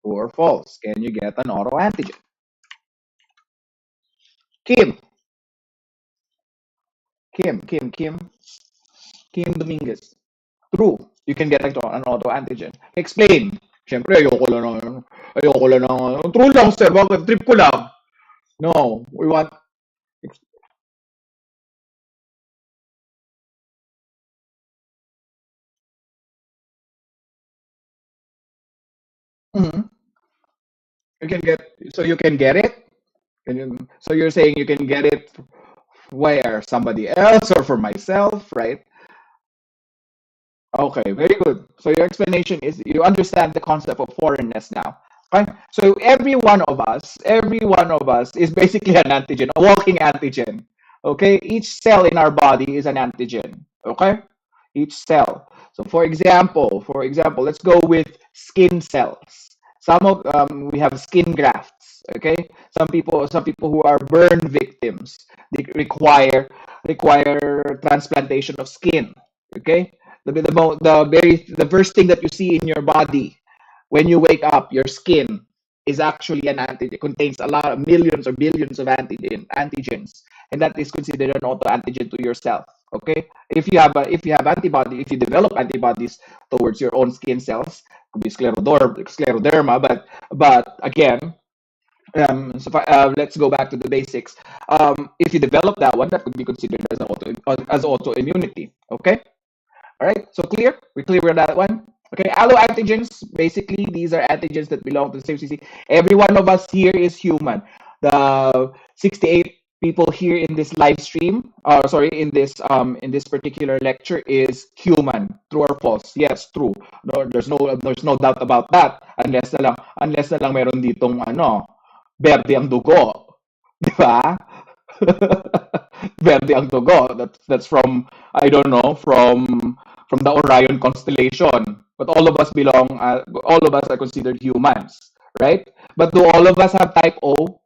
True or false? Can you get an autoantigen? Kim, Kim Dominguez. True. You can get an autoantigen. Explain. Siyempre, ayoko lang ng, true lang sir, bakit trip ko lang? No, we want, Mhm. You can get, so you can get it? So you're saying you can get it where? Somebody else or for myself, right? Okay, very good. So your explanation is you understand the concept of foreignness now. Okay? So every one of us is basically an antigen, a walking antigen. Okay? Each cell in our body is an antigen. Okay? Each cell. So for example, let's go with skin cells. We have skin grafts. Okay? Some people who are burn victims, they require transplantation of skin. Okay? The first thing that you see in your body when you wake up, your skin is actually an antigen. It contains a lot of millions or billions of antigens, and that is considered an autoantigen to yourself. Okay, if you develop antibodies towards your own skin cells, could be scleroderma, but again, let's go back to the basics. If you develop that one, that could be considered as autoimmunity. Okay. All right, so clear? We clear with that one? Okay, alloantigens, basically, these are antigens that belong to the CMCC. Every one of us here is human. The 68 people here in this live stream, sorry, in this particular lecture is human. True or false? Yes, true. No, there's no doubt about that. Unless na lang meron ditong berde ang dugo. Di ba? Verde ang dugo. That's from, I don't know, from the Orion constellation. But all of us are considered humans, right? But do all of us have type O?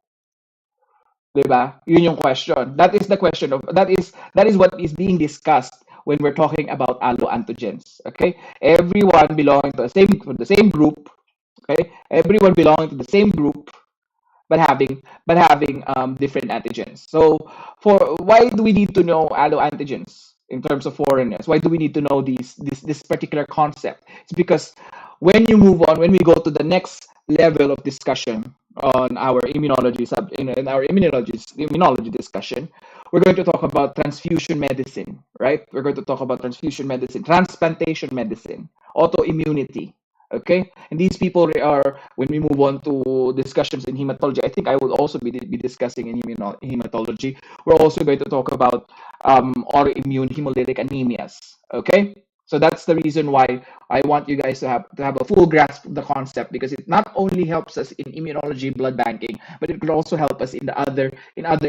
'Di ba? Yun yung question. That is the question of that is what is being discussed when we're talking about alloantigens. Okay? Everyone belonging to the same group, okay? Everyone belonging to the same group but having different antigens. So for why do we need to know alloantigens in terms of foreignness? Why do we need to know this particular concept? It's because when we go to the next level of discussion on our in our immunology discussion, we're going to talk about transfusion medicine, right? We're going to talk about transfusion medicine, transplantation medicine, autoimmunity. Okay, and these people are, when we move on to discussions in hematology, I think I would also be discussing in hematology. We're also going to talk about autoimmune hemolytic anemias. Okay, so that's the reason why I want you guys to have a full grasp of the concept, because it not only helps us in immunology, blood banking, but it could also help us in other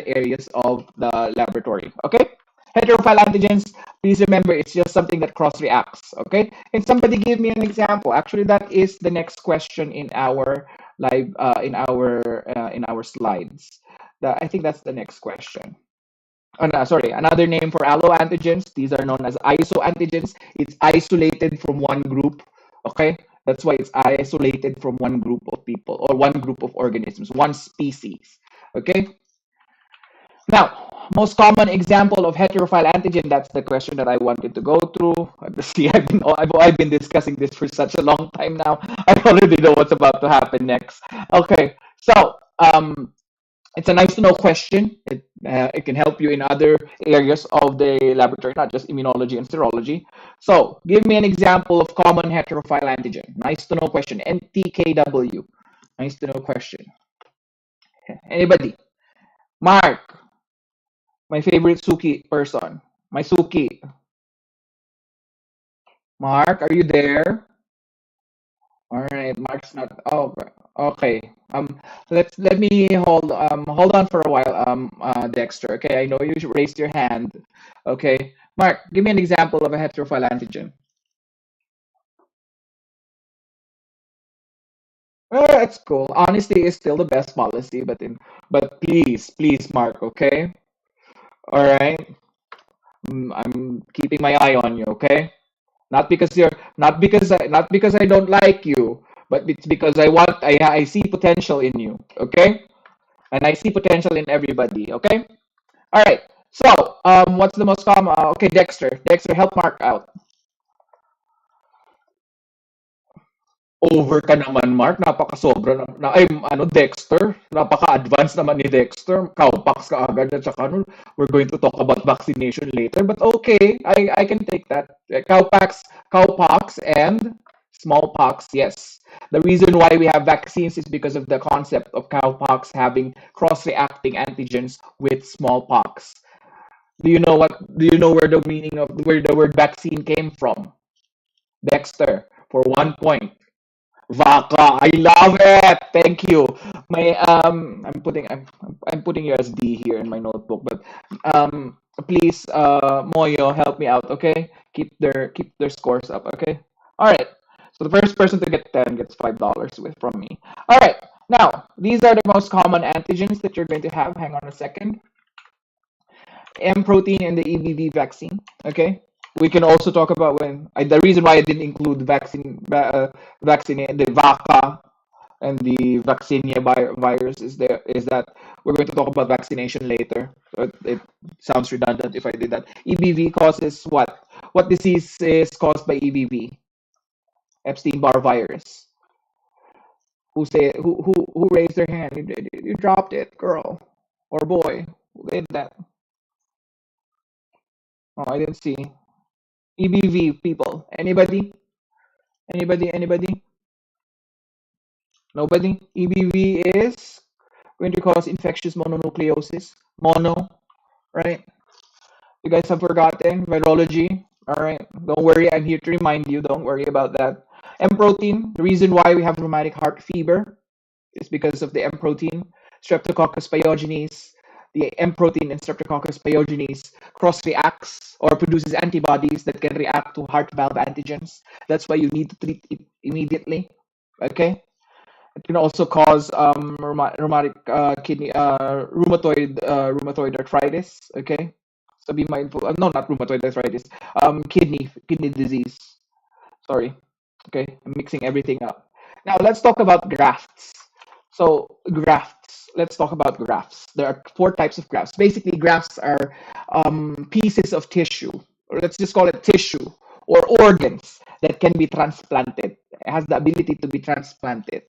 areas of the laboratory. Okay, heterophile antigens, please remember, it's just something that cross reacts. Okay, can somebody give me an example? Actually, that is the next question in our live in our slides. I think that's the next question. Oh, no, sorry, another name for alloantigens. These are known as isoantigens. It's isolated from one group. Okay, that's why it's isolated from one group of people or one group of organisms, one species. Okay. Now, most common example of heterophile antigen, that's the question that I wanted to go through. See, I've been discussing this for such a long time now. I already know what's about to happen next. Okay, so it's a nice to know question. It can help you in other areas of the laboratory, not just immunology and serology. So, give me an example of common heterophile antigen. Nice to know question. NTKW. Nice to know question. Anybody? Mark. My favorite Suki person. My Suki. Mark, are you there? All right, Mark's not. Oh, okay. Let me hold on for a while. Dexter. Okay, I know you raised your hand. Okay, Mark, give me an example of a heterophile antigen. That's cool. Honesty is still the best policy, but please, Mark. Okay. All right. I'm keeping my eye on you. Okay. Not because I don't like you, but it's because I see potential in you, okay? And I see potential in everybody, okay? All right. So, what's the most common? Okay, Dexter. Dexter, help Mark out. Over ka naman, Mark. Napaka-sobra ay, Dexter. Napaka-advanced naman ni Dexter. Cowpox ka agad at saka ano, we're going to talk about vaccination later. But okay, I can take that. Cowpox and smallpox, yes. The reason why we have vaccines is because of the concept of cowpox having cross-reacting antigens with smallpox. Do you know where the meaning of where the word vaccine came from? Dexter, for 1 point. Vaca, I love it. Thank you. I'm putting USD here in my notebook, but please, Moyo, help me out, okay? Keep their scores up, okay? All right. So the first person to get 10 gets $5 with from me. All right. Now, these are the most common antigens that you're going to have. Hang on a second. M protein and the EBV vaccine. Okay, we can also talk about the reason why I didn't include vaccine the VACA and the vaccinia virus is that we're going to talk about vaccination later. So it sounds redundant if I did that. EBV causes what? What disease is caused by EBV? Epstein-Barr virus. Who raised their hand? You dropped it, girl or boy. Who did that? Oh, I didn't see. EBV people. Anybody? Anybody? Anybody? Nobody? EBV is going to cause infectious mononucleosis. Mono, right? You guys have forgotten virology. All right. Don't worry. I'm here to remind you. Don't worry about that. M protein. The reason why we have rheumatic heart fever is because of the M protein. Streptococcus pyogenes. The M protein in Streptococcus pyogenes cross reacts or produces antibodies that can react to heart valve antigens. That's why you need to treat it immediately. Okay. It can also cause rheumatic kidney rheumatoid arthritis. Okay, so be mindful. No, not rheumatoid arthritis. Kidney disease. Sorry. Okay, I'm mixing everything up. Now let's talk about grafts. So grafts. Let's talk about grafts. There are four types of grafts. Basically, grafts are pieces of tissue, or let's just call it tissue or organs that can be transplanted. It has the ability to be transplanted.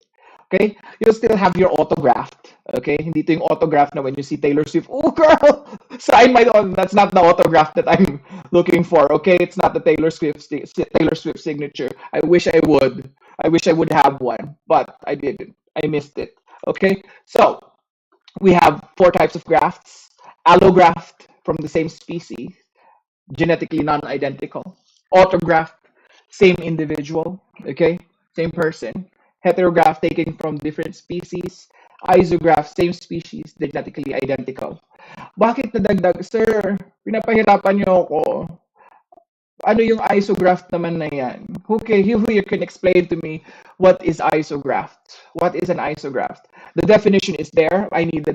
Okay? You'll still have your autograft. Okay? Hindi ito yung autograph na when you see Taylor Swift, oh girl, sign my, that's not the autograph that I'm looking for. Okay? It's not the Taylor Swift signature. I wish I would. I wish I would have one, but I didn't. I missed it. Okay? So, we have four types of grafts. Allograft from the same species, genetically non-identical. Autograft, same individual, okay, same person. Heterograft taken from different species. Isograft, same species, genetically identical. Bakit nadagdag? Sir, pinapahirapan niyo ako. Ano yung isograft naman na yan? Who here can explain to me what is isograft? What is an isograft? The definition is there. I need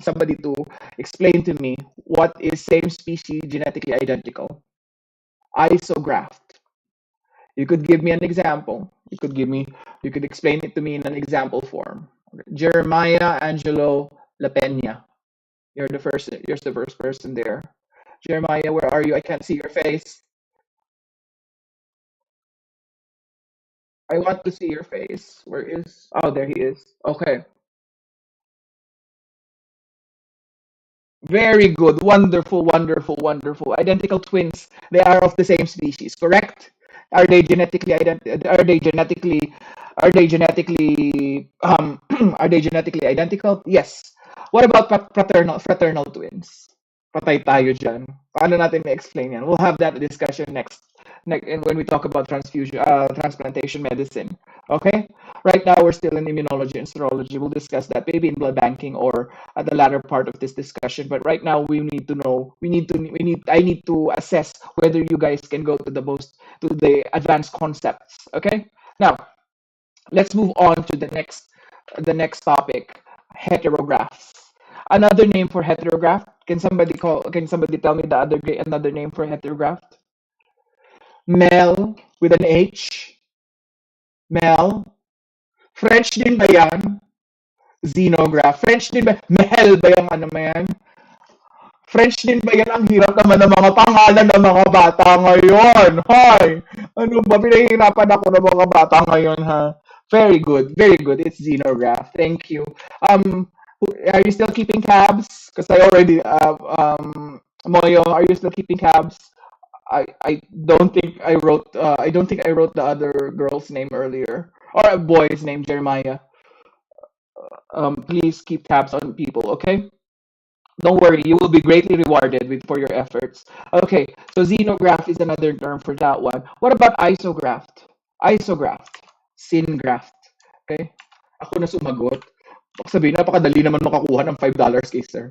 somebody to explain to me what is same species genetically identical. Isograft. You could give me an example. You could explain it to me in an example form. Jeremiah Angelo Lapena. You're the first person there. Jeremiah, where are you? I can't see your face. I want to see your face. Where is? Oh, there he is. Okay. Very good. Wonderful, wonderful, wonderful. Identical twins. They are of the same species, correct? Are they genetically are they genetically are they genetically identical? Yes. What about fraternal twins? Patay tayo dyan. Paano natin na-explain yan? We'll have that discussion next when we talk about transplantation medicine. Okay? Right now, we're still in immunology and serology. We'll discuss that maybe in blood banking or at the latter part of this discussion. But right now, we need to know. I need to assess whether you guys can go to the advanced concepts. Okay. Now, let's move on to the next topic, heterographs. Another name for heterograph. Can somebody tell me another name for heterograph? Mel with an H. Mel. French din ba yan? Xenograph. French din ba? Mehel ba yung ano mo yan? French din ba yan? Ang hirap naman ng mga pangalan ng mga bata ngayon. Hoy! Ano ba? Pinahihirapan ako ng mga bata ngayon, ha? Very good. Very good. It's xenograph. Thank you. Are you still keeping tabs? Because I already, Moyo, are you still keeping tabs? I don't think I don't think I wrote the other girl's name earlier. Or a boy's name, Jeremiah. Please keep tabs on people, okay? Don't worry, you will be greatly rewarded for your efforts. Okay, so xenograph is another term for that one. What about isograft? Isograft. Syngraft. Okay? Ako na sumagot. Baka sabihin, napakadali naman makakuha ng $5 kay sir.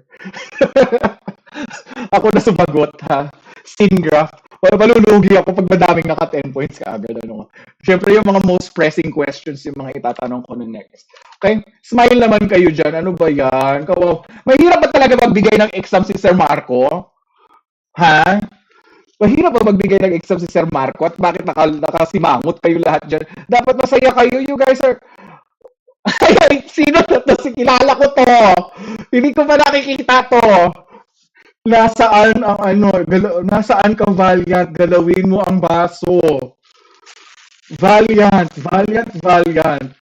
Ako na sumagot, ha? Syngraft. Wala malulugi ako pag madaming naka 10 points ka agad. Ano. Siyempre, yung mga most pressing questions yung mga itatanong ko na next. Okay? Smile naman kayo dyan. Ano ba yan? Kawaw. Mahirap ba talaga magbigay ng exam si Sir Marco? Ha? Mahirap ba magbigay ng exam si Sir Marco? At bakit nakasimangot kayo lahat dyan? Dapat masaya kayo. You guys are... Ay, sino to? Kilala ko to. Hindi ko pa nakikita to. Nasaan ang ano, nasaan ka Valiant? Galawin mo ang baso. Valiant, Valiant, Valiant.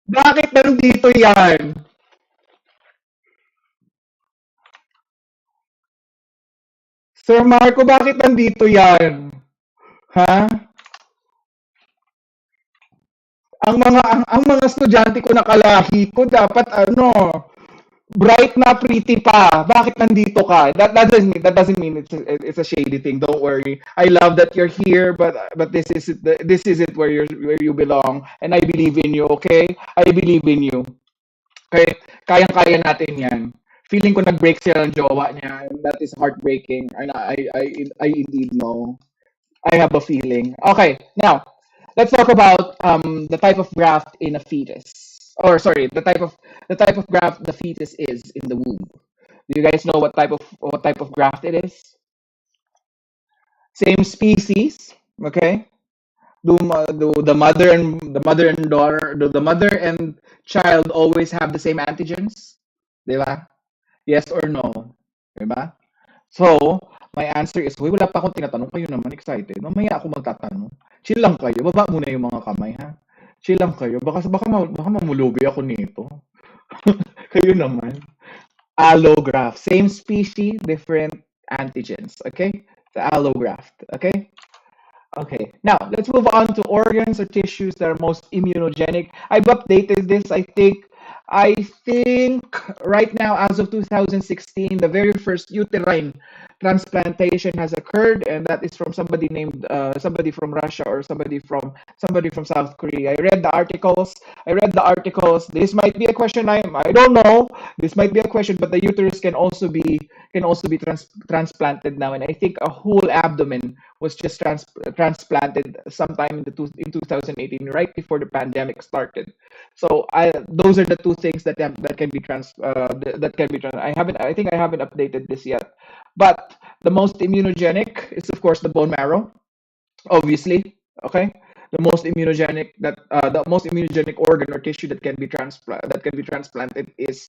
Bakit nandito yan? Sir Marco, bakit nandito yan? Ha? Ang mga estudyante ko nakalahi ko dapat ano, bright na pretty pa. Bakit nandito ka? That doesn't mean it's a shady thing. Don't worry. I love that you're here, but this is it where you belong, and I believe in you. Okay, I believe in you. Okay, kayang-kaya natin 'yan. Feeling ko nag-break siya ng jowa niya. That is heartbreaking. And I indeed know. I have a feeling. Okay, now let's talk about the type of graft in a fetus. Or sorry, the type of graft the fetus is in the womb. Do you guys know what type of graft it is? Same species, okay? Do the mother and child always have the same antigens? Di ba? Yes or no? Di ba? So, my answer is, wala pa akong tinatanong. Kayo naman, excited. Mamaya ako magtatanong. Chill lang kayo. Baba muna yung mga kamay, ha? Chill lang kayo. Baka mamulubi ako nito. Kayo naman. Allograft. Same species, different antigens. Okay? The allograft. Okay? Okay, now let's move on to organs or tissues that are most immunogenic. I've updated this. I think right now, as of 2016, the very first uterine transplantation has occurred, and that is from somebody from Russia or somebody from South Korea. I read the articles. This might be a question. I don't know. This might be a question, but the uterus can also be transplanted now, and I think a whole abdomen was just transplanted sometime in 2018, right before the pandemic started. So those are the two things that can be. I think I haven't updated this yet, but the most immunogenic is of course the bone marrow, obviously. Okay, the most immunogenic organ or tissue that can be transplanted is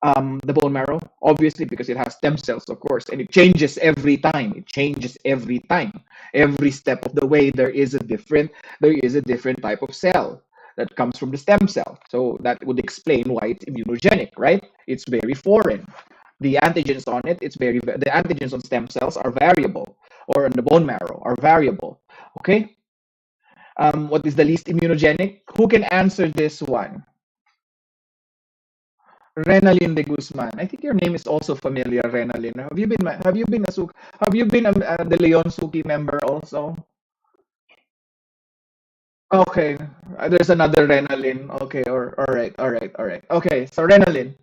the bone marrow, obviously, because it has stem cells, of course, and it changes every time. It changes every time. Every step of the way, there is a different type of cell that comes from the stem cell. So that would explain why it's immunogenic, right? It's very foreign. The antigens on stem cells are variable, or on the bone marrow are variable. Okay. What is the least immunogenic? Who can answer this one? Renalyn de Guzman. I think your name is also familiar, Renalyn. Have you been a De Leon Suki member also? Okay, there's another Renalyn. Okay, or all right, all right, all right. Okay, so Renalyn,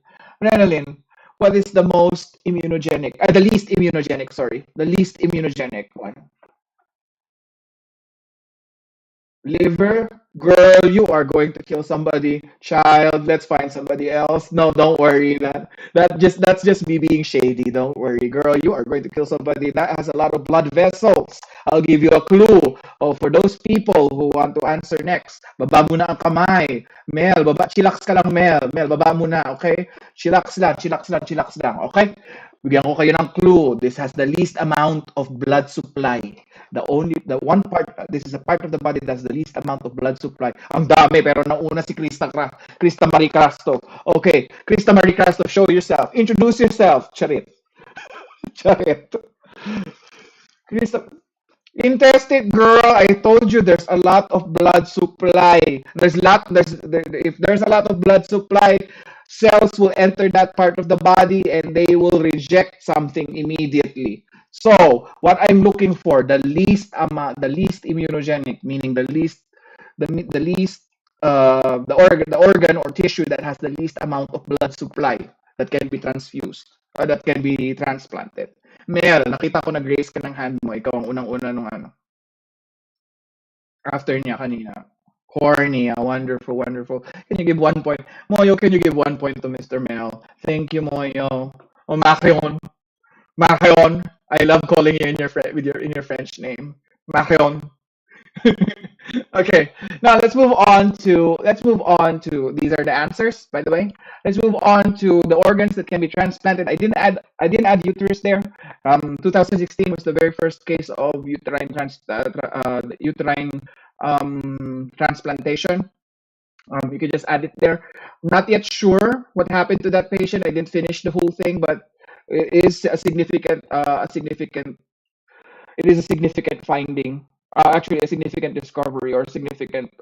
what is the most immunogenic? The least immunogenic. Sorry, the least immunogenic one. Liver, girl, you are going to kill somebody. Child, let's find somebody else. No, don't worry. That's just me being shady. Don't worry, girl. You are going to kill somebody that has a lot of blood vessels. I'll give you a clue. Oh, for those people who want to answer next, baba muna ang kamay. Mel, baba, chillax ka lang, Mel. Mel, baba muna, okay? Chillax lang, chillax lang, chillax lang, okay? Bigyan ko kayo ng clue. This has the least amount of blood supply. The one part, this is a part of the body that has the least amount of blood supply. Ang dami, pero nauna si Krista Marie Crasto. Okay, Krista Marie Crasto, show yourself. Introduce yourself. Charit. Charit. Krista, intestate girl, I told you there's a lot of blood supply. If there's a lot of blood supply, cells will enter that part of the body and they will reject something immediately. So what I'm looking for, the least amount, the least immunogenic, meaning the least the organ or tissue that has the least amount of blood supply that can be transfused or that can be transplanted. Mel, nakita ko nag-raise ka ng hand mo. Ikaw ang unang-una nung ano. After niya kanina. Cornea. Wonderful, wonderful. Can you give 1 point? Moyo, can you give 1 point to Mr. Mel? Thank you, Moyo. Oh, Makion. Makion. I love calling you in your French name. Makion. Okay, now let's move on to these are the answers, by the way. Let's move on to the organs that can be transplanted. I didn't add uterus there. 2016 was the very first case of uterine transplantation. You could just add it there. Not yet sure what happened to that patient. I didn't finish the whole thing, but it is a significant finding, actually a significant discovery or significant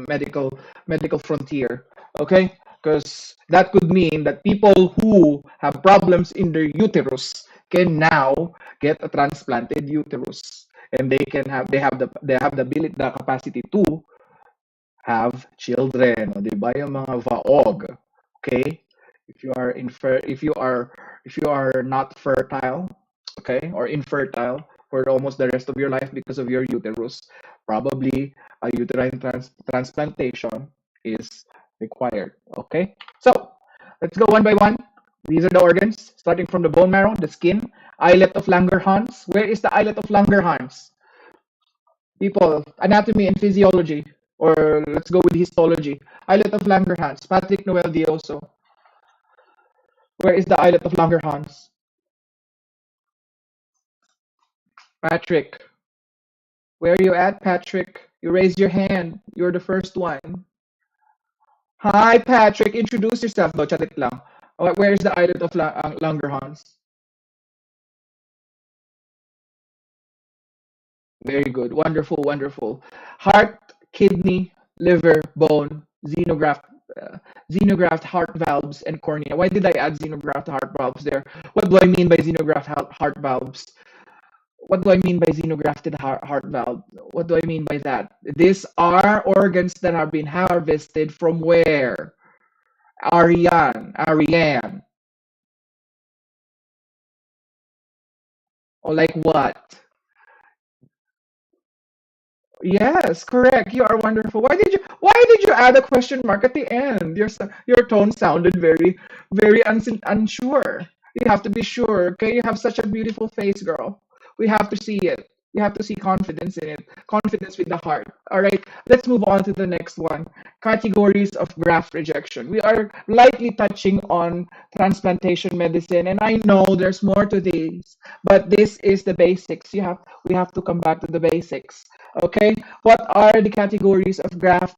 medical frontier. Okay, because that could mean that people who have problems in their uterus can now get a transplanted uterus, and they have the ability, the capacity to have children, o 'di ba yung mga vaog, okay? If you are not fertile, okay, or infertile for almost the rest of your life because of your uterus, probably a uterine transplantation is required, okay? So, let's go one by one. These are the organs, starting from the bone marrow, the skin, islet of Langerhans. Where is the islet of Langerhans? People, anatomy and physiology, or let's go with histology. Islet of Langerhans, Patrick Noel Dioso. Where is the islet of Langerhans? Patrick, where are you at, Patrick? You raised your hand. You're the first one. Hi, Patrick. Introduce yourself. No, charit lang. Where is the islet of Langerhans? Very good. Wonderful, wonderful. Heart, kidney, liver, bone, xenograft, xenograft heart valves, and cornea. Why did I add xenograft heart valves there? What do I mean by xenograft heart valves? What do I mean by xenografted heart valve? What do I mean by that? These are organs that have been harvested from where? Ariane. Or like what? Yes, correct. You are wonderful. Why did you add a question mark at the end? Your tone sounded very unsure. You have to be sure, okay? You have such a beautiful face, girl. We have to see it. We have to see confidence in it. Confidence with the heart. All right. Let's move on to the next one. Categories of graft rejection. We are lightly touching on transplantation medicine, and I know there's more to these, but this is the basics. We have to come back to the basics. Okay, what are the categories of graft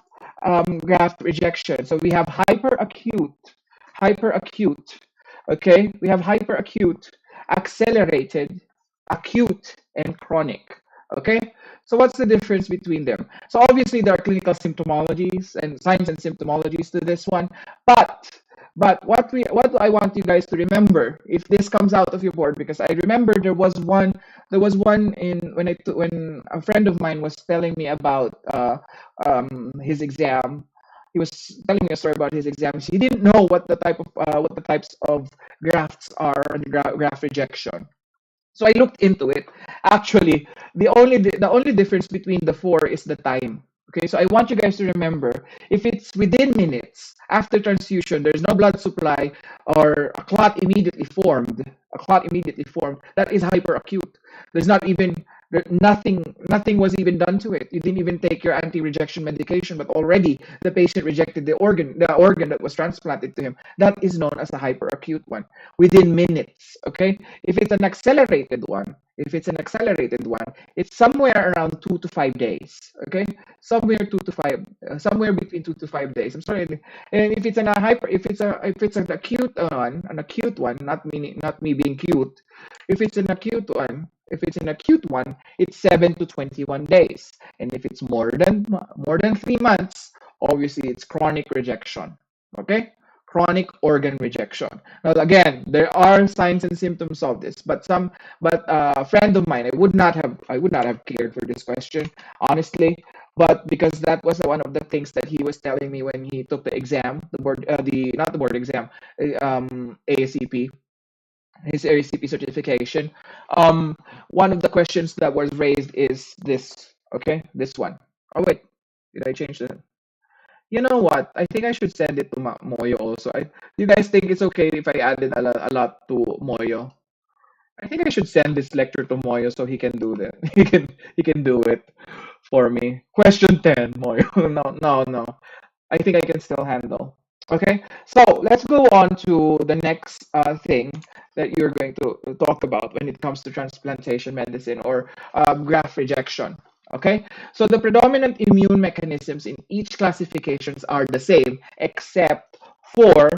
rejection? So we have hyperacute. Okay, we have hyperacute, accelerated, acute, and chronic. Okay, so what's the difference between them? So obviously there are clinical symptomologies and signs and symptomologies to this one, but what I want you guys to remember if this comes out of your board, because I remember there was one in when a friend of mine was telling me about his exam. He was telling me a story about his exams. He didn't know what the types of grafts are, and graft rejection. So I looked into it. Actually, the only difference between the four is the time. Okay, so I want you guys to remember, if it's within minutes after transfusion, there's no blood supply or a clot immediately formed, a clot immediately formed, that is hyperacute. There's not even nothing was even done to it. You didn't even take your anti-rejection medication, but already the patient rejected the organ that was transplanted to him. That is known as a hyperacute one within minutes. Okay, if it's an accelerated one, it's somewhere around 2 to 5 days. Okay, somewhere between 2 to 5 days. I'm sorry. And if it's an acute one, not me being cute. If it's an acute one, it's 7 to 21 days. And if it's more than 3 months, obviously it's chronic rejection. Okay? Chronic organ rejection. Now again, there are signs and symptoms of this, but a friend of mine, I would not have cared for this question, honestly, but because that was one of the things that he was telling me when he took the exam, the board, the not the board exam, ASCP, his ACP certification. One of the questions that was raised is this. Okay, this one. Oh wait, did I change the? You know what? I think I should send it to Moyo also. Do you guys think it's okay if I added a lot to Moyo? I think I should send this lecture to Moyo so he can do that. He can do it for me. Question 10, Moyo. No, no, no. I think I can still handle. Okay, so let's go on to the next thing that you're going to talk about when it comes to transplantation medicine or graft rejection. Okay, so the predominant immune mechanisms in each classifications are the same except for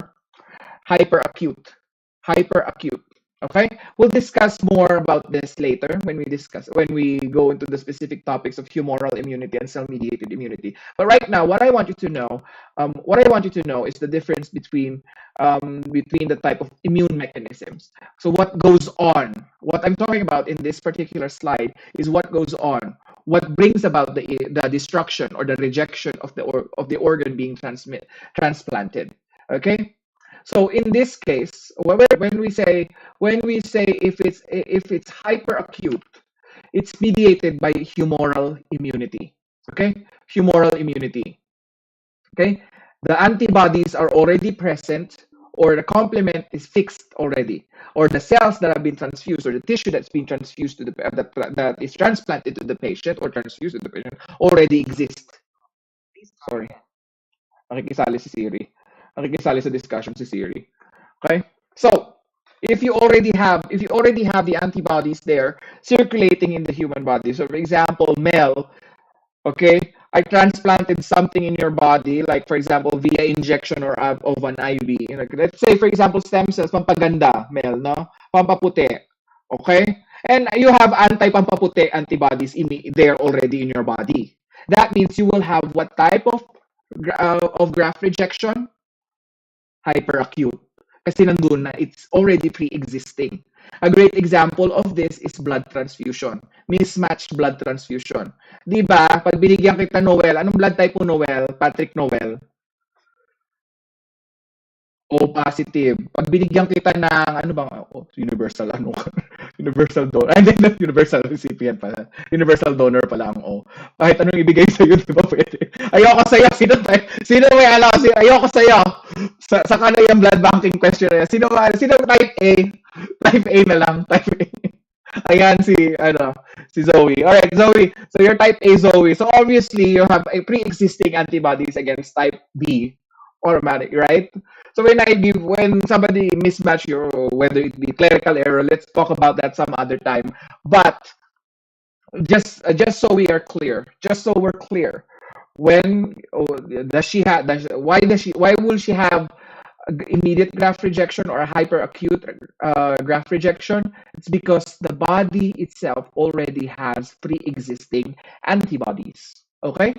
hyperacute. Hyperacute. Okay, we'll discuss more about this later when we go into the specific topics of humoral immunity and cell-mediated immunity. But right now, what I want you to know is the difference between the type of immune mechanisms. So what goes on? What I'm talking about in this particular slide is what goes on. What brings about the destruction or the rejection of the organ being transplanted. Okay. So in this case, when we say if it's hyperacute, it's mediated by humoral immunity. Okay, humoral immunity. Okay, the antibodies are already present, or the complement is fixed already, or the cells that have been transfused, or the tissue that's been transfused to that is transplanted to the patient or transfused to the patient already exist. Sorry, nakikisali si Siri. Nakikisali sa discussion si Siri. Okay? So, if you already have the antibodies there circulating in the human body. So for example, Mel, okay, I transplanted something in your body, like for example, via injection or of an IV. Like, let's say for example, stem cells, pampaganda, Mel, no? Pampaputi. Okay? And you have anti-pampaputi antibodies there already in your body. That means you will have what type of graft rejection? Hyperacute. Kasi nandun na, it's already pre-existing. A great example of this is blood transfusion. Mismatched blood transfusion. Di ba? Pag binigyan kita Noel, anong blood type mo Noel? Patrick Noel. O positive. Pag binigyan kita ng ano bang universal ano universal donor. Ay, hindi, universal recipient pala. Universal donor pala ang O. Kahit anong ibigay sa iyo, di ba pwede? Ayoko sa iyo. Sino may alam kasi ayoko sa iyo. Sa kanay yung blood banking question na yan. Sino type A? Type A na lang, type A. Ayan si Zoe. All right, Zoe. So you're type A, Zoe. So obviously you have a pre-existing antibodies against type B automatic, right? So when somebody mismatch your, whether it be clerical error, let's talk about that some other time. But just so we're clear, when does she have? Why will she have immediate graft rejection or a hyperacute graft rejection? It's because the body itself already has pre-existing antibodies. Okay.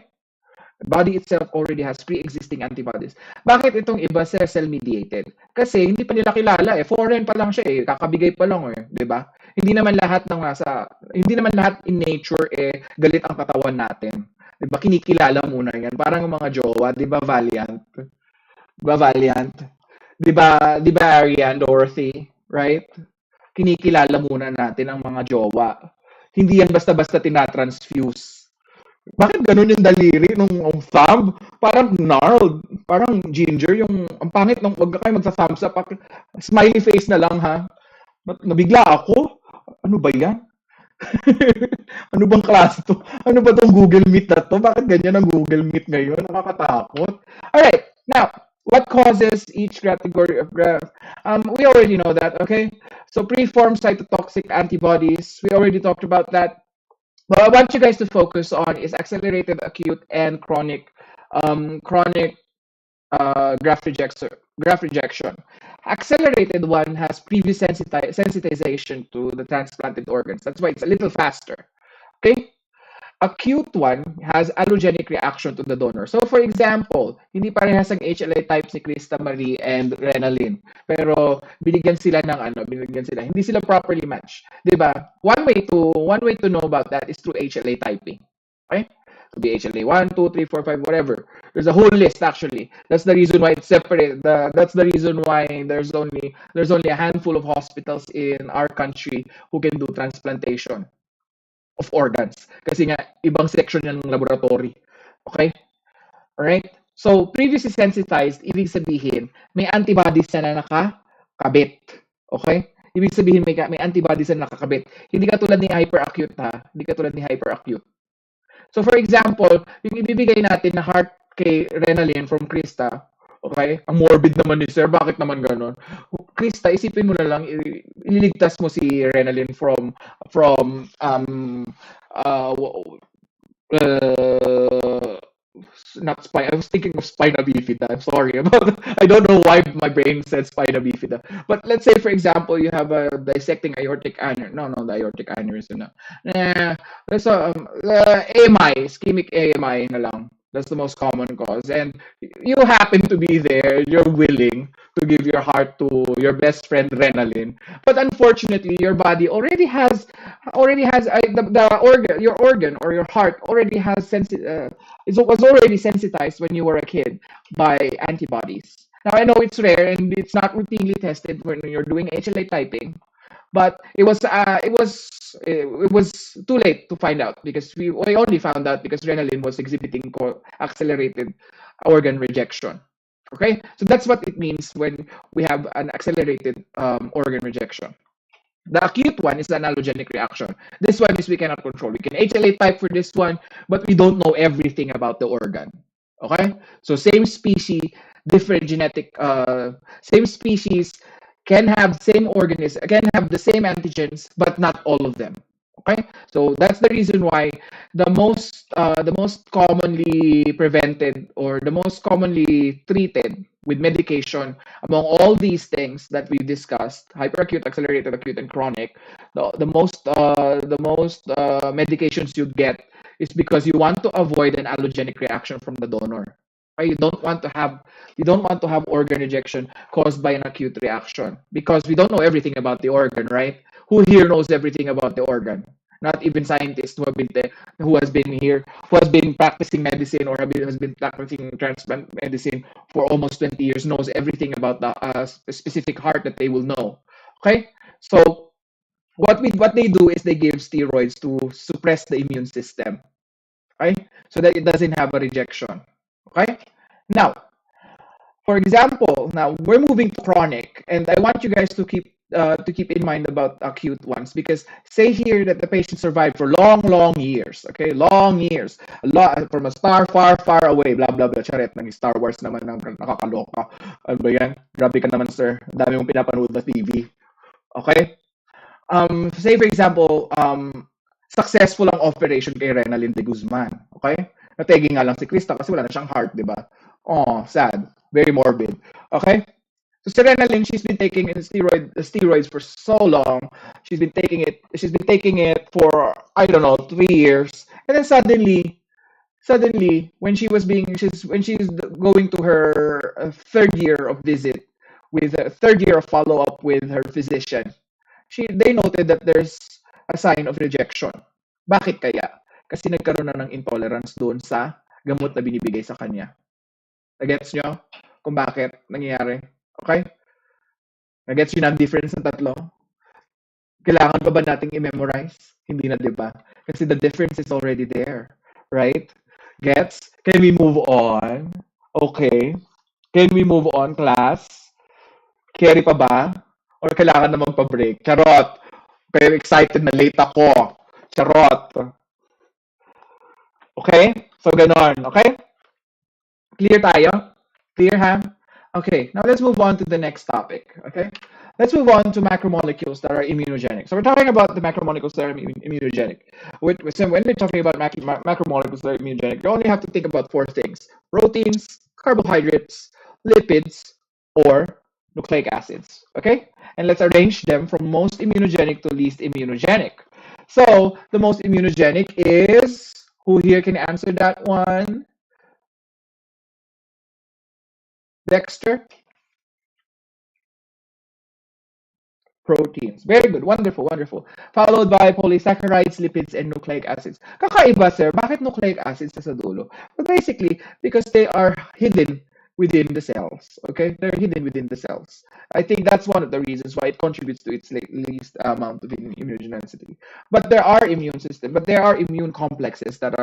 Body itself already has pre-existing antibodies. Bakit itong iba cell-mediated? Kasi hindi pa nila kilala eh. Foreign pa lang siya eh. Kakabigay pa lang eh, 'di ba? Hindi naman lahat in nature eh galit ang katawan natin. 'Di ba? Kinikilala muna 'yan. Parang mga jowa, 'di ba Valiant? 'Di ba Valiant? 'Di ba Ariane, Dorothy, right? Kinikilala muna natin ang mga jowa. Hindi yan basta-basta tinatransfuse. Bakit ganun yung daliri nung thumb? Parang gnarled. Parang ginger. Ang pangit nung wag kayo magsa-thumbs up. Smiley face na lang ha. Nabigla ako. Ano ba yan? Ano bang klase to? Ano ba tong Google Meet na to? Bakit ganyan ang Google Meet ngayon? Nakakatakot. Alright, now, what causes each category of graph? We already know that, okay? So preformed cytotoxic antibodies, we already talked about that. What I want you guys to focus on is accelerated acute and chronic graft rejection. Accelerated one has previous sensitization to the transplanted organs. That's why it's a little faster. Okay? Acute one has allogenic reaction to the donor. So for example, hindi parehas ang HLA types ni Krista Marie and Renalyn. Pero binigyan sila, hindi sila properly matched. 'Di ba? One way to know about that is through HLA typing. Okay? Could be HLA 1, 2, 3, 4, 5, whatever. There's a whole list actually. That's the reason why it's separate. That's the reason why there's only a handful of hospitals in our country who can do transplantation of organs. Kasi nga, ibang section yan ng laboratory. Okay? Alright? So, previously sensitized, ibig sabihin, may antibodies na nakakabit. Okay? Ibig sabihin, may antibodies na nakakabit. Hindi katulad ni hyperacute ha. Hindi katulad ni hyperacute. So, for example, yung ibibigay natin na heart kay Renalyn from Krista, okay? Ang morbid naman ni Sir. Bakit naman ganon? Krista, isipin mo na lang, ililigtas mo si Renalyn from uh, uh, not spine. I was thinking of spina bifida. I'm sorry about. I don't know why my brain said spina bifida. But let's say, for example, you have a dissecting aortic aneurysm. No, the aortic aneurysm. No. There's AMI, ischemic AMI na lang. That's the most common cause. And you happen to be there. You're willing to give your heart to your best friend Renalyn. But unfortunately, your body the organ, your organ or your heart already has it was already sensitized when you were a kid by antibodies. Now I know it's rare and it's not routinely tested when you're doing HLA typing, but it was too late to find out because we only found out because Renalyn was exhibiting accelerated organ rejection. Okay, so that's what it means when we have an accelerated organ rejection. The acute one is an allogenic reaction. This one is we cannot control. We can HLA type for this one, but we don't know everything about the organ. Okay? So same species, different genetic, same species can have same organism, can have the same antigens, but not all of them. Okay? So that's the reason why the most commonly prevented or the most commonly treated with medication among all these things that we've discussed, hyperacute, accelerated, acute, and chronic, the most medications you get is because you want to avoid an allogenic reaction from the donor. Okay? You don't want to have organ rejection caused by an acute reaction because we don't know everything about the organ, right? Who here knows everything about the organ? Not even scientists who has been practicing medicine or has been practicing transplant medicine for almost 20 years knows everything about the specific heart that they will know. Okay, so what they do is they give steroids to suppress the immune system. Okay, so that it doesn't have a rejection. Okay, now for example, now we're moving to chronic, and I want you guys to keep in mind about acute ones because say here that the patient survived for long, long years. Okay, long years, a lot from a star far, far away. Blah blah blah. Charet ng Star Wars naman ng nakakaloka. Ano ba yan? Grabe ka naman, sir. Ang dami mong pinapanood na TV. Okay. Say for example, successful ang operation kay Renalyn de Guzman. Okay? Nategi nga lang si Krista kasi wala na siyang heart, di ba? Oh, sad. Very morbid. Okay? So si Renalyn, she's been taking steroids for so long. She's been taking it for I don't know 3 years, and then suddenly when she's going to her third year of visit with a third year of follow up with her physician, they noted that there's a sign of rejection. Bakit kaya? Kasi nagkaroon na ng intolerance doon sa gamot na binibigay sa kanya. Nagets nyo kung bakit nangyayari? Okay? Nagets nyo na ang difference ng tatlo? Kailangan pa ba nating i-memorize? Hindi na, di ba? Kasi the difference is already there. Right? Gets? Can we move on? Okay. Can we move on, class? Carry pa ba? Or kailangan na magpa-break? Charot. Pero excited na late ako. Charot. Okay? So, ganon. Okay? Clear tayo? Clear, ha? Okay, now let's move on to the next topic. Okay? Let's move on to macromolecules that are immunogenic. So we're talking about the macromolecules that are immunogenic. So when we're talking about macromolecules that are immunogenic, you only have to think about four things: proteins, carbohydrates, lipids, or nucleic acids. Okay? And let's arrange them from most immunogenic to least immunogenic. So the most immunogenic is, who here can answer that one? Dexter? Proteins. Very good. Wonderful, wonderful. Followed by polysaccharides, lipids, and nucleic acids. Kakaiba, sir. Bakit nucleic acids sa dulo? Well, basically, because they are hidden within the cells. Okay? They're hidden within the cells. I think that's one of the reasons why it contributes to its least amount of immunogenicity. But there are immune complexes that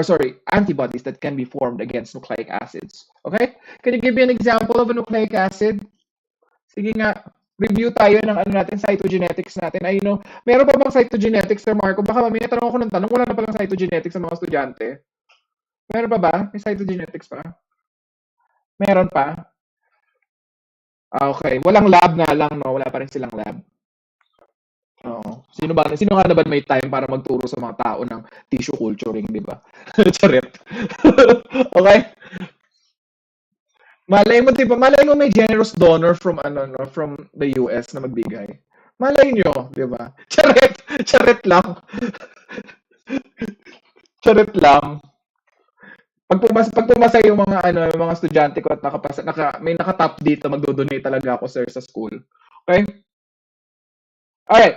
sorry, antibodies that can be formed against nucleic acids. Okay? Can you give me an example of a nucleic acid? Sige nga, review tayo ng ano natin, cytogenetics natin. Ay, no, meron pa bang cytogenetics, Sir Marco? Baka mamaya tanong ako ng tanong, wala na palang cytogenetics sa mga estudyante. Meron pa ba? May cytogenetics pa? Meron pa? Okay. Walang lab nga lang, no? Wala pa rin silang lab. Oo. Sino nga naman may time para magturo sa mga tao ng tissue culturing, di ba? Charit. Okay? Malay mo may generous donor from from the US na magbigay. Malay nyo, di ba? Charit lang. Charit lang. Pag pumasa yung yung mga estudyante ko at may nakatap dito, magdo-donate talaga ako, sir, sa school. Okay? Alright.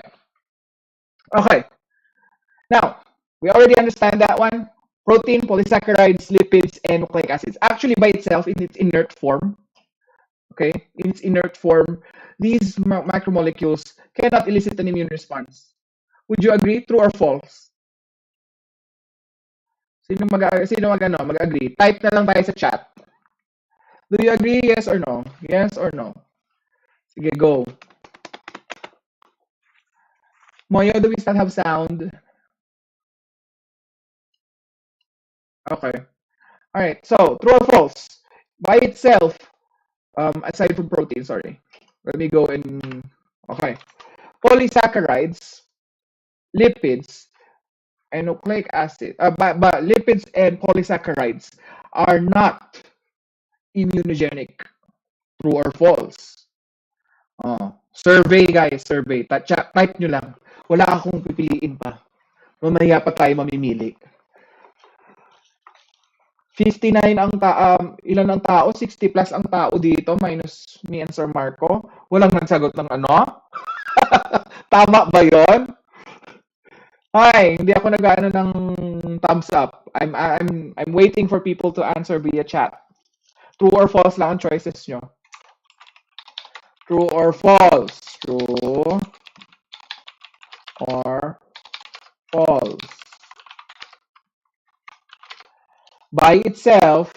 Okay. Now, we already understand that one. Protein, polysaccharides, lipids, and nucleic acids. Actually, by itself, in its inert form, okay, in its inert form, these macromolecules cannot elicit an immune response. Would you agree? True or false? Sino mag-agree? Type na lang tayo sa chat. Do you agree? Yes or no? Yes or no? Sige, go. Moyo, do we still have sound? Okay. All right. So, true or false? By itself, aside from protein, sorry. Let me go in. Okay. Polysaccharides, lipids, and nucleic acid, but lipids and polysaccharides are not immunogenic. True or false? Survey, guys. Survey. Type nyo lang. Wala akong pipiliin pa. Mamaya pa tayo mamimili. 59 ilan ang tao? 60 plus ang tao dito minus me and Sir Marco. Walang nagsagot ng ano? Tama ba 'yon? Hi, hindi ako nag-aano ng thumbs up. I'm waiting for people to answer via chat. True or false lang ang choices nyo. True or false? True or false? By itself,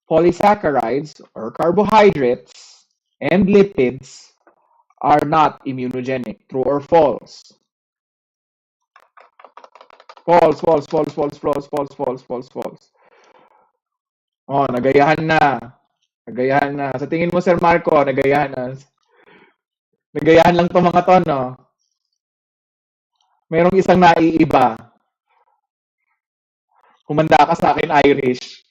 polysaccharides or carbohydrates and lipids are not immunogenic. True or false? False, false, false, false, false, false, false, false, false. Oh, nagayahan na. Nagayahan na. Sa tingin mo, Sir Marco, nagayahan na. Nagayahan lang itong mga to, no? Merong isang naiiba. Humanda ka sa akin, Irish.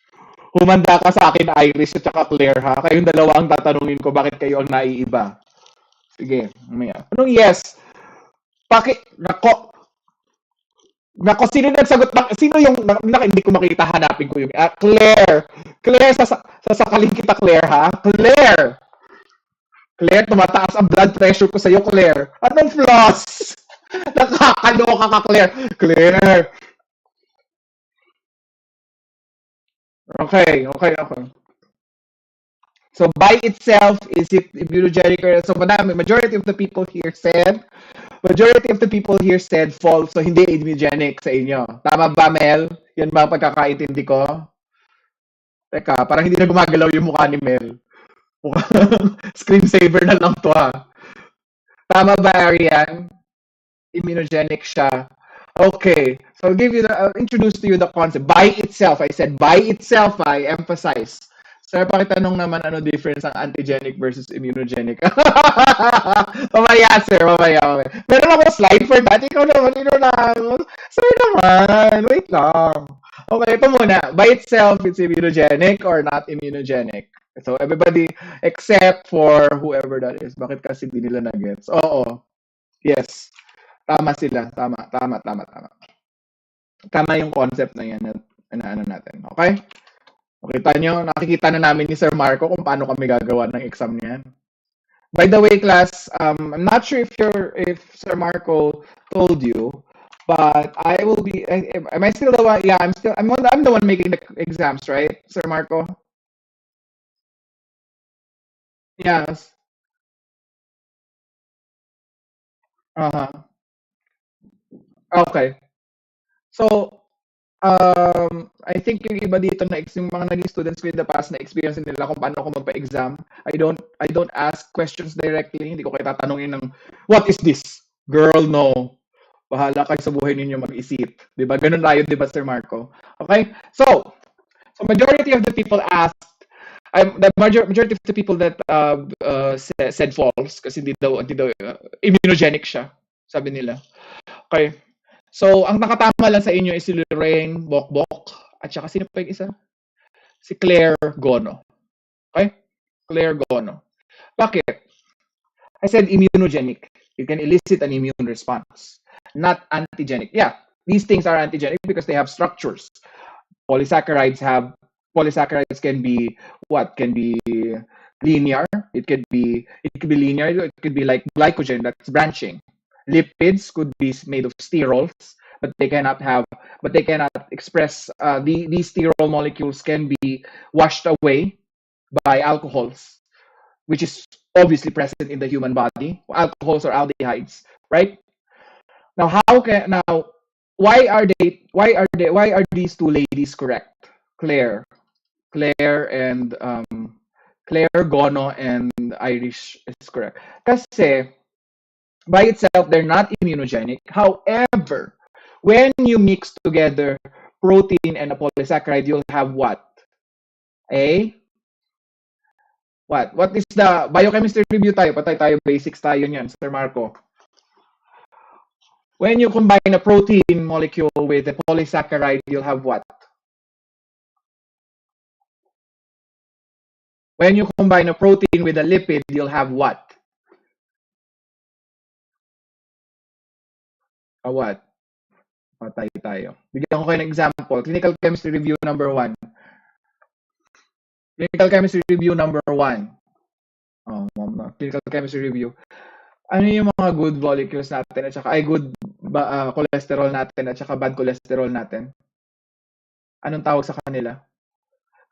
Humanda ka sa akin, Irish at saka Claire, ha? Kayong dalawa ang tatanungin ko bakit kayo ang naiiba. Sige, mamaya. Anong yes? Nako, sino nagsagot? Sino yung, hindi ko makita, hanapin ko yung, Claire. Claire, sasakalin kita, Claire, ha? Claire, tumataas ang blood pressure ko sa'yo, Claire. Anong floss? Nakakaloka ka, Claire. Claire. Okay. So by itself, is it immunogenic? So majority of the people here said false. So hindi immunogenic sa inyo. Tama ba, Mel? Yan ba ang pagkakaintindi ko? Teka, parang hindi na gumagalaw yung mukha ni Mel. Screensaver na lang to, ha. Tama ba, Arian? Immunogenic siya. Okay. So I'll introduce to you the concept. By itself, I said by itself, I emphasize. Sir, pakitanong naman ano difference ang antigenic versus immunogenic. Mamaya, sir. Mamaya. Meron ako slide for that. Ikaw naman, Sir naman. Wait lang. Okay, ito muna. By itself, it's immunogenic or not immunogenic. So, everybody, except for whoever that is. Bakit kasi di nila na-gets? Oo. Yes. Tama sila. Tama, tama, tama, tama. Tama yung concept na yan na ano natin. Okay? Nakikita na namin ni Sir Marco kung paano kami gagawa ng exam niyan. By the way, class, I'm not sure if Sir Marco told you, but I will be. Am I still the one? Yeah, I'm the one making the exams, right, Sir Marco? Yes. Uh-huh. Okay. So, I think yung iba dito yung mga naging students ko in the past na experience nila kung paano ako magpa-exam. I don't ask questions directly. Hindi ko kayo tatanungin ng what is this? Girl, no. Bahala kayo sa buhay ninyo mag-isip. 'Di ba? Ganun tayo, 'di ba, Sir Marco? Okay? So majority of the people asked majority of the people that said false kasi hindi daw immunogenic siya, sabi nila. Okay. So, ang nakatama lang sa inyo is si Lorraine Bokbok at saka sino pa yung isa? Si Claire Gono. Okay? Claire Gono. Bakit? I said immunogenic. You can elicit an immune response, not antigenic. Yeah, these things are antigenic because they have structures. Polysaccharides can be what? Can be linear. It could be linear. It could be like glycogen that's branching. Lipids could be made of sterols, but they cannot express these sterol molecules can be washed away by alcohols, which is obviously present in the human body. Alcohols or aldehydes, right? Now why are these two ladies correct? Claire, Claire and Claire Gono and Irish is correct. Kasi by itself, they're not immunogenic. However, when you mix together protein and a polysaccharide, you'll have what? A what? What is the biochemistry review tayo? Patay tayo, basics tayo niyan, Sir Marco. When you combine a protein molecule with a polysaccharide, you'll have what? When you combine a protein with a lipid, you'll have what? A what? Patay tayo. Bigyan ko kayo ng example. Clinical chemistry review number 1. Clinical chemistry review number 1. Clinical chemistry review. Ano yung mga good molecules natin at saka good cholesterol natin at saka bad cholesterol natin? Anong tawag sa kanila?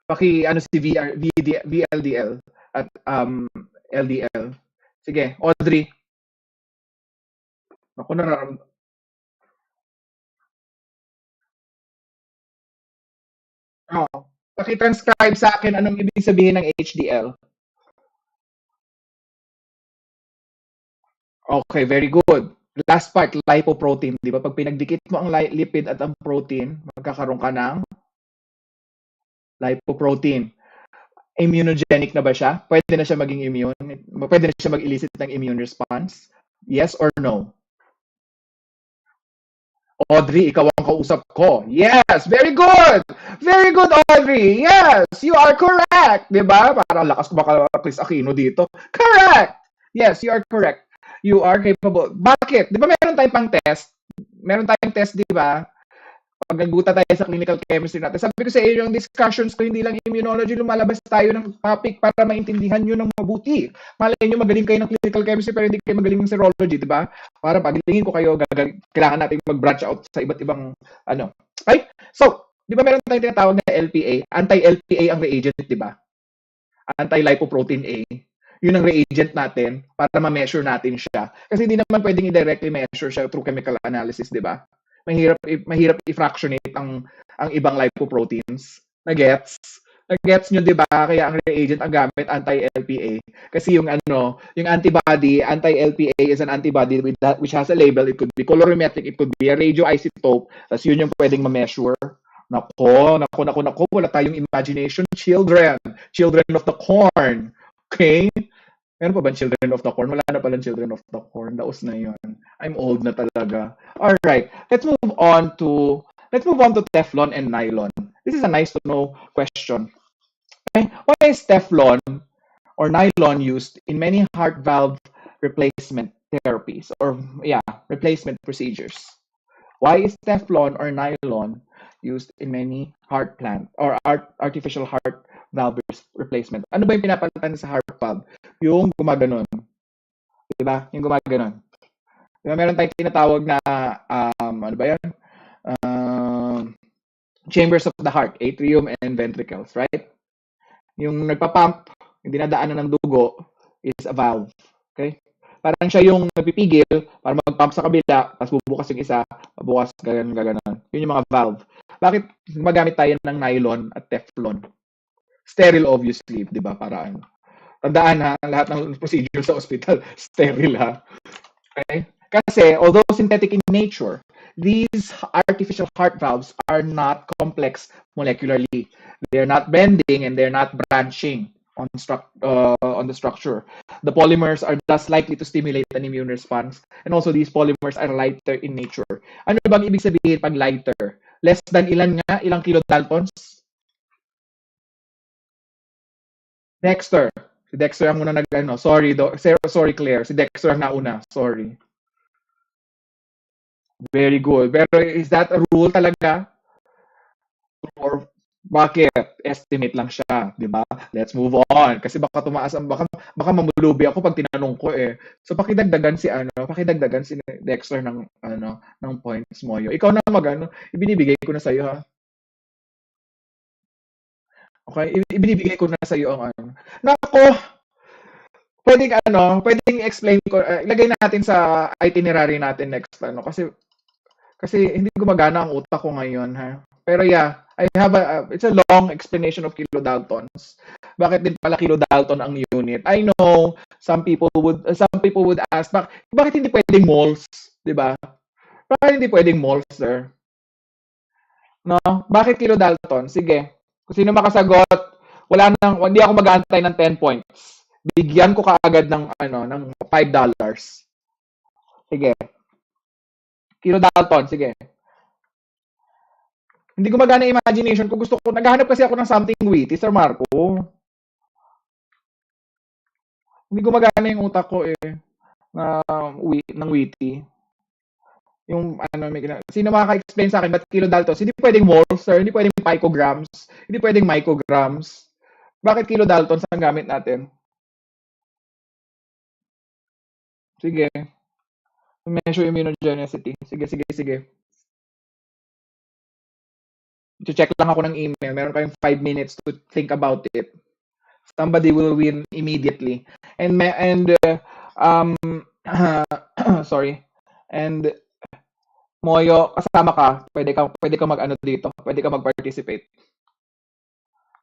Si VLDL at LDL. Sige, Audrey. Ako nararamdaman. Paki-transcribe sa akin anong ibig sabihin ng HDL. Okay, very good. Last part, lipoprotein, di ba? Pag pinagdikit mo ang lipid at ang protein, magkakaroon ka ng lipoprotein. Immunogenic na ba siya? Pwede na siya maging immune? Pwede na siya mag-elicit ng immune response? Yes or no? Audrey, ikaw ang kausap ko. Yes, very good. Very good, Audrey. Yes, you are correct. Diba? Parang lakas ko baka Chris Aquino dito. Correct. Yes, you are correct. You are capable. Bakit? Di ba meron tayong pang test? Meron tayong test, di ba? Pag nagbuta tayo sa clinical chemistry natin. Sabi ko sa iyo, yung discussions ko, hindi lang immunology, lumalabas tayo ng topic para maintindihan nyo ng mabuti. Malay nyo, magaling kayo ng clinical chemistry pero hindi kayo magaling ng serology, di ba? Para pagalingin ko kayo, kailangan natin mag-branch out sa iba't ibang ano. Right? So, di ba meron tayong tinatawag na LPA? Anti-LPA ang reagent, di ba? Anti-lipoprotein A. Yun ang reagent natin para ma-measure natin siya. Kasi hindi naman pwedeng i-directly measure siya through chemical analysis, di ba? Mahirap i-fractionate ang ibang lipoproteins. Na gets? Nagets nyo, di ba? Kaya ang reagent ang gamit anti-LPA. Kasi yung ano, yung antibody, anti-LPA is an antibody with that, which has a label. It could be colorimetric, it could be a radioisotope. Tapos yun yung pwedeng ma-measure. Nako, wala tayong imagination. Children of the corn. Okay? Meron pa ba Children of the Corn? Wala na pala Children of the Corn. Daos na yun. I'm old na talaga. All right. Let's move on to Teflon and nylon. This is a nice to know question. Okay? Why is Teflon or nylon used in many heart valve replacement therapies or replacement procedures? Why is Teflon or nylon used in many artificial heart valve replacement? Ano ba yung pinapalitan sa heart valve? Yung gumaganon. Diba? Yung gumaganon. Diba, meron tayong tinatawag na, ano ba yan? Chambers of the heart, atrium and ventricles, right? Yung nagpa-pump, yung dinadaanan ng dugo is a valve. Okay? Parang siya yung nagpipigil para mag-pump sa kabila, tapos bubukas yung isa, bubukas, gaganon. Yun yung mga valve. Bakit magamit tayo ng nylon at Teflon? Sterile, obviously, di ba? Para ano. Tandaan ha, lahat ng procedure sa ospital, sterile ha. Okay? Kasi, although synthetic in nature, these artificial heart valves are not complex molecularly. They're not bending and they're not branching on the structure. The polymers are thus likely to stimulate an immune response. And also, these polymers are lighter in nature. Ano bang ibig sabihin pag lighter? Less than ilan nga? Ilang kilodaltons? Dexter. Si Dexter ang muna nag-ano. Sorry, sorry Claire. Si Dexter ang nauna. Sorry. Very good. Pero is that a rule talaga? Or bakit? Estimate lang siya, di ba? Let's move on. Kasi baka tumaas ang baka mamulubi ako pag tinanong ko eh. So pakidagdagan si Dexter ng points mo. Ikaw na ibinibigay ko na sa iyo ha. Okay, ibinibigay ko na sa iyo ang ano. Nako, pwedeng explain ko, ilagay natin sa itinerary natin next kasi hindi gumagana ang utak ko ngayon ha. Pero yeah, it's a long explanation of kilodaltons. Bakit din pala kilodalton ang unit? I know some people would ask bakit hindi pwedeng moles, 'di ba? Bakit hindi pwedeng moles, sir? No? Bakit kilodalton? Sige. Kung sino makasagot, hindi ako mag-aantay ng 10 points. Bigyan ko kaagad ng $5. Sige. Kilodalton, sige. Hindi gumagana yung imagination ko. Naghahanap kasi ako ng something witty, Sir Marco. Hindi gumagana yung utak ko eh. Ng witty. Sino makaka-explain sa akin ba't kilodaltons? Hindi pwedeng moles, sir. Hindi pwedeng picograms. Hindi pwedeng micrograms. Bakit kilodaltons ang gamit natin? Sige. Measure immunogenicity. Sige. Check lang ako ng email. Meron kayong 5 minutes to think about it. Somebody will win immediately. Sorry. And Moyo, kasama ka. Pwede ka mag-ano dito. Pwede ka mag-participate.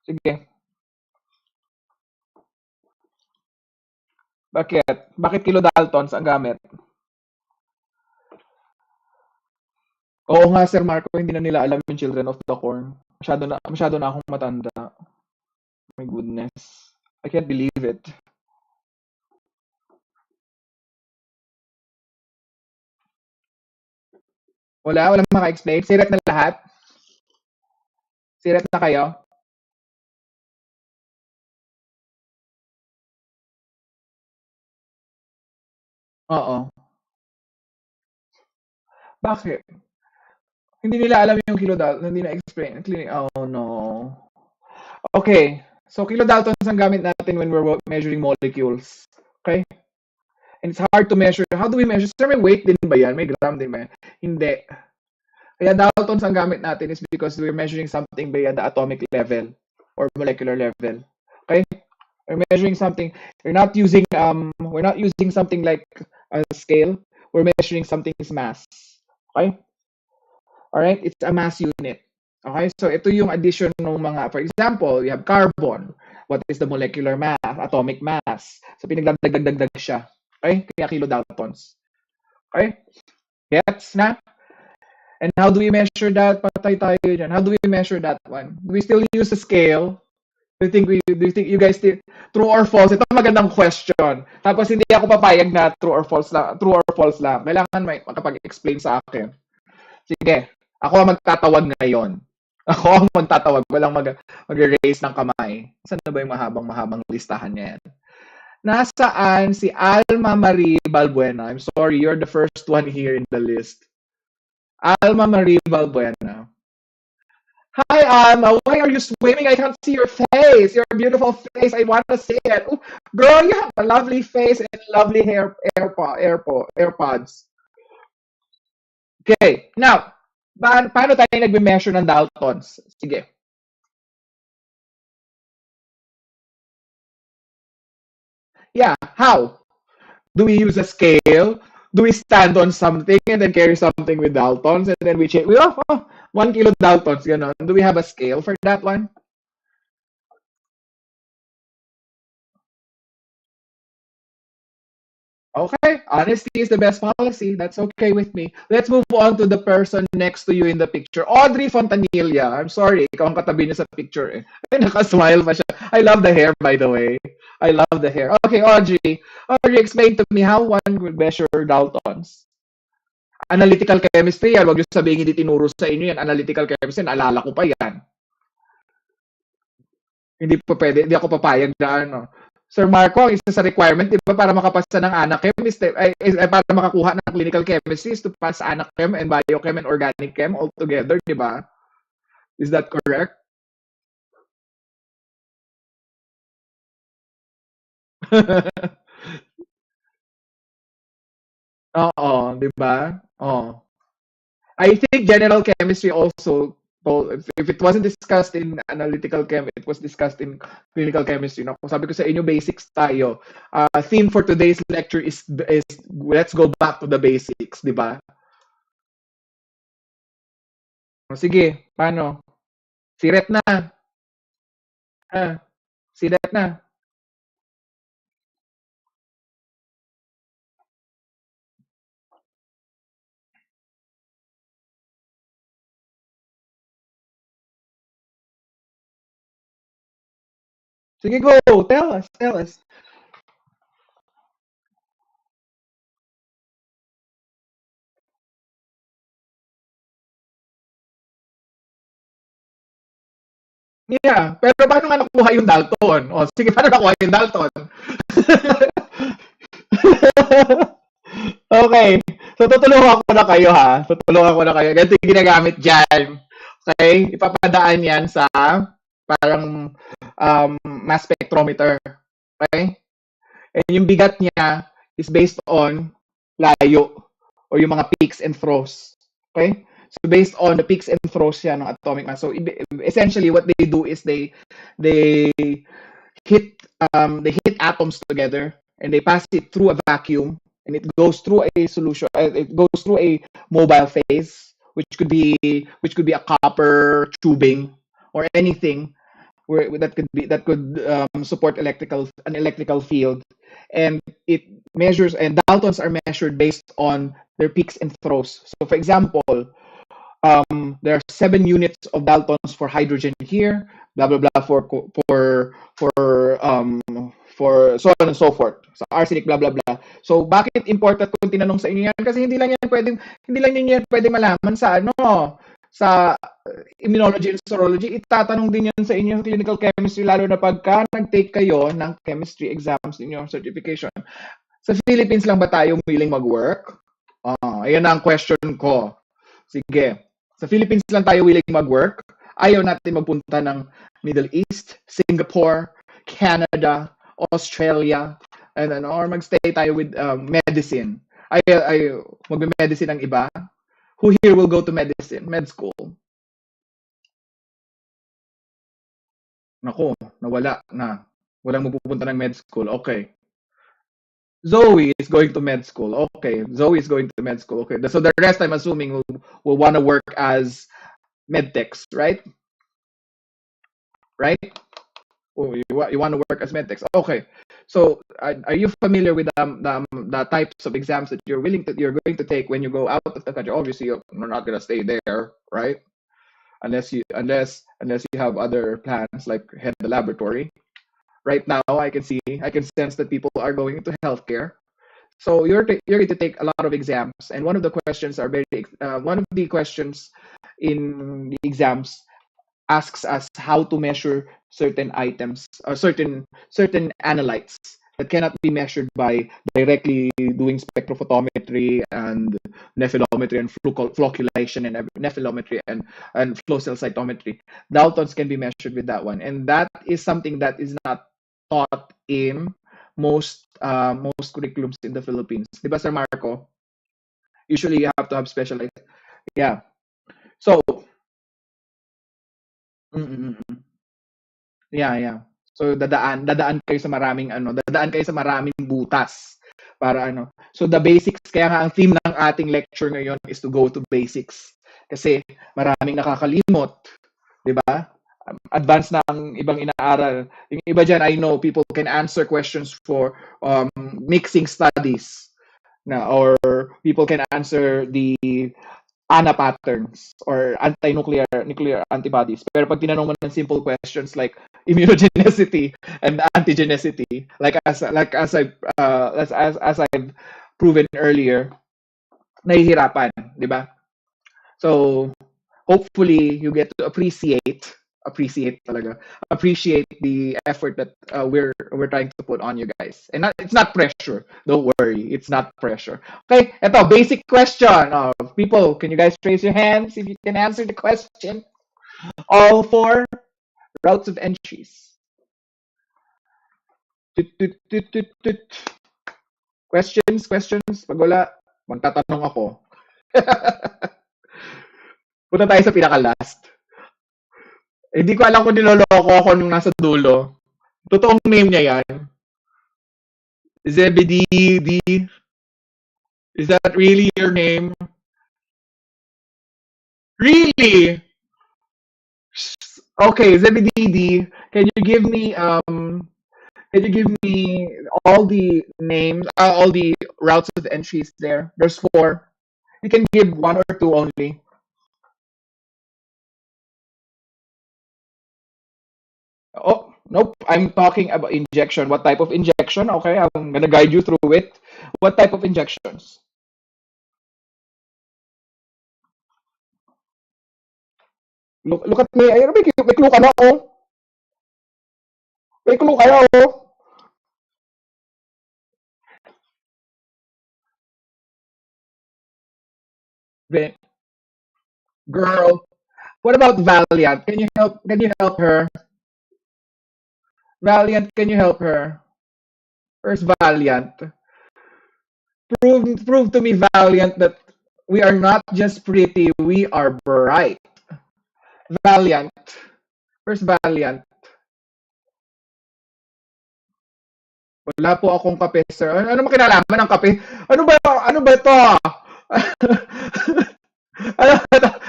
Sige. Bakit kilodaltons ang gamit? Oo nga, Sir Marco, hindi na nila alam yung Children of the Corn. Masyado na akong matanda. My goodness. I can't believe it. Walang maka-explain. Siret na lahat? Siret na kayo? Oo. Bakit? Hindi nila alam yung kilodaltons. Hindi na-explain. Oh no. Okay. So kilodaltons ang gamit natin when we're measuring molecules. Okay? And it's hard to measure. How do we measure? Sir, may weight din ba yan? May gram din ba yan? Hindi. Kaya daltons ang gamit natin is because we're measuring something by the atomic level or molecular level. Okay? We're measuring something. We're not using something like a scale. We're measuring something's mass. Okay? All right? It's a mass unit. Okay, so ito yung addition ng mga, for example, you have carbon. What is the molecular mass, atomic mass? So pinagdagdag siya. Okay, kaya kilodaltons. Okay, gets na? And how do we measure that? Patay tayo dyan. How do we measure that one? Do we still use a scale? Do you think you guys still, true or false? Ito magandang question. Tapos hindi ako papayag na true or false lang. True or false lang. Kailangan may makapag-explain sa akin. Sige, ako ang magtatawag ngayon. Ako ang magtatawag. Walang mag-raise ng kamay. Saan na ba yung mahabang listahan niya yan? Nasaan si Alma Marie Balbuena? I'm sorry, you're the first one here in the list. Alma Marie Balbuena. Hi, Alma. Why are you swimming? I can't see your face. Your beautiful face. I want to see it. Ooh, girl, you have a lovely face and lovely AirPods. Okay. Now, paano tayo nagme-measure ng Daltons? Sige. Yeah, how? Do we use a scale? Do we stand on something and then carry something with Daltons and then we check? 1 kilo Daltons, ganon. Do we have a scale for that one? Okay, honesty is the best policy. That's okay with me. Let's move on to the person next to you in the picture. Audrey Fontanilla. I'm sorry, ikaw ang katabi niya sa picture eh. Ay, nakasmile pa siya. I love the hair, by the way. I love the hair. Okay, Audrey. Audrey, explain to me how one would measure Daltons. Analytical chemistry yan. Huwag niyo sabihin hindi tinuro sa inyo yan. Analytical chemistry, naalala ko pa yan. Hindi pa pwede, hindi ako papayag na ano. Sir Marco, ang isa sa requirement, di ba, para makapasa ng anak chemist, para makakuha ng clinical chemistry is to pass anak chem and biochem and organic chem all together, di ba? Is that correct? Oo, di ba? Oh. I think general chemistry also, if it wasn't discussed in analytical chem, it was discussed in clinical chemistry. No? Kung sabi ko sa inyo, basics tayo. Theme for today's lecture is let's go back to the basics, di ba? Sige, paano? Siret na. Ah, siret na. Sige, go. Tell us, tell us. Yeah, pero paano nga nakuha yung Dalton? O, sige, paano nakuha yung Dalton? Okay. So, tutulungan ko na kayo ha. Tutulungan ko na kayo. Ganito yung ginagamit dyan. Okay? Ipapadaan yan sa parang mass spectrometer. Okay? And yung bigat niya is based on layo or yung mga peaks and throws. Okay? So based on the peaks and throws yan ng atomic mass. So essentially what they do is they hit they hit atoms together and they pass it through a vacuum and it goes through a solution it goes through a mobile phase which could be a copper tubing or anything that could support an electrical field and it measures and daltons are measured based on their peaks and throws. So for example, there are 7 units of Daltons for hydrogen here, blah blah blah for so on and so forth. Sa arsenic, blah blah blah. So bakit important kung tinanong sa inyo yan? Kasi hindi lang niyo yan pwedeng malaman sa sa immunology and serology. Itatanong din yan sa inyo sa clinical chemistry lalo na pagka nag-take kayo ng chemistry exams ninyo, certification. Sa Philippines lang ba tayo willing mag-work? Ayan na ang question ko. Sige. Sa Philippines lang tayo willing mag-work. Ayaw natin magpunta ng Middle East, Singapore, Canada, Australia, and or magstay tayo with medicine. Ay magme-medicine ang iba. Who here will go to med school? Nako, nawala na. Walang mapupunta ng med school. Okay. Zoe is going to med school. Okay. Zoe is going to med school. Okay. So the rest, I'm assuming, will want to work as medtechs, right? Right? Oh, you want to work as medtechs. Okay. So, are you familiar with the types of exams that you're going to take when you go out of the country? Obviously, you're not going to stay there, right? Unless you have other plans like head the laboratory. Right now, I can sense that people are going into healthcare. So you're going to take a lot of exams, and one of the questions in the exams asks us how to measure certain items or certain analytes that cannot be measured by directly doing spectrophotometry and nephelometry and flocculation and nephelometry and flow cell cytometry. Daltons can be measured with that one, and that is something that is not taught in most curriculums in the Philippines. Diba, Sir Marco? Usually you have to have specialized. Yeah. So, mm, mm, mm. Yeah, yeah. So dadaan kayo sa maraming dadaan kayo sa maraming butas para ano. So the basics, kaya nga ang theme ng ating lecture ngayon is to go to basics. Kasi maraming nakakalimot, 'di ba? Advanced na ang ibang inaaral. Yung iba diyan, I know people can answer questions for mixing studies na, or people can answer the ANA patterns or nuclear antibodies. Pero pag tinanong mo ng simple questions like immunogenicity and antigenicity, as I've proven earlier, nahihirapan, di ba? So hopefully you get to appreciate the effort that we're trying to put on you guys. And it's not pressure. Don't worry, it's not pressure. Okay, ito basic question. People, can you guys raise your hands if you can answer the question? All four routes of entries. Tut, tut, tut, tut, tut. Questions. Pag wala, magtatanong ako. Punta tayo sa pinaka-last. Hindi ko alam kung niloloko ako nung nasa dulo. Totoong name niya yan. Zebedee. Is that really your name? Really? Okay, Zebedee. Can you give me all the names, all the routes of entries there? There's four. You can give one or two only. Oh, nope. I'm talking about injection. What type of injection? Okay, I'm gonna guide you through it. What type of injections? Look at me. Ay, may clue ka na, oh. May clue ka na, oh. Girl. What about Valiant? Can you help her? Valiant, can you help her? Where's Valiant? Prove to me, Valiant, that we are not just pretty, we are bright. Valiant. Where's Valiant? Wala po akong kape, sir. Ano mo kinalaman ng kape? Ano ba ito? Ano ba ito?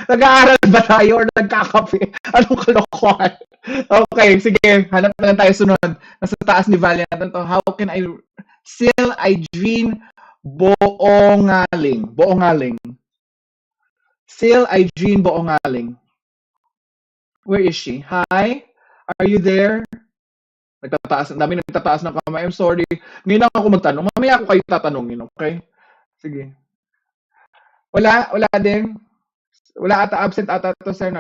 Nag-aaral ba tayo or nagkakape? Anong kalokohan? Okay, sige. Hanap na lang tayo sunod. Nasa taas ni Valiant. Ito, how can I... Sil Idreen Boongaling. Sil Idreen Boongaling. Where is she? Hi? Are you there? Ang dami nagtataas ng kamay. I'm sorry. Ngayon lang ako magtanong. Mamaya ako kayo tatanungin, okay? Sige. Wala din. Wala ata, absent ata to, sir.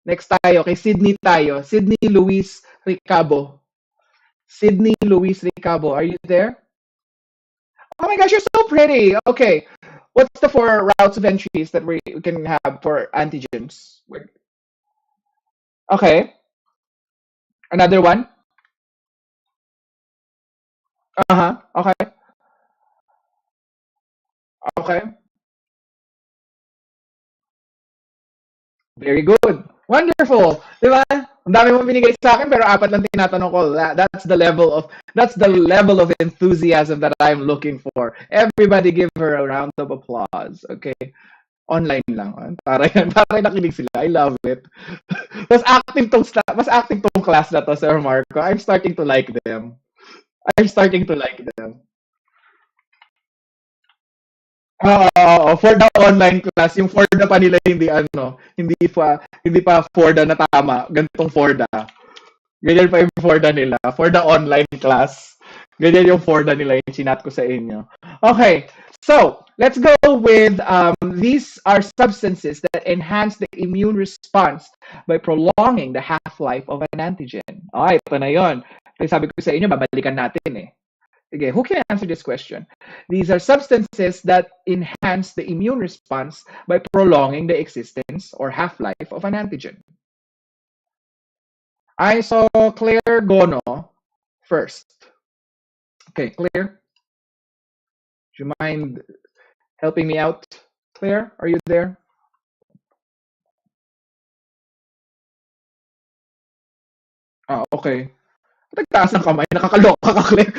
Next tayo, kay Sydney tayo. Sydney Luis Ricabo. Are you there? Oh my gosh, you're so pretty. Okay. What's the four routes of entries that we can have for antigens? Okay. Another one? Uh-huh. Okay. Okay. Very good. Wonderful. Di ba? Ang dami mo binigay sa akin pero apat lang tinatanong ko. That's the level of enthusiasm that I'm looking for. Everybody give her a round of applause. Okay. Online lang. Para yan, para nakinig sila. I love it. Mas active tong class na to, Sir Marco. I'm starting to like them. I'm starting to like them. Oo, for the online class, yung for the pa nila hindi pa for the na tama, ganitong for the. Ganyan pa yung for the nila, for the online class. Ganyan yung for the nila yung chinat ko sa inyo. Okay, so let's go with these are substances that enhance the immune response by prolonging the half-life of an antigen. Okay, ito na yun. Kasi sabi ko sa inyo, babalikan natin eh. Okay, who can answer this question? These are substances that enhance the immune response by prolonging the existence or half-life of an antigen. I saw Claire Gono first. Okay, Claire, do you mind helping me out? Claire, are you there? Okay. Nagtaas ng kamay, nakakaloka ka, Claire.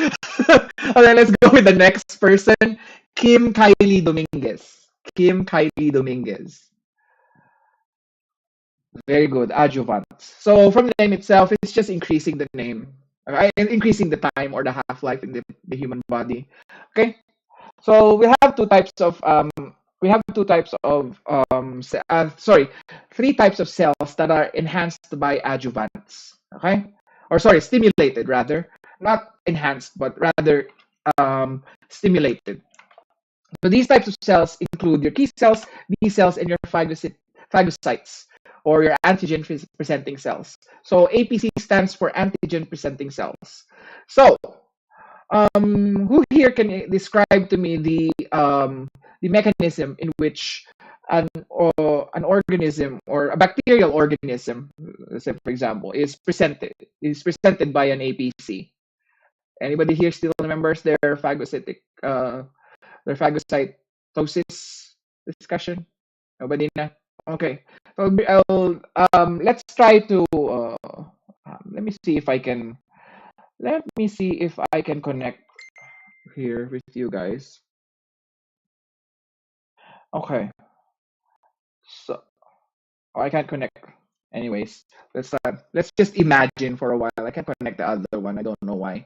Okay, let's go with the next person. Kim Kylie Dominguez. Kim Kylie Dominguez. Very good. Adjuvants. So from the name itself, it's just increasing the name, right? Increasing the time or the half-life in the human body. Okay. So three types of cells that are enhanced by adjuvants. Okay, or sorry, stimulated rather, not enhanced, but rather stimulated. So these types of cells include your T cells, B cells, and your phagocytes, or your antigen presenting cells. So APC stands for antigen presenting cells. So who here can describe to me the mechanism in which an organism or a bacterial organism, let's say for example, is presented by an APC? Anybody here still remembers their phagocytosis discussion? Nobody na? Okay. So let's try to let me see if I can connect here with you guys. Okay. So I can't connect. Anyways, let's just imagine for a while. I can't connect the other one. I don't know why.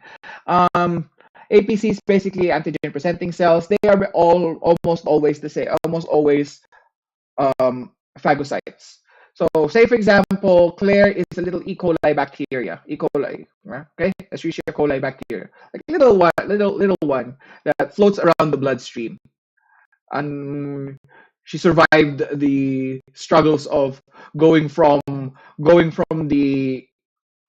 APC is basically antigen presenting cells. They are all almost always the same. Almost always phagocytes. So, say for example, Claire is a little E. coli bacteria. E. coli, okay, Escherichia coli bacteria, like little one that floats around the bloodstream, and she survived the struggles of going from the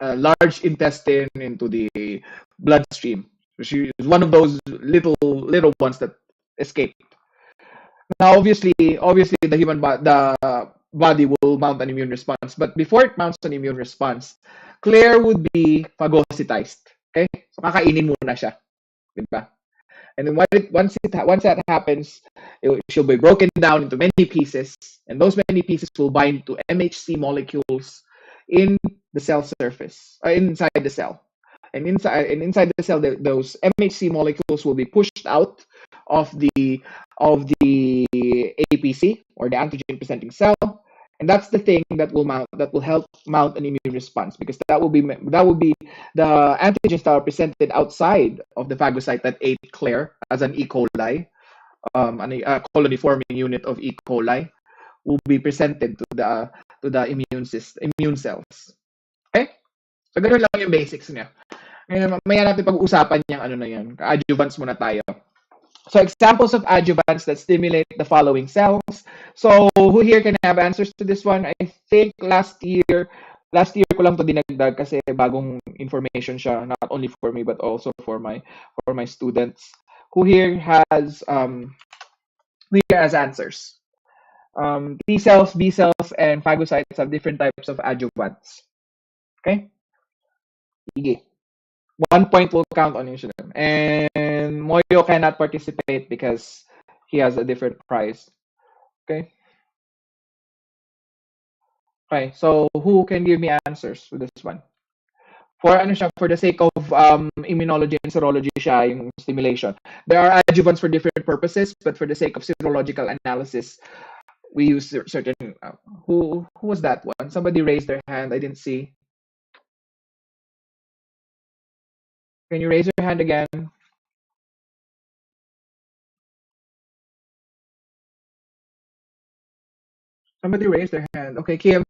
large intestine into the bloodstream. She is one of those little ones that escaped. Now, obviously, the body will mount an immune response, but before it mounts an immune response, Claire would be phagocytized. Okay, so kakainin muna siya, di ba? And then once that happens, she'll be broken down into many pieces, and those many pieces will bind to MHC molecules in the cell surface, inside the cell. And inside the cell, those MHC molecules will be pushed out of the APC, or the antigen presenting cell, and that's the thing that will help mount an immune response, because that will be the antigens that are presented outside of the phagocyte that ate Claire as an E. coli, a colony forming unit of E. coli, will be presented to the immune cells. Okay? So ganun lang yung basics niya. Ngayon, mamaya natin pag-usapan yung ano na yan. Adjuvants muna tayo. So examples of adjuvants that stimulate the following cells. So who here can have answers to this one? I think last year ko lang to dinagdag kasi bagong information siya, not only for me but also for my students. Who here has answers? T cells, B cells, and phagocytes have different types of adjuvants. Okay? Sige. 1 point will count on each of them. And Moyo cannot participate because he has a different prize. Okay? Okay, so who can give me answers to this one? For the sake of immunology and serology siya, yung stimulation. There are adjuvants for different purposes, but for the sake of serological analysis, we use certain. Who was that one? Somebody raised their hand. I didn't see. Can you raise your hand again? Somebody raised their hand. Okay, Kim.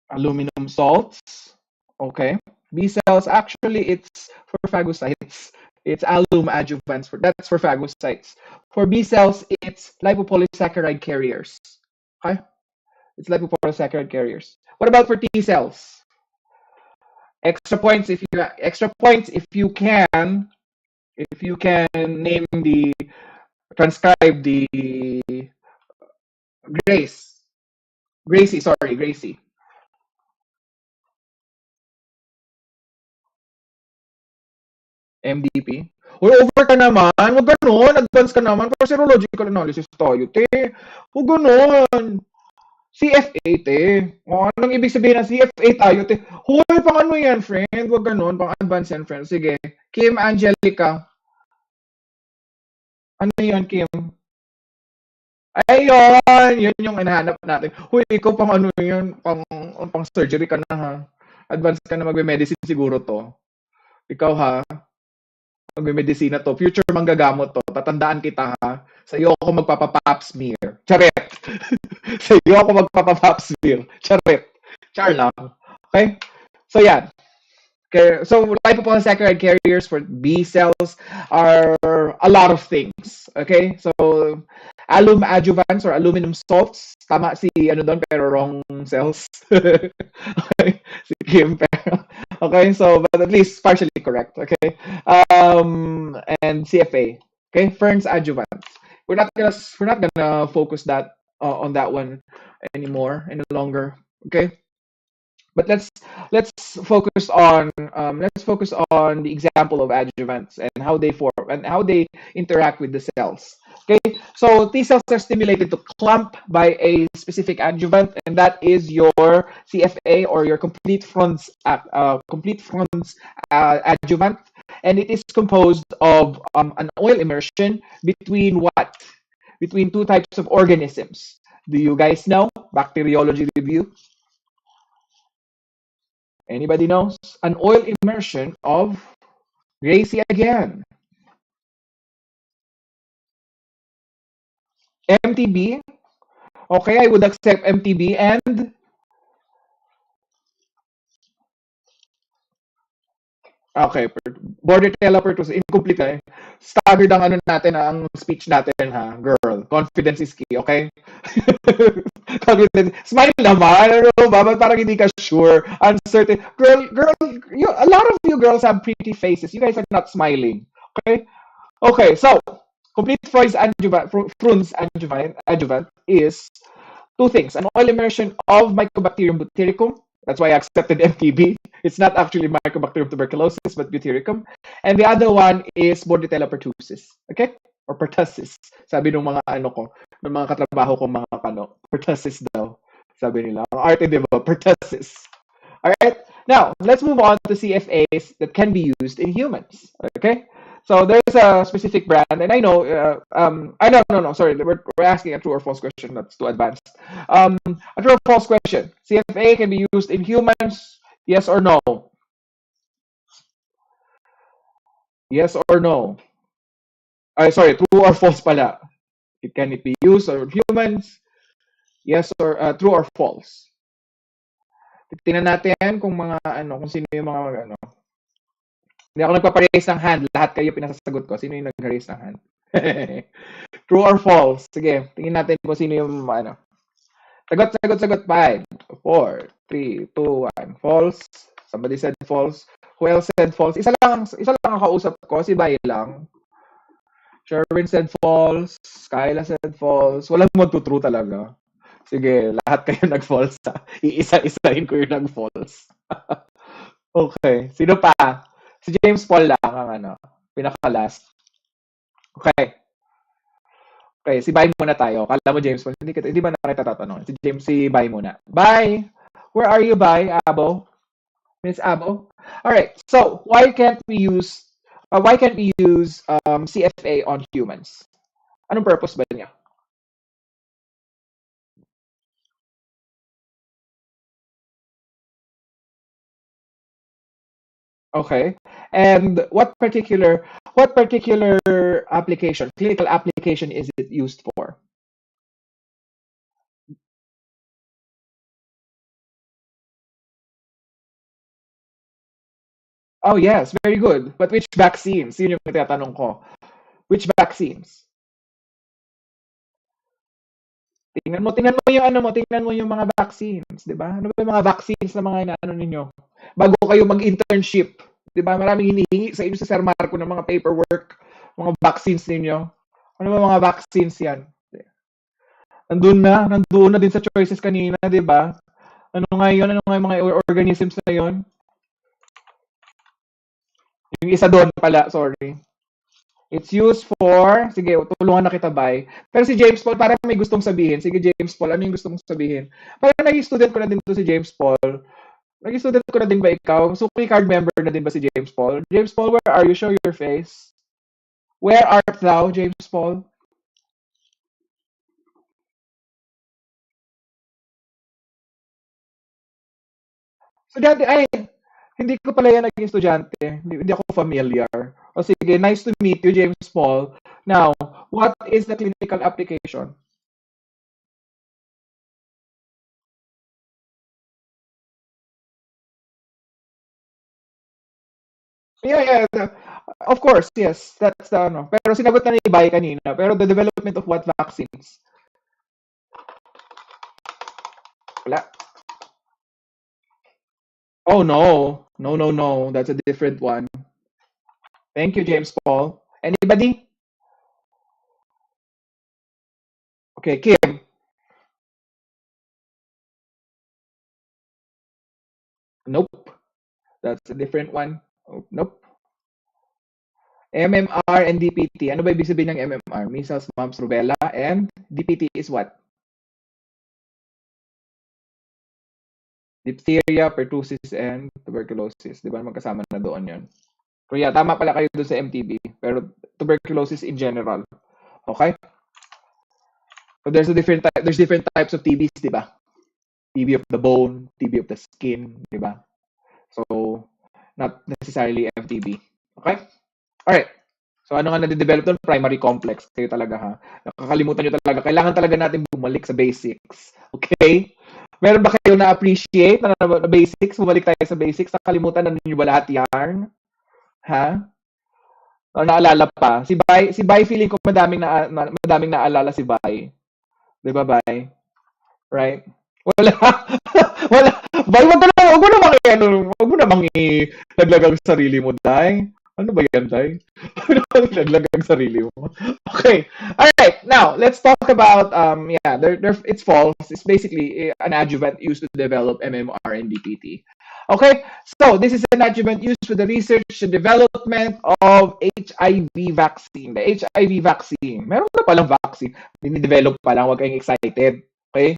Aluminum salts. Okay. B cells, actually, it's for phagocytes. It's alum adjuvants. That's for phagocytes. For B cells, it's lipopolysaccharide carriers. Okay. It's lipopolysaccharide carriers. What about for T cells? Extra points if you can name the transcribe the Grace. Gracie, sorry, Gracie. MDP. Uy, over ka naman. Huwag ganun. Advance ka naman. For serological analysis tayo, te. Huwag ganun. CFA, te. O, anong ibig sabihin ng CFA tayo, te? Huy, pang ano yan, friend? Huwag ganun. Pang advance yan, friend. Sige. Kim Angelica. Ano yan, Kim? Ayun! Yun yung hinahanap natin. Huy, ikaw pang ano yun? Pang surgery ka na, ha? Advance ka na magbe-medicine siguro to. Ikaw, ha? Magme-medicina to. Future manggagamot to. Tatandaan kita, ha? Sa iyo ako magpapa-pap smear. Charet! Sa iyo ako magpapa-pap smear. Charet! Char lang. Okay? So, yan. Okay, so lipopolysaccharide carriers for B cells are a lot of things. Okay, so alum adjuvants or aluminum salts. Tama si ano doon pero wrong cells. Okay, si Kim pero okay. So but at least partially correct. Okay, and CFA. Okay, Ferns adjuvants. We're not gonna focus that on that one anymore any longer. Okay, but let's focus on the example of adjuvants and how they form and how they interact with the cells. Okay, so T cells are stimulated to clump by a specific adjuvant, and that is your CFA or your complete fronts adjuvant, and it is composed of an oil immersion between what? Between two types of organisms. Do you guys know? Bacteriology review. Anybody knows? An oil immersion of Gracie again. MTB. Okay, I would accept MTB and okay, Bordetella pertussis. Incomplete eh. Staggered ang ano natin, ang speech natin ha, girl. Confidence is key, okay? Confidence. Smile naman. Ano ba? Ba't parang hindi ka sure? Uncertain. Girl, a lot of you girls have pretty faces. You guys are not smiling. Okay? Okay, so complete Freund's adjuvant is two things: an oil immersion of Mycobacterium butyricum. That's why I accepted MTB. It's not actually Mycobacterium tuberculosis, but butyricum. And the other one is Bordetella pertussis. Okay? Or pertussis. Sabi ng mga ano ko, ng mga katrabaho ko mga kano, pertussis daw. Sabi nila. Ang arte, di ba? Pertussis. All right. Now, let's move on to CFAs that can be used in humans. Okay. So there's a specific brand, and I know. I no. Sorry, we're asking a true or false question. That's too advanced. A true or false question. CFA can be used in humans. Yes or no? Yes or no? Sorry, true or false pala. Can it be used on humans? Yes or true or false? Tingnan natin kung mga ano, kung sino yung mga ano. Hindi ako nagpapa-raise ng hand. Lahat kayo pinasasagot ko. Sino yung nag-raise ng hand? True or false? Sige, tingnan natin kung sino yung ano. Sagot. 5, 4, 3, 2, 1. False. Somebody said false. Who else said false? Isa lang ang kausap ko. Si Bay lang. Sherwin said false. Skyla said false. Walang magtutrue talaga. Sige, lahat kayo nag-false. Iisa-isahin ko yung nag-false. Okay. Sino pa? Si James Paul lang ang ano, pinaka-last. Okay. Okay, si Bay muna tayo. Kala mo James Paul, hindi ba na kita tatanong? Si Bay muna. Bay, where are you, Bay? Abo? Miss Abo? All right. So, why can't we use Why can't we use CFA on humans? Anong purpose ba niya? Okay. And what particular application, clinical application is it used for? Oh yes, very good. But which vaccines? Yun yung tinatanong ko. Which vaccines? Tingnan mo yung mga vaccines, 'di ba? Ano ba yung mga vaccines na mga inaano ninyo? Bago kayo mag-internship, 'di ba? Maraming hinihingi sa inyo sa Sir Marco ng mga paperwork, mga vaccines ninyo. Ano ba mga vaccines 'yan? Nandoon na din sa choices kanina, 'di ba? Ano nga 'yon? Ano nga yung mga organisms na 'yon? Yung isa doon pala, sorry. It's used for, sige, tulungan na kita, bye. Pero si James Paul, parang may gustong sabihin. Sige, James Paul, ano yung gusto mong sabihin? Parang naging student ko na din to si James Paul. Naging student ko na din ba ikaw? Suki card member na din ba si James Paul? James Paul, where are you? Show your face. Where art thou, James Paul? Estudyante, ay, hindi ko pala yan naging estudyante. Hindi ako familiar. O sige, nice to meet you, James Paul. Now, what is the clinical application? Yeah, yeah. Of course, yes. That's the ano. Pero sinagot na ni Bay kanina. Pero the development of what vaccines? Wala. Oh no. No, no, no. That's a different one. Thank you, James Paul. Anybody? Okay, Kim. Nope. That's a different one. Oh, nope. MMR and DPT. Ano ba ibig sabihin ng MMR? Measles, mumps, rubella, and DPT is what? Diphtheria, pertussis, and tuberculosis. Di ba magkasama na doon yun? So yeah, tama pala kayo doon sa MTB. Pero tuberculosis in general. Okay? So there's different types of TBs, di ba? TB of the bone, TB of the skin, di ba? So not necessarily MTB. Okay? All right. So ano nga nade-develop doon? Primary complex. Kayo talaga ha. Nakakalimutan nyo talaga. Kailangan talaga natin bumalik sa basics. Okay? Meron ba kayo na-appreciate na basics? Bumalik tayo sa basics. Nakalimutan na ninyo ba lahat yarn? Ha? O naalala pa? Si Bai feeling ko madaming naalala si Bai. 'Di ba, Bai? Right? Wala. Wala. Bai, wag mo namang ilaglag ang sarili mo, Dai. Ano ba yan, Dai? Ano bang ilaglag ang sarili mo? Okay. All right. Now, let's talk about yeah, it's false. It's basically an adjuvant used to develop MMR and DPT. Okay, so this is an adjuvant used for the research and development of HIV vaccine. The HIV vaccine. Meron na palang vaccine. Dinidevelop pa lang. Huwag kayong excited. Okay?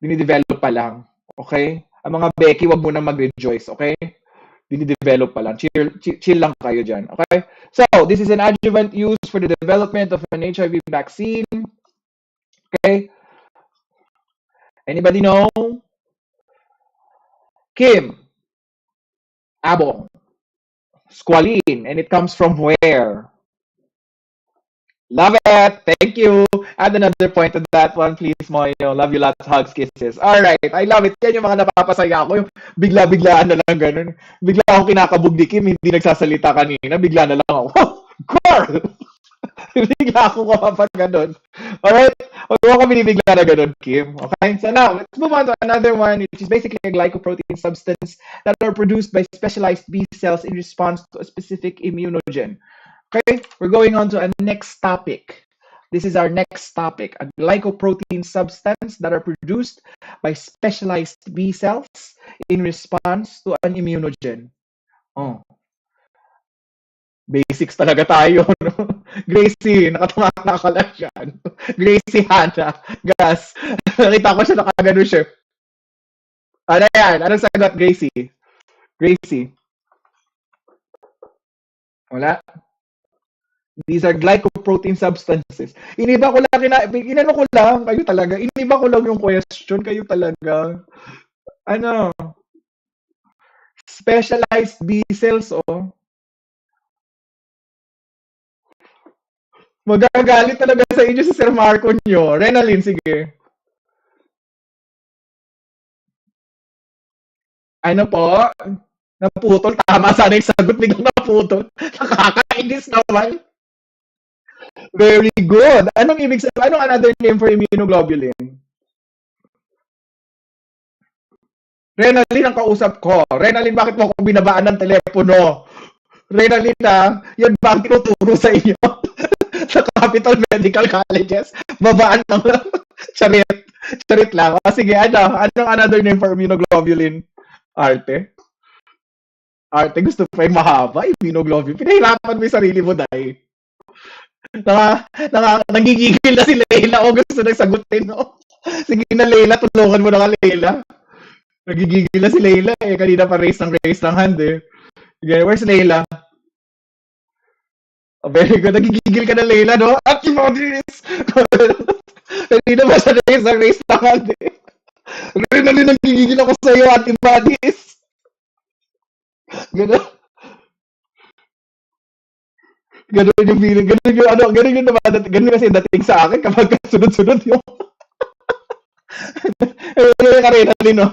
Dinidevelop pa lang. Okay? Ang mga Becky, wag mo na mag-rejoice. Okay? Dinidevelop pa lang. Chill lang kayo dyan. Okay? So, this is an adjuvant used for the development of an HIV vaccine. Okay? Anybody know? Kim, Abong, Squalene, and it comes from where? Love it. Thank you. Add another point to that one, please, Moyo. Love you lots. Hugs, kisses. All right. I love it. Yan yung mga napapasaya ko. Yung bigla-biglaan na lang ganun. Bigla ako kinakabog ni Kim, hindi nagsasalita kanina. Bigla na lang ako. Girl! Bigla ako kapag ganun. Alright? Huwag mo kami binibigla na ganun, Kim. Okay? So now, let's move on to another one, which is basically a glycoprotein substance that are produced by specialized B cells in response to a specific immunogen. Okay? We're going on to a next topic. This is our next topic, a glycoprotein substance that are produced by specialized B cells in response to an immunogen. Oh, basics talaga tayo, no? Gracie, nakatama ka lang yan. Gracie Hana, gas. Nakita ko siya nakagano siya. Ano yan? Anong sagot, Gracie? Gracie. Wala. These are glycoprotein substances. Iniba ko lang, inano ko lang, kayo talaga. Iniba ko lang yung question, kayo talaga. Ano, specialized B cells, oh. Magagalit talaga sa inyo si Sir Marco nyo. Renalyn, sige. Ano po? Naputol. Tama sana yung sagot. Biglang naputol. Nakakainis naman. Very good. Anong ibig sabihin? Anong another name for immunoglobulin? Renalyn ang kausap ko. Renalyn, bakit mo ako binabaan ng telepono? Renalyn na, yan ba ang tinuturo sa inyo? Sa Capital Medical Colleges? Babaan lang. Charit. Charit lang. O, sige, ano? Anong another name for immunoglobulin? Arte? Arte, gusto pa yung mahaba, immunoglobulin. Pinahirapan mo yung sarili mo, dahil. Nagigigil na si Leila. O, gusto nang sagutin, no? Sige na, Leila. Tulungan mo na ka, Leila. Nagigigil na si Leila eh. Kanina pa raise ng hand eh. Sige, where's Leila? Oh, very good. Nagigigil ka na, Leila, no? Antibodies! Kanina pa siya raise ng hand eh. Ganun, nagigigil ako sa iyo, antibodies. Ganun, ganun yung feeling. Ganun yung ano, ganun yung naman. Ganun kasi dating sa akin kapag sunod-sunod yung ganun yung karena din, no?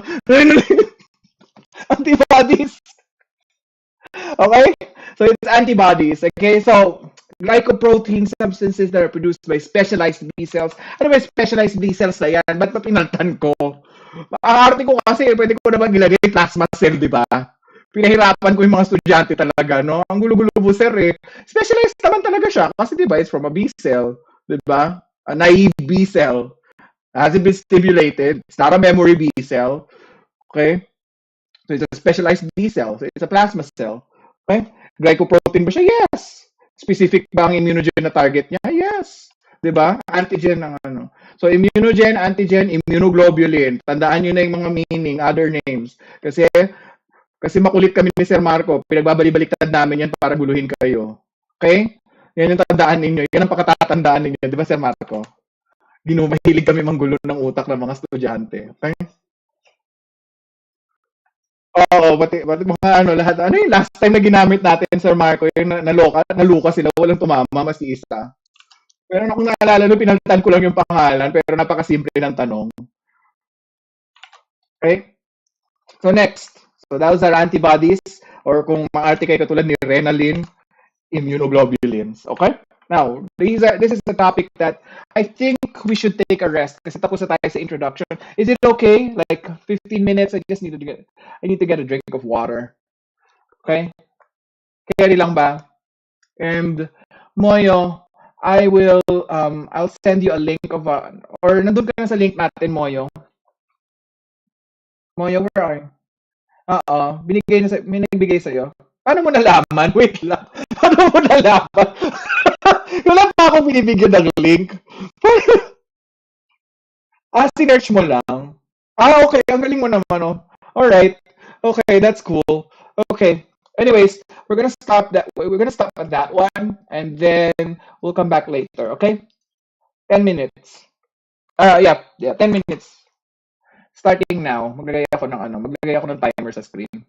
Antibodies. Okay? So it's antibodies. Okay? So glycoprotein substances that are produced by specialized B cells. Ano ba yung specialized B cells na yan? Ba't pa pinaltan ko? Ang arte ko kasi, pwede ko naman gilagay plasma cell, di ba? Pinahirapan ko yung mga estudyante talaga, no? Ang gulo-gulo po, sir, eh. Specialized naman talaga siya. Kasi, di ba, it's from a B cell. Di ba? A naive B cell. Hasn't been stimulated. It's not a memory B cell. Okay? So it's a specialized B cell. So it's a plasma cell. Okay? Glycoprotein ba siya? Yes. Specific ba ang immunogen na target niya? Yes. 'Di ba? Antigen ng ano. So immunogen, antigen, immunoglobulin. Tandaan niyo na yung mga meaning, other names. Kasi makulit kami ni Sir Marco. Pinagbabalik-baliktad namin yan para guluhin kayo. Okay? Yan yung tandaan ninyo. Yan ang pakatatandaan ninyo. Di ba, Sir Marco? Mahilig kami manggulo ng utak ng mga estudyante. Okay? Oo, pati mga ano, lahat. Ano yung last time na ginamit natin, Sir Marco, yung naluka sila, walang tumama, mas isa. Pero kung naalala nyo, pinalitan ko lang yung pangalan, pero napakasimple ng tanong. Okay? So next. So those are antibodies, or kung maarte kayo katulad ni Renalyn, immunoglobulins. Okay? Now, this is the topic that I think we should take a rest kasi tapos na tayo sa introduction. Is it okay? Like 15 minutes, I need to get a drink of water. Okay? Carry lang ba? And Moyo, I'll send you a link or nandun ka na sa link natin, Moyo. Moyo, where are you? Oo, may nagbigay sa'yo. Paano mo nalaman? Wait lang. Paano mo nalaman? Wala pa akong binibigyan ng link. Sinearch mo lang. Okay. Ang galing mo naman, oh. Alright. Okay, that's cool. Okay. Anyways, we're gonna stop at that one, and then we'll come back later, okay? 10 minutes. Yeah, 10 minutes. Starting now. Maglagay ako ng timer sa screen.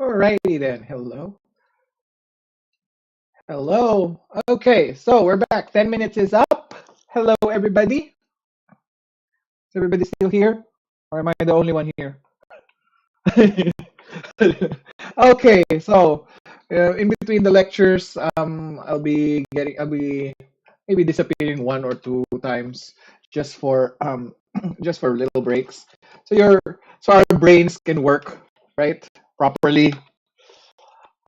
Alrighty then. Hello. Hello. Okay, so we're back. 10 minutes is up. Hello, everybody. Is everybody still here? Or am I the only one here? Okay, so in between the lectures, I'll be maybe disappearing one or two times just for just for little breaks. So so our brains can work right properly.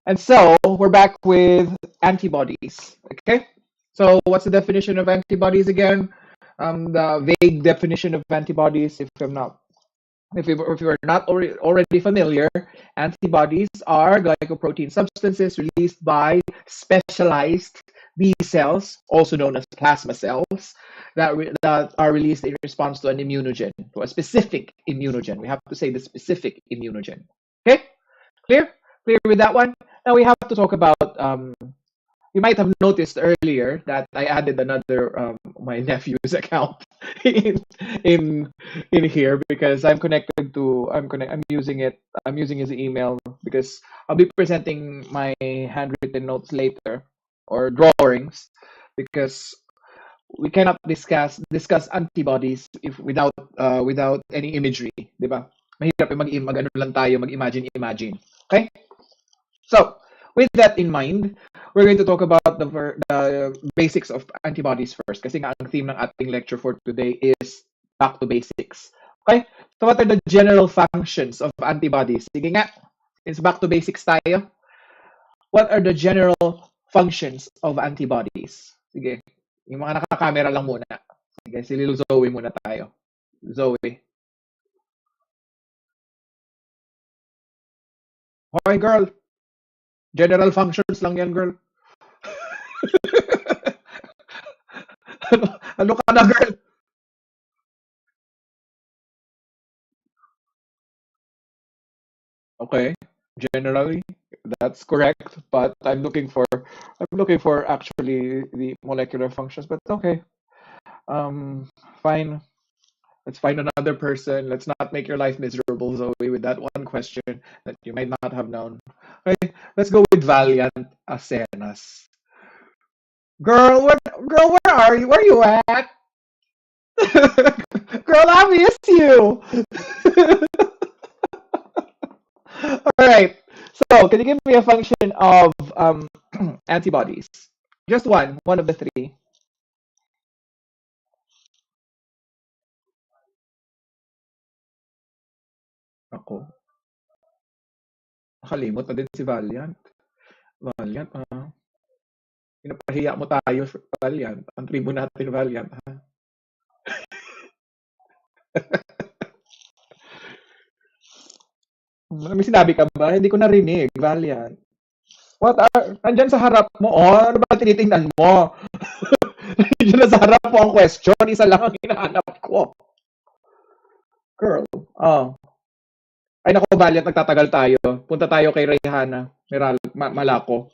And so we're back with antibodies. Okay, so what's the definition of antibodies again? The vague definition of antibodies, if you are not already familiar, antibodies are glycoprotein substances released by specialized B cells, also known as plasma cells, that are released in response to an immunogen, to a specific immunogen. We have to say the specific immunogen. Okay, clear? Clear with that one? Now we have to talk about you might have noticed earlier that I added another my nephew's account in in in here because I'm using it. I'm using his email because I'll be presenting my handwritten notes later or drawings because we cannot discuss antibodies if without any imagery, di ba? Mahirap mag ano lang tayo, mag-imagine. Okay? So, with that in mind, we're going to talk about the basics of antibodies first. Kasi nga ang theme ng ating lecture for today is back to basics. Okay? So, what are the general functions of antibodies? Sige nga, since back to basics tayo, what are the general functions of antibodies? Sige, yung mga nakakamera lang muna. Sige, si Lilo Zoe muna tayo. Zoe. Hoy, girl. General functions lang yan, girl. Ano ka na, girl? Okay, generally that's correct, but I'm looking for actually the molecular functions. But okay, um, fine. Let's find another person. Let's not make your life miserable, Zoe, with that one question that you might not have known. Okay, let's go with Valiant Asenas. Girl, where are you? Where are you at? Girl, I miss you. All right. So, can you give me a function of antibodies? Just one of the three. Ako, nakalimot na din si Valiant. Valiant, pinapahiya mo tayo, Valiant. Ang tribo natin, Valiant. Ha? May sinabi ka ba? Hindi ko narinig, Valiant. Nandyan sa harap mo, ano ba tinitingnan mo? Nandyan na sa harap mo ang question, isa lang ang hinahanap ko. Girl, oh. Ay nako, Valiant, nagtatagal tayo. Punta tayo kay Rayhana, Malako.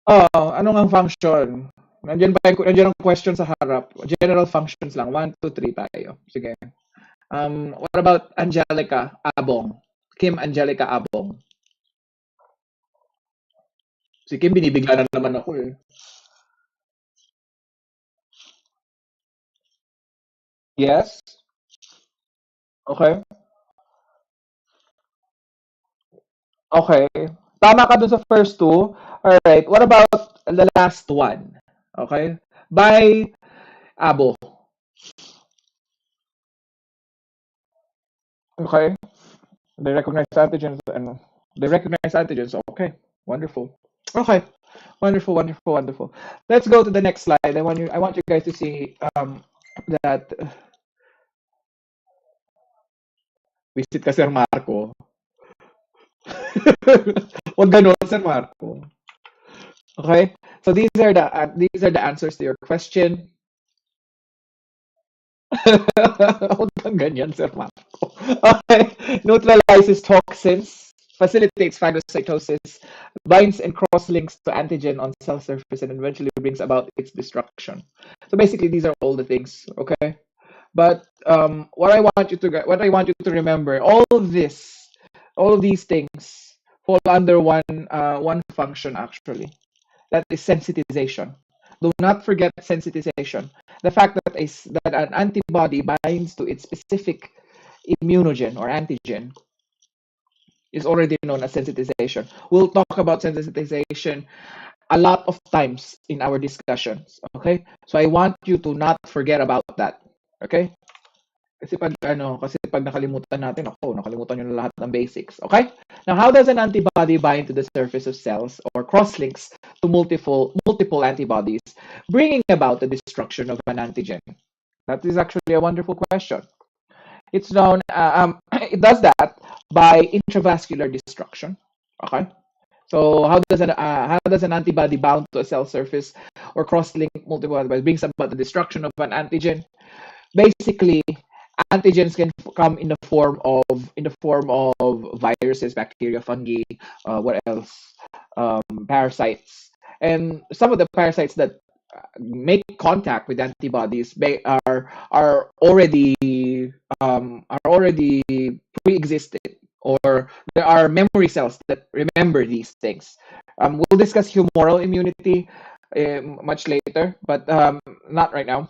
Ano nga ang function? Nandiyan ang question sa harap. General functions lang. 1, 2, 3 tayo. Sige. What about Angelica Abong? Kim Angelica Abong. Si Kim, binibigla na naman ako eh. Yes? Okay. Okay. Tama ka dun sa first two. Alright. What about the last one? Okay. By Abo. Okay. They recognize antigens and they recognize antigens. Okay. Wonderful. Okay. Wonderful, wonderful, wonderful. Let's go to the next slide. I want you guys to see that visit ka Sir Marco. Wag ganun, Sir Marco. Okay? So these are the answers to your question. Huwag kang ganyan, Sir Marco. Okay. Neutralizes toxins, facilitates phagocytosis, binds and cross-links to antigen on cell surface, and eventually brings about its destruction. So basically, these are all the things, okay? But what I want you to remember, all of these things fall under one function actually. That is sensitization. Do not forget sensitization. The fact that that an antibody binds to its specific immunogen or antigen is already known as sensitization. We'll talk about sensitization a lot of times in our discussions. Okay? So I want you to not forget about that. Okay? Kasi pag nakalimutan natin, nakalimutan nyo na lahat ng basics. Okay? Now, how does an antibody bind to the surface of cells or cross-links to multiple antibodies, bringing about the destruction of an antigen? That is actually a wonderful question. It's known, it does that by intravascular destruction. Okay? So how does an antibody bound to a cell surface or cross-link multiple antibodies brings about the destruction of an antigen? Basically, antigens can come in the form of viruses, bacteria, fungi, what else, parasites, and some of the parasites that make contact with antibodies are already pre-existed, or there are memory cells that remember these things. We'll discuss humoral immunity much later, but not right now,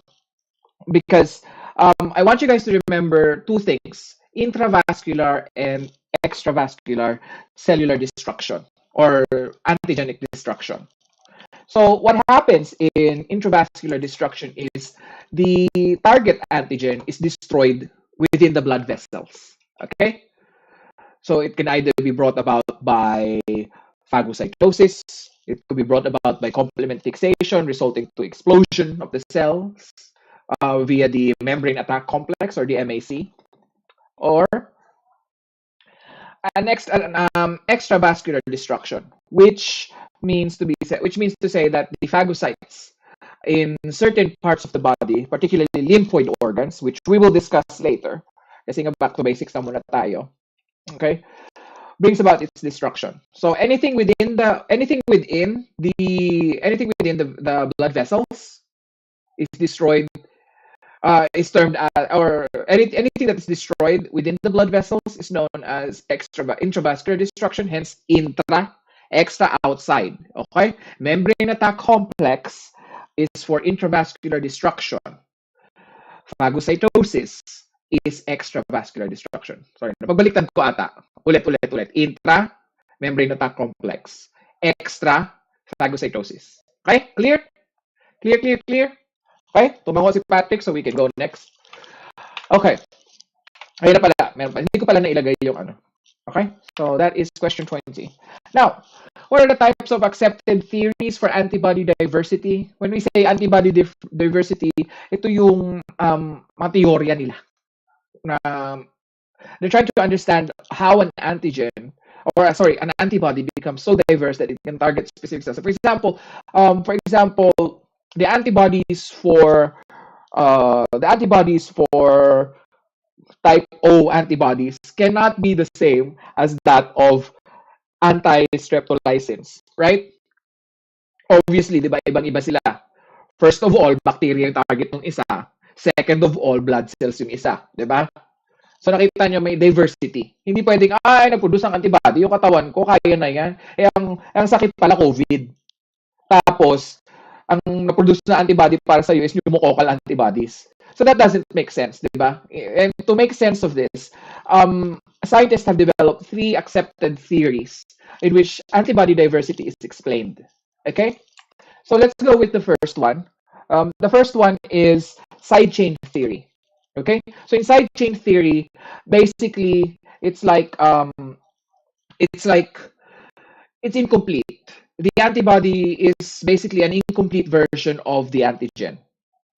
because I want you guys to remember two things: intravascular and extravascular cellular destruction or antigenic destruction. So what happens in intravascular destruction is the target antigen is destroyed within the blood vessels. Okay? So it can either be brought about by phagocytosis, it could be brought about by complement fixation, resulting to explosion of the cells via the membrane attack complex or the MAC, or extravascular destruction, which means to say that the phagocytes in certain parts of the body, particularly lymphoid organs, which we will discuss later, kasi nga back to basics na muna tayo, okay, brings about its destruction. So anything within the blood vessels is destroyed, is termed or anything that is destroyed within the blood vessels is known as intravascular destruction, hence extra outside. Okay? Membrane attack complex is for intravascular destruction. Phagocytosis is extravascular destruction. Sorry, napagbaliktad ko ata. Ulit. Intra, membrane attack complex. Extra, phagocytosis. Okay? Clear? Clear? Okay? Tumango si Patrick so we can go next. Okay. Ayun na pala. Hindi ko pala nailagay yung ano. Okay? So that is question 20. Now, what are the types of accepted theories for antibody diversity? When we say antibody diversity, ito yung mga teorya nila. Na they're trying to understand how an antibody becomes so diverse that it can target specific cells. So for example, the antibodies for type O antibodies cannot be the same as that of anti-streptolysins, right? Obviously, di ba, ibang-iba sila. First of all, bacteria yung target ng isa. Second of all, blood cells yung isa, di ba? So nakita nyo may diversity. Hindi pwedeng, nag-produce ng antibody, yung katawan ko, kaya na yan. Ang sakit pala, COVID. Tapos, ang na-produce na antibody para sa is pneumococcal antibodies. So that doesn't make sense, di ba? And to make sense of this, scientists have developed 3 accepted theories in which antibody diversity is explained. Okay? So let's go with the first one. The first one is side chain theory. Okay? So in side chain theory, basically, it's incomplete. The antibody is basically an incomplete version of the antigen.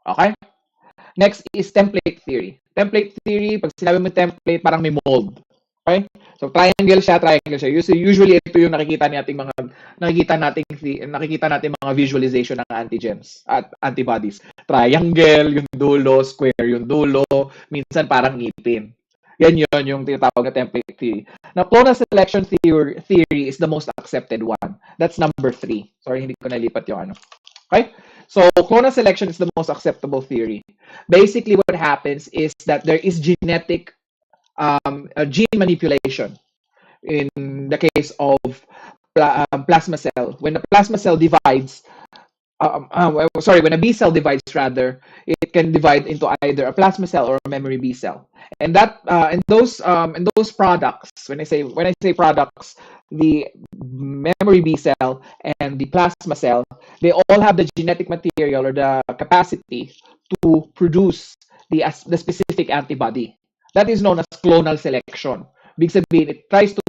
Okay? Next is template theory. Template theory, pag sinabi mo template, parang may mold. Okay? So triangle siya. Usually ito yung nakikita nating mga visualization ng antigens at antibodies. Triangle yung dulo, square yung dulo, minsan parang ngipin. Yan yung tinatawag na template theory. Now, clonal selection theory is the most accepted one. That's number 3. Sorry, hindi ko nalipat yung ano. Okay? So clonal selection is the most acceptable theory. Basically, what happens is that there is genetic gene manipulation in the case of plasma cell. When the plasma cell divides, sorry, when a B cell divides, rather, it can divide into either a plasma cell or a memory B cell. And that and those products, when I say products, the memory B cell and the plasma cell, they all have the genetic material or the capacity to produce the specific antibody. That is known as clonal selection. Big sabihin, it tries to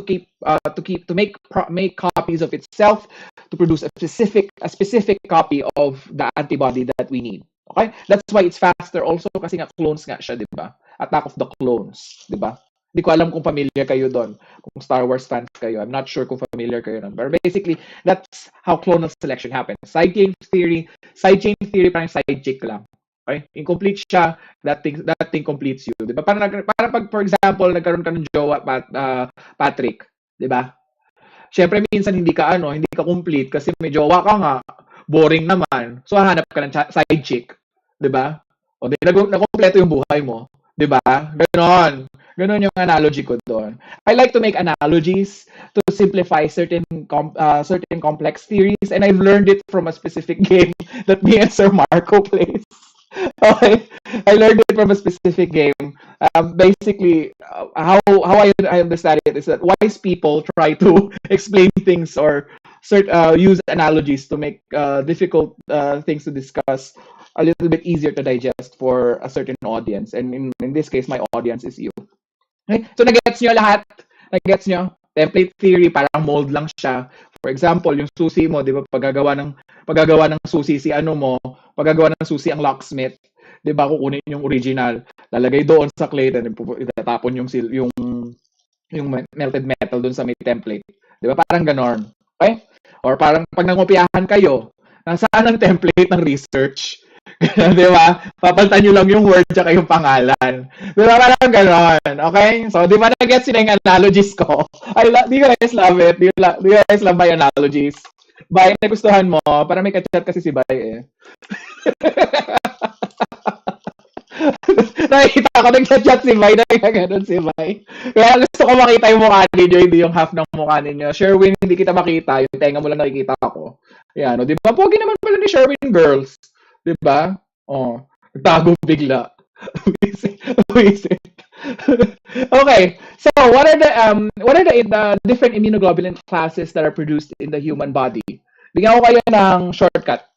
make copies of itself to produce a specific copy of the antibody that we need. Okay? That's why it's faster also kasi nga clones nga siya, 'di ba? Attack of the Clones, 'di ba? Hindi ko alam kung familiar kayo doon, kung Star Wars fans kayo. I'm not sure kung familiar kayo doon. But basically, that's how clonal selection happens. Side chain theory parang side chick lang. Okay? Incomplete siya, that thing completes you. 'Di ba? Para pag for example, nagkaroon ka ng jowa, Patrick, 'di ba? Siyempre minsan hindi ka complete kasi may jowa ka nga, boring naman. So hahanap ka ng side chick, 'di ba? O di nakumpleto yung buhay mo, 'di ba? Ganon. Ganon yung analogy ko doon. I like to make analogies to simplify certain complex theories, and I've learned it from a specific game that me and Sir Marco plays. Okay, I learned it from a specific game. Basically, how I understand it is that wise people try to explain things or use analogies to make difficult things to discuss a little bit easier to digest for a certain audience. And in this case, my audience is you. Okay? So, nagets nyo lahat? Nagets nyo? Template theory, parang mold lang siya. For example, yung susi mo, di ba, paggagawa ng susi si ano mo, paggagawa ng susi ang locksmith, di ba, kukunin yung original, lalagay doon sa clay, then itatapon yung melted metal doon sa may template. Di ba, parang ganon. Okay? Or parang pag nangopiyahan kayo, nasaan ang template ng research? Di ba? Papalitan nyo lang yung word tsaka yung pangalan. Di ba? Parang ganon. Okay? So, di ba na-get sila yung analogies ko? Do you guys love it? Do you guys love my analogies? Bay, nagustuhan mo? Para may kachat kasi si Bay eh. Nakikita ko, nag-chat si Bay, nagkaganon si Bay. Kaya gusto ko makita yung mukha ninyo, hindi yung half ng mukha ninyo. Sherwin, hindi kita makita, yung tenga mo lang nakikita ko. Yan, di ba? Pogi naman pala ni Sherwin, girls. Di ba? Oh, nagtago bigla. Wisit. Okay, so what are the different immunoglobulin classes that are produced in the human body? Bigyan ko kayo ng shortcut.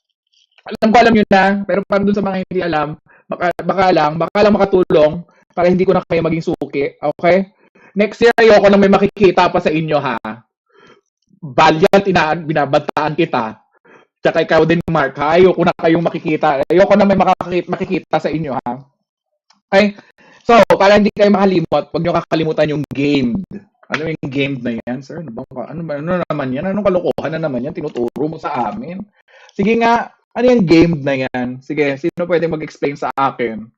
Alam nyo na, pero para dun sa mga hindi alam, baka lang makatulong para hindi ko na kayo maging suki. Okay? Next year, ayoko na may makikita pa sa inyo, ha? Valiant, binabantaan kita. Tsaka ikaw din, Mark, ha? Ayoko na kayong makikita. Ayoko na may makikita sa inyo, ha? Okay? So, para hindi kayo makalimot, huwag nyo kakalimutan yung gamed. Ano yung gamed na yan, sir? Ano naman yan? Anong kalokohan na naman yan? Tinuturo mo sa amin? Sige nga, ano yung gamed na yan? Sige, sino pwede mag-explain sa akin?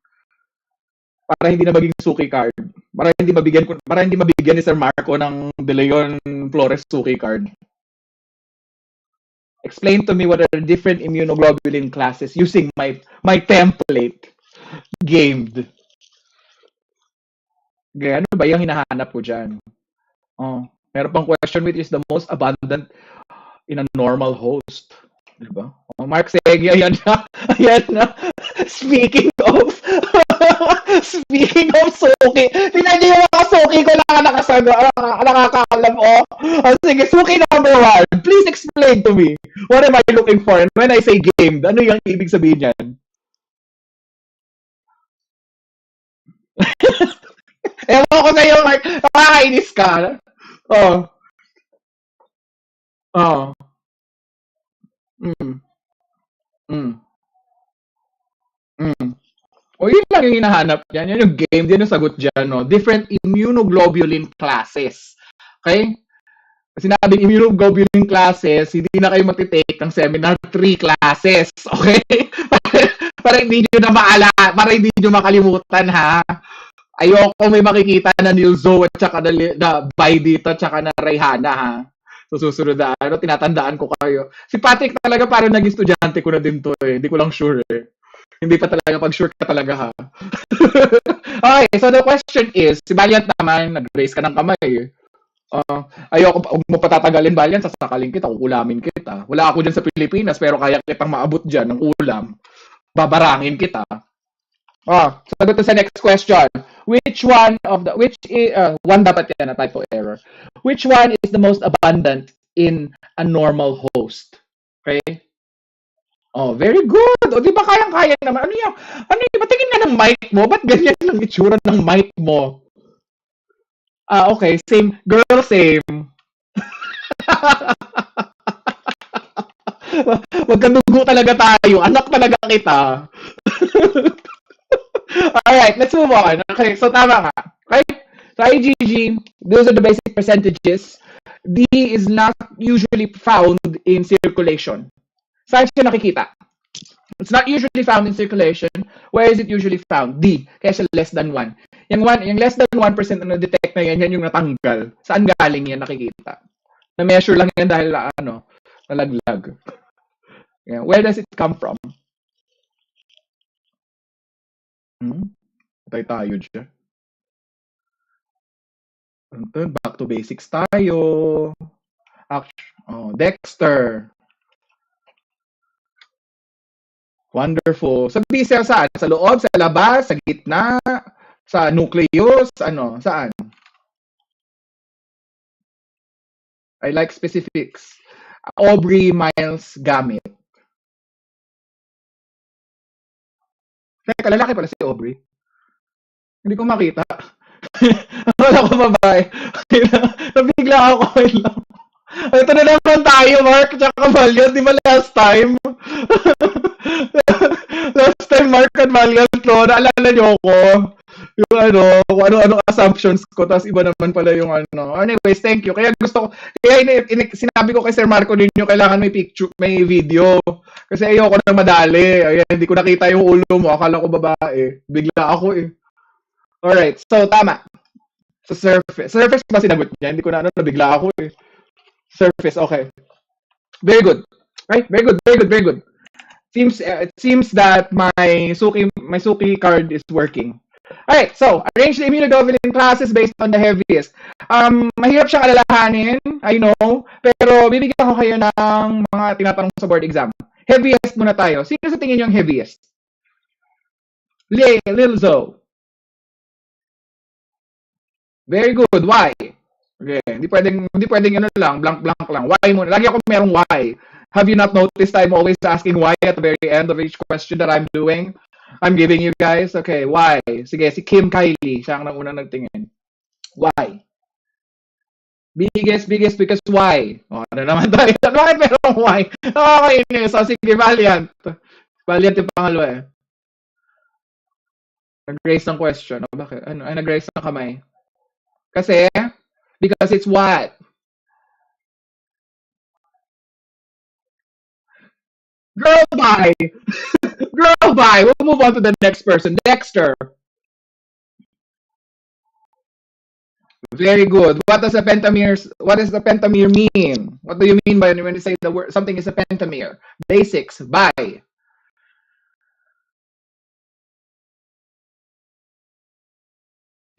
Para hindi na maging suki card. Para hindi mabigyan ni Sir Marco ng De Leon Flores suki card. Explain to me what are the different immunoglobulin classes using my template. Gamed. Okay, ano ba yung hinahanap ko dyan? Oh, meron pang question, which is the most abundant in a normal host. Diba? Oh, Mark Segi, ayan na. Ayan na. Speaking of suki. Tingnan niyo yung mga suki ko na nakakalam. Oh, sige, suki number 1. Please explain to me. What am I looking for? And when I say gamed, ano yung ibig sabihin yan? Ewan ko sa'yo, Mark. Nakakainis ka. Oh. Oh. Mm. Mm. Mm. O yun lang yung hinahanap yan. Yan yung game. Yan yung sagot dyan. No? Different immunoglobulin classes. Okay? Sinabing immunoglobulin classes, hindi na kayo matitake ng seminar 3 classes. Okay? para hindi nyo na para hindi nyo makalimutan, ha? Ayoko may makikita na Nilzo at saka na Bay dito at saka na Rayhana, ha? Sa susunod na ano, tinatandaan ko kayo. Si Patrick talaga parang naging estudyante ko na din to eh. Hindi ko lang sure eh. Hindi pa talaga pag sure ka talaga ha. Okay, so the question is, si Valiant naman, nag-raise ka ng kamay eh. Ayoko, huwag mo patatagalin Valiant, sasakalin kita, kukulamin kita. Wala ako dyan sa Pilipinas, pero kaya kitang maabot dyan ng ulam. Babarangin kita. Sagot to sa next question. One dapat yan na typo error. Which one is the most abundant in a normal host? Okay? Oh, very good. O, di ba kayang-kaya naman? Patingin nga ng mic mo. Ba't ganyan lang itsura ng mic mo? Okay. Same. Girl, same. Magkadugo talaga tayo. Anak talaga kita. Alright, let's move on. Okay, so tama nga. Okay? So IgG, those are the basic percentages. D is not usually found in circulation. Saan siya nakikita? It's not usually found in circulation. Where is it usually found? D, kaya siya less than 1. Yung less than 1% na detect na yan yung natanggal. Saan galing yan nakikita? Na-measure lang yan dahil nalaglag. Yeah. Where does it come from? Patay tayo dyan. Back to basics tayo. Dexter. Wonderful. Sa B-cell saan? Sa loob, sa labas, sa gitna, sa nucleus, saan? I like specifics. Aubrey Miles Gamit. Teka, lalaki pala si Aubrey. Hindi ko makita. Wala ko babae. Nabigla ako. Ito na naman tayo, Mark. Tsaka Valiant. Di ba last time? Last time, Mark at Valiant, no? Naalala niyo ako. Yung kung ano assumptions ko. Tapos iba naman pala yung Anyways, thank you. Kaya sinabi ko kay Sir Marco ninyo, kailangan may picture, may video. Kasi ayoko nang madali. Ayan, hindi ko nakita yung ulo mo. Akala ko babae. Bigla ako eh. Alright, so tama. Sa surface. Surface ba sinagot niya? Hindi ko nabigla ako eh. Surface, okay. Very good. Right? Very good. It seems that my Suki card is working. Alright, so arrange the immunoglobulin classes based on the heaviest. Mahirap siyang alalahanin, I know, pero bibigyan ko kayo ng mga tinatanong sa board exam. Heaviest muna tayo. Sino sa tingin yung heaviest? Lil Zo. Very good. Why? Okay, hindi pwedeng lang, blank lang. Why muna? Lagi ako merong why. Have you not noticed I'm always asking why at the very end of each question that I'm doing? I'm giving you guys. Okay, why? Sige, si Kim Kylie, siya ang unang nagtingin. Why? Biggest because why? Ano naman tayo? Bakit merong why? Okay, so sige, Valiant. Valiant yung pangalawa eh. Nag-raise ng question. Bakit? Nag-raise ng kamay. Kasi, because it's what? Girl, bye! Girl, bye! We'll move on to the next person. Dexter. Very good. What does the pentamere mean? What do you mean by when you say the word something is a pentamere? Basics. Bye.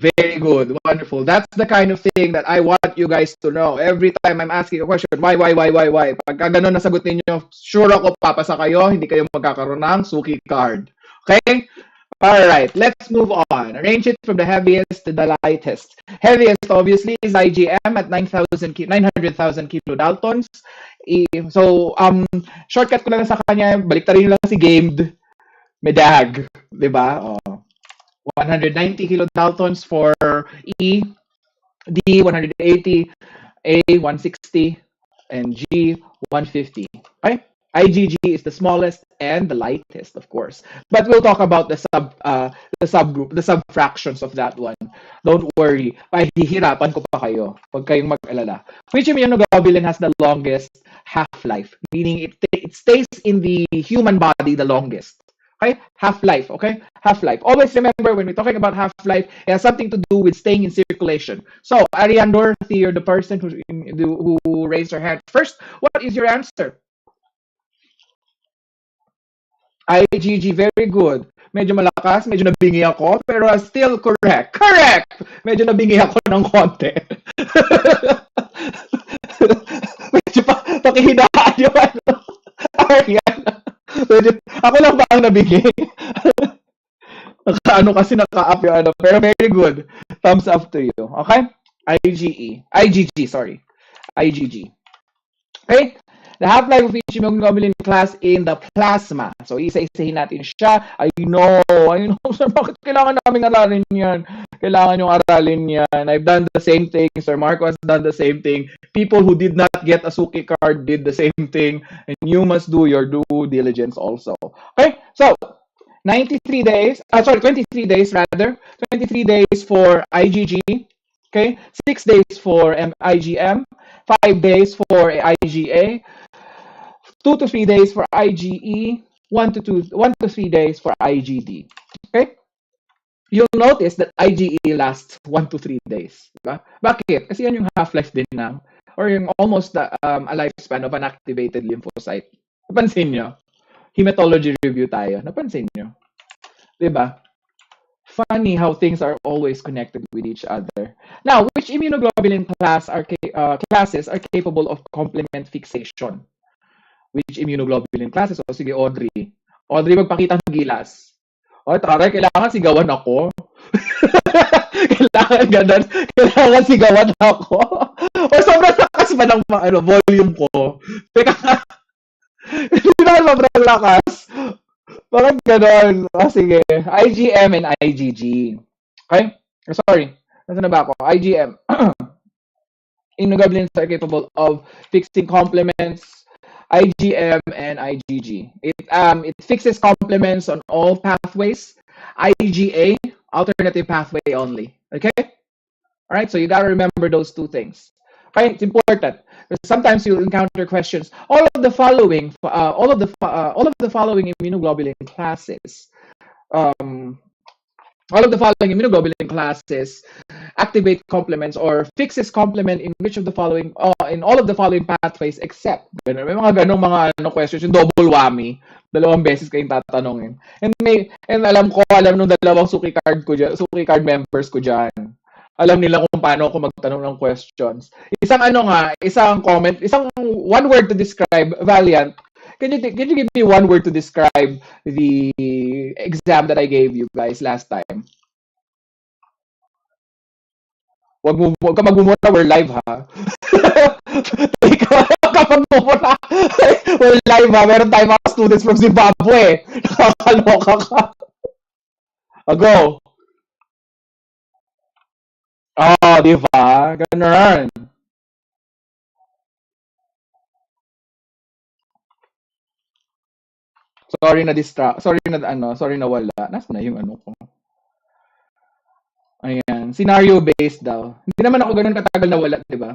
Very good. Wonderful. That's the kind of thing that I want you guys to know. Every time I'm asking a question, why? Pagka ganun nasagot ninyo, sure ako papasa kayo, hindi kayo magkakaroon ng Suki card. Okay? Alright, let's move on. Arrange it from the heaviest to the lightest. Heaviest, obviously, is IgM at 900,000 kilodaltons. So, shortcut ko lang sa kanya, baliktarin lang si Gamed Medag. Diba? 190 kilodaltons for E, D 180, A 160, and G 150. Okay? IgG is the smallest and the lightest, of course. But we'll talk about the subgroup, the sub-fractions of that one. Don't worry. Pahihirapan ko pa kayo. Huwag kayong mag-alala. Which immunoglobulin has the longest half-life? Meaning it stays in the human body the longest. Okay? Half-life, okay? Half-life. Always remember when we're talking about half-life, it has something to do with staying in circulation. So, Ariane Dorothy, you're the person who raised her hand first. What is your answer? IgG, very good. Medyo malakas, medyo nabingi ako, pero still correct. Correct! Medyo nabingi ako ng konti. medyo pakihinaan yung ano. Ariane. Medyo, ako lang ba ang nabingi? Naka-ano kasi naka-up yung ano. Pero very good. Thumbs up to you. Okay? IgG, sorry. IgG. Okay? The half-life of each immunoglobulin class in the plasma. So, isa-isahin natin siya. I know, sir, bakit kailangan namin aralin yan? Kailangan yung aralin yan. I've done the same thing. Sir Marco has done the same thing. People who did not get a Suki card did the same thing. And you must do your due diligence also. Okay? So, 93 days, 23 days rather. 23 days for IgG. Okay? 6 days for IgM. 5 days for IgA. 2 to 3 days for IgE, 1 to 3 days for IgD. Okay? You'll notice that IgE lasts 1 to 3 days. Diba? Bakit? Kasi yan yung half-life din ng, or yung almost a lifespan of an activated lymphocyte. Napansin nyo? Hematology review tayo. Napansin nyo? Diba? Funny how things are always connected with each other. Now, which immunoglobulin classes are capable of complement fixation? Which immunoglobulin classes? O sige, Audrey. Audrey, magpakita ng gilas. O, taray, kailangan sigawan ako. kailangan ganun. Kailangan sigawan ako. O, sobrang lakas ba ng volume ko? Teka nga. Hindi na sobrang lakas. Parang ganun. O, sige. IgM and IgG. Okay? Sorry. Nasaan na ba ako? IgM. Immunoglobulins are capable of fixing complements, IgM and IgG. It fixes complements on all pathways. IgA, alternative pathway only. Okay? All right, so you gotta remember those two things. Okay, it's important. Sometimes you'll encounter questions. All of the following immunoglobulin classes, activate complements or fixes complement in which of the following in all of the following pathways except ganun. May mga ganung mga questions yung double whammy, dalawang beses kayong tatanungin, and alam nung dalawang suki card members ko diyan, alam nila kung paano ako magtanong ng questions. Isang comment, isang one word to describe Valiant. Can you give me one word to describe the exam that I gave you guys last time? Wag ka magmumura, we're live ha. Ikaw ka magmumura. We're live ha. Meron tayong mga students from Zimbabwe. Nakakaloka ka. Go. Oh, di ba? Ganun. Sorry na wala. Nasaan na yung ano ko? Ayan, scenario based daw. Hindi naman ako ganoon katagal na wala, 'di ba?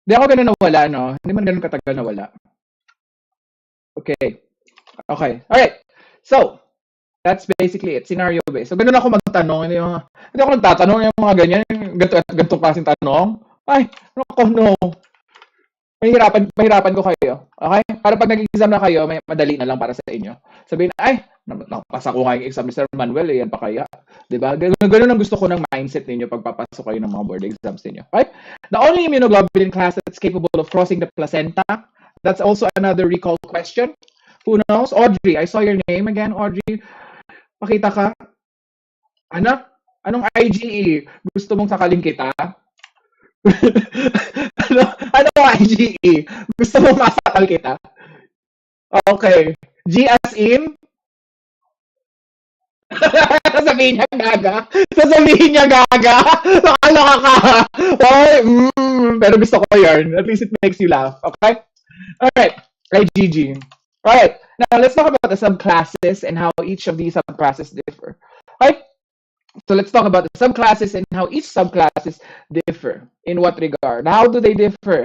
Hindi ako ganoon nawala, no? Hindi man ganoon katagal na wala. Okay. Okay. All right. So, that's basically it. Scenario based. So, ganun ako magtanong. Hindi ako nagtatanong yung mga ganyan. Ganito klaseng tanong. Ay, no. Mahirapan ko kayo. Okay? Para pag nag-exam na kayo, may madali na lang para sa inyo. Sabihin, ay, napasa ko nga yung exam ni Sir Manuel, yan pa kaya. Diba? Ganun ang gusto ko ng mindset ninyo pag papasok kayo ng mga board exams ninyo. Okay? The only immunoglobulin class that's capable of crossing the placenta, that's also another recall question. Who knows? Audrey, I saw your name again, Audrey. Pakita ka. Ano? Anong IgE? Gusto mong sakalin kita? ano IgE? Gusto mo masakal kita? Okay. G as in? Sasabihin niya gaga. Nakaloka ka. Okay. Pero gusto ko yun. At least it makes you laugh. Okay? Alright. IgG. Alright. Now, let's talk about the subclasses and how each of these subclasses differ. Okay? So let's talk about the subclasses and how each subclasses differ. In what regard? How do they differ?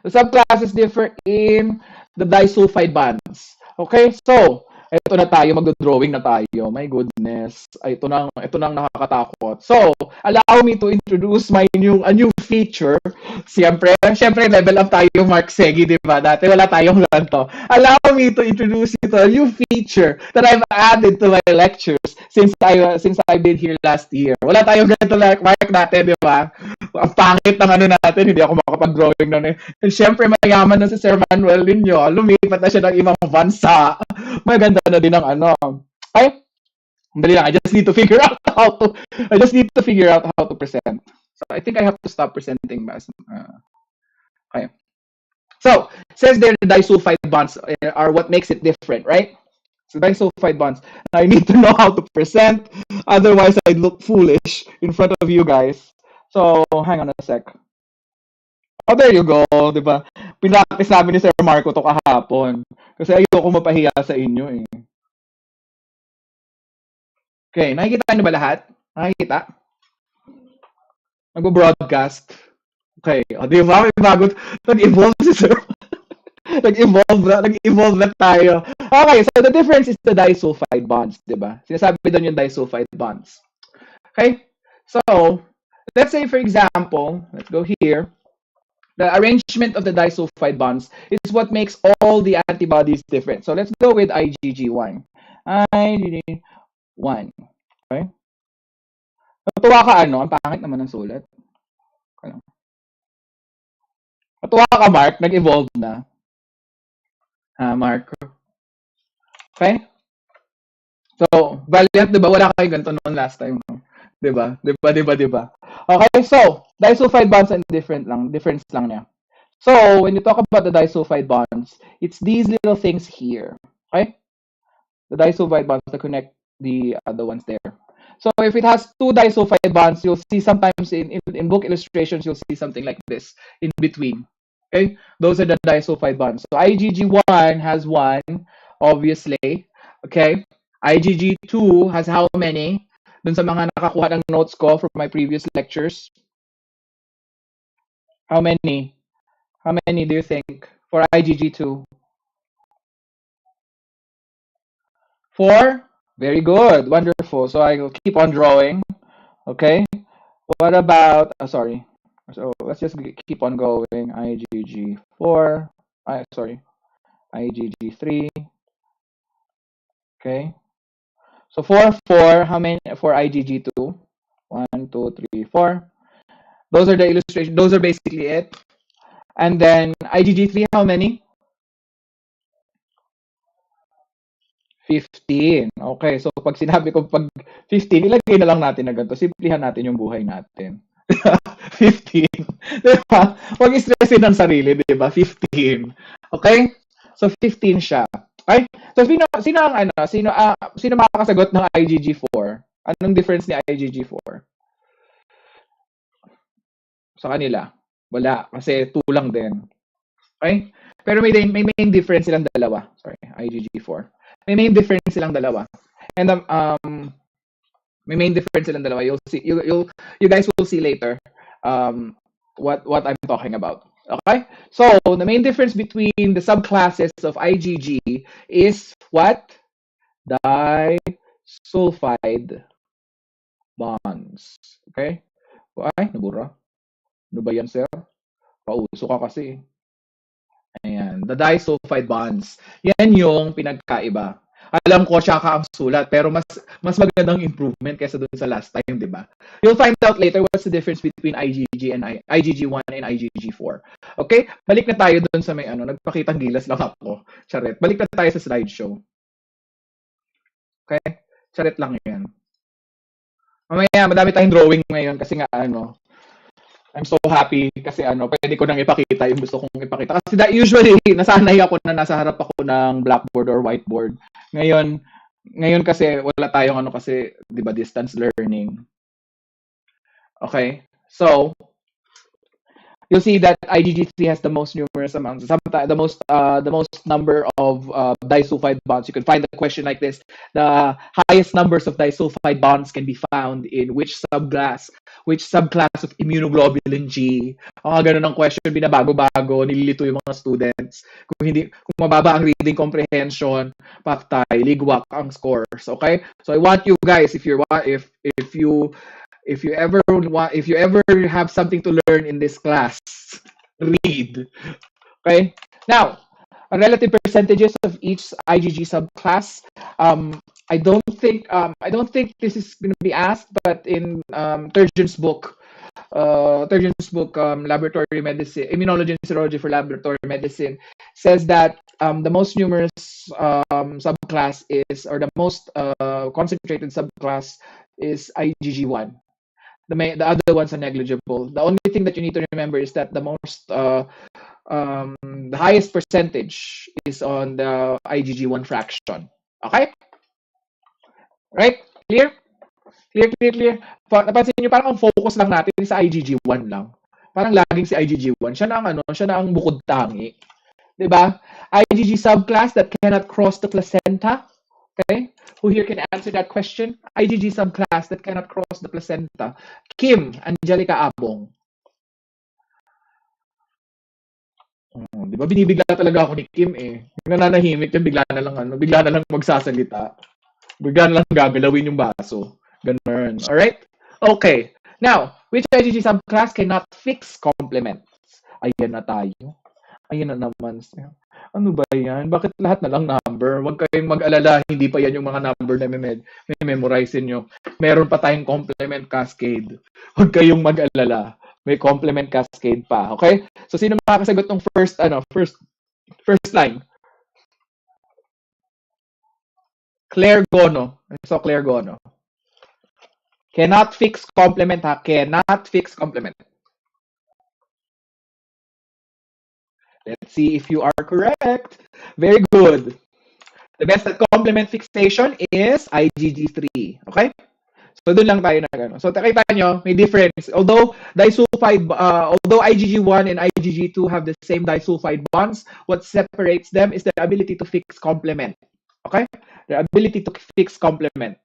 The subclasses differ in the disulfide bonds. Okay, so ito na tayo, magdo-drawing na tayo. My goodness. Ay, ito nang nakakatakot. So, allow me to introduce a new feature. Siyempre, level up tayo, Mark Segi, di ba? Dati wala tayong ganito. Allow me to introduce you to a new feature that I've added to my lectures since I've been here last year. Wala tayong ganito like Mark dati, di ba? Ang pangit ng ano natin, hindi ako makapag-drawing nun eh. And syempre, mayaman na si Sir Manuel ninyo. Lumipat na siya ng ibang bansa. Maganda na din ang ano. Ay, dali lang. I just need to figure out how to present. So I think I have to stop presenting. Okay. So, says there the disulfide bonds are what makes it different, right? So disulfide bonds. I need to know how to present. Otherwise, I'd look foolish in front of you guys. So, hang on a sec. Oh, there you go, di ba? Pinractice namin ni Sir Marco to kahapon. Kasi ayoko mapahiya sa inyo eh. Okay, nakikita niyo ba lahat? Nakikita? Nag-broadcast. Okay, o di ba? May bago. Nag-evolve si Sir. Nag-evolve na tayo. Okay, so the difference is the disulfide bonds, di ba? Sinasabi doon yung disulfide bonds. Okay? So, let's say for example, let's go here. The arrangement of the disulfide bonds is what makes all the antibodies different. So let's go with IgG1. IgG1. Okay? Natuwa ka ano? Ang pangit naman ng sulat. Natuwa ka, Mark? Nag-evolve na. Mark. Okay? So, valiant, di ba? Wala kayo ganito noon last time. No? Di ba? Di ba? Okay, so, disulfide bonds and difference lang niya. So, when you talk about the disulfide bonds, it's these little things here. Okay? The disulfide bonds that connect the other ones there. So, if it has two disulfide bonds, you'll see sometimes in book illustrations, you'll see something like this in between. Okay? Those are the disulfide bonds. So, IgG1 has one, obviously. Okay? IgG2 has how many? Dun sa mga nakakuha ng notes ko from my previous lectures. How many? How many do you think for IgG2? 4? Very good. Wonderful. So I will keep on drawing. Okay. What about, sorry. So let's just keep on going. IgG4. Sorry. IgG3. Okay. So 4, how many for IgG2? 1, 2, 3, 4. Those are the illustrations. Those are basically it. And then IgG3, how many? 15. Okay, so pag sinabi ko pag 15, ilagay na lang natin na ganito. Simplihan natin yung buhay natin. 15. Diba? Huwag i-stressin ang sarili, diba? 15. Okay? So 15 siya. Okay? So sino ang ano, sino makakasagot ng IgG4? Anong difference ni IgG4? Sa kanila? Wala, kasi 2 lang din. Okay? Pero may main difference silang dalawa. Sorry, IgG4. May main difference silang dalawa. And may main difference silang dalawa. You'll see, you guys will see later what I'm talking about. Okay? So, the main difference between the subclasses of IgG is what? Disulfide bonds. Okay? Ay, nabura. Ano ba yan, sir? Pauso ka kasi. Ayan, the disulfide bonds. Yan yung pinagkaiba. Alam ko siya ka ang sulat, pero mas magandang improvement kaysa dun sa last time, di ba? You'll find out later what's the difference between IgG1 and IgG4. Okay? Balik na tayo dun sa may ano, nagpakitang gilas lang ako. Charet. Balik na tayo sa slideshow. Okay? Charet lang yan. Mamaya, madami tayong drawing ngayon kasi nga ano, I'm so happy kasi ano, pwede ko nang ipakita yung gusto kong ipakita. Kasi usually, nasanay ako na nasa harap ako ng blackboard or whiteboard. Ngayon kasi wala tayong ano kasi, 'di ba, distance learning. Okay? So, you'll see that IgG3 has the most numerous amounts, sometimes the most number of disulfide bonds. You can find a question like this: the highest numbers of disulfide bonds can be found in which subclass of immunoglobulin G. Mga ganun ang question, binabago-bago, nililito yung mga students. Kung mababa ang reading comprehension, paktay, ligwak ang scores. Okay? So I want you guys, if you ever have something to learn in this class, read. Okay? Now, relative percentages of each IgG subclass. I don't think this is going to be asked, but in Turgeon's book, Laboratory Medicine, Immunology and Serology for Laboratory Medicine, says that the most numerous subclass is, or the most concentrated subclass is IgG1. The other ones are negligible. The only thing that you need to remember is that the highest percentage is on the IgG1 fraction. Okay? Right? Clear? Clear. Napansin niyo, parang ang focus lang natin sa IgG1 lang. Parang laging si IgG1. Siya na ang bukod tangi. 'Di ba? IgG subclass that cannot cross the placenta. Okay? Who here can answer that question? IgG subclass that cannot cross the placenta. Kim, Angelica Abong. Di ba binibigla talaga ako ni Kim eh. Nananahimik yan, bigla na lang magsasalita. Bigla na lang gagalawin yung baso. Ganun. Alright? Okay. Now, which IgG subclass cannot fix complements? Ayan na tayo. Ayan na naman. Ano ba yan? Bakit lahat na lang number? Huwag kayong mag-alala, hindi pa yan yung mga number na memorize nyo. Meron pa tayong complement cascade. Huwag kayong mag-alala. May complement cascade pa. Okay? So, sino makakasagot ng first line? Claire Gono. So, Claire Gono. Cannot fix complement, ha? Cannot fix complement. Let's see if you are correct. Very good. The best at complement fixation is IgG3. Okay? So, doon lang tayo na gano'n. So, nakita nyo, may difference. Although IgG1 and IgG2 have the same disulfide bonds, what separates them is their ability to fix complement. Okay? Their ability to fix complement.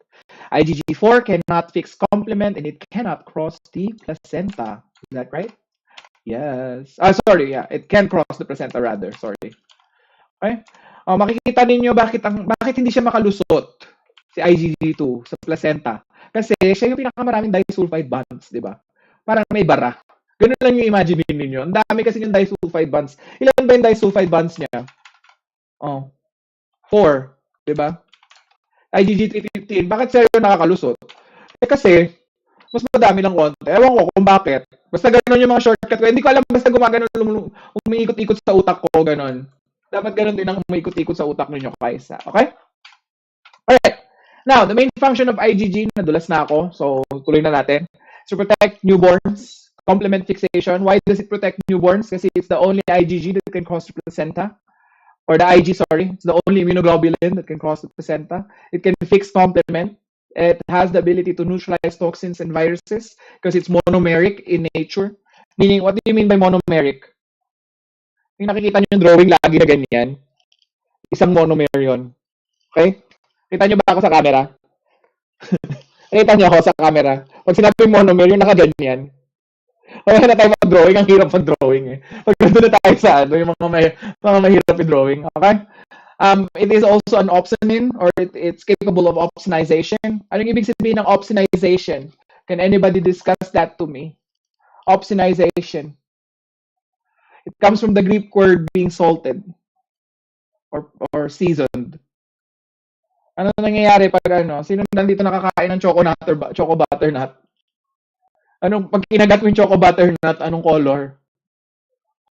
IgG4 cannot fix complement and it cannot cross the placenta. Is that right? Yes. Sorry, yeah. It can cross the placenta rather. Sorry. Okay? Makikita ninyo bakit hindi siya makalusot si IgG2 sa placenta. Kasi siya yung pinakamaraming disulfide bonds, di ba? Parang may bara. Ganun lang yung imagine ninyo. Ang dami kasi yung disulfide bonds. Ilan ba yung disulfide bonds niya? 4. Di ba? IgG315. Bakit siya yung nakakalusot? Kasi, mas madami lang konti. Ewan ko kung bakit. Basta ganun yung mga shortcut. Hindi ko alam, basta gumagano, umiikot-ikot sa utak ko, ganun. Dapat ganun din ang umiikot-ikot sa utak ninyo kaysa. Okay? Alright. Now, the main function of IgG, nadulas na ako, so tuloy na natin, is to protect newborns, complement fixation. Why does it protect newborns? Kasi it's the only IgG that can cross the placenta. Or the Ig, sorry. It's the only immunoglobulin that can cross the placenta. It can fix complement. It has the ability to neutralize toxins and viruses because it's monomeric in nature. Meaning, what do you mean by monomeric? Yung nakikita nyo yung drawing lagi na ganyan. Isang monomer yun. Okay? Kita nyo ba ako sa camera? Nakita nyo ako sa camera. Pag sinabi monomer, yung nakaganyan. Wala na tayo mag-drawing. Ang hirap mag-drawing eh. Pag na tayo sa yung mga mahirap i-drawing. Okay? It is also an opsonin or it's capable of opsonization. Anong ibig sabihin ng opsonization? Can anybody discuss that to me? Opsonization. It comes from the Greek word being salted or seasoned. Ano nangyayari pag sino nandito nakakain ng choco butternut? Pag kinagat mo yung choco butternut, anong color?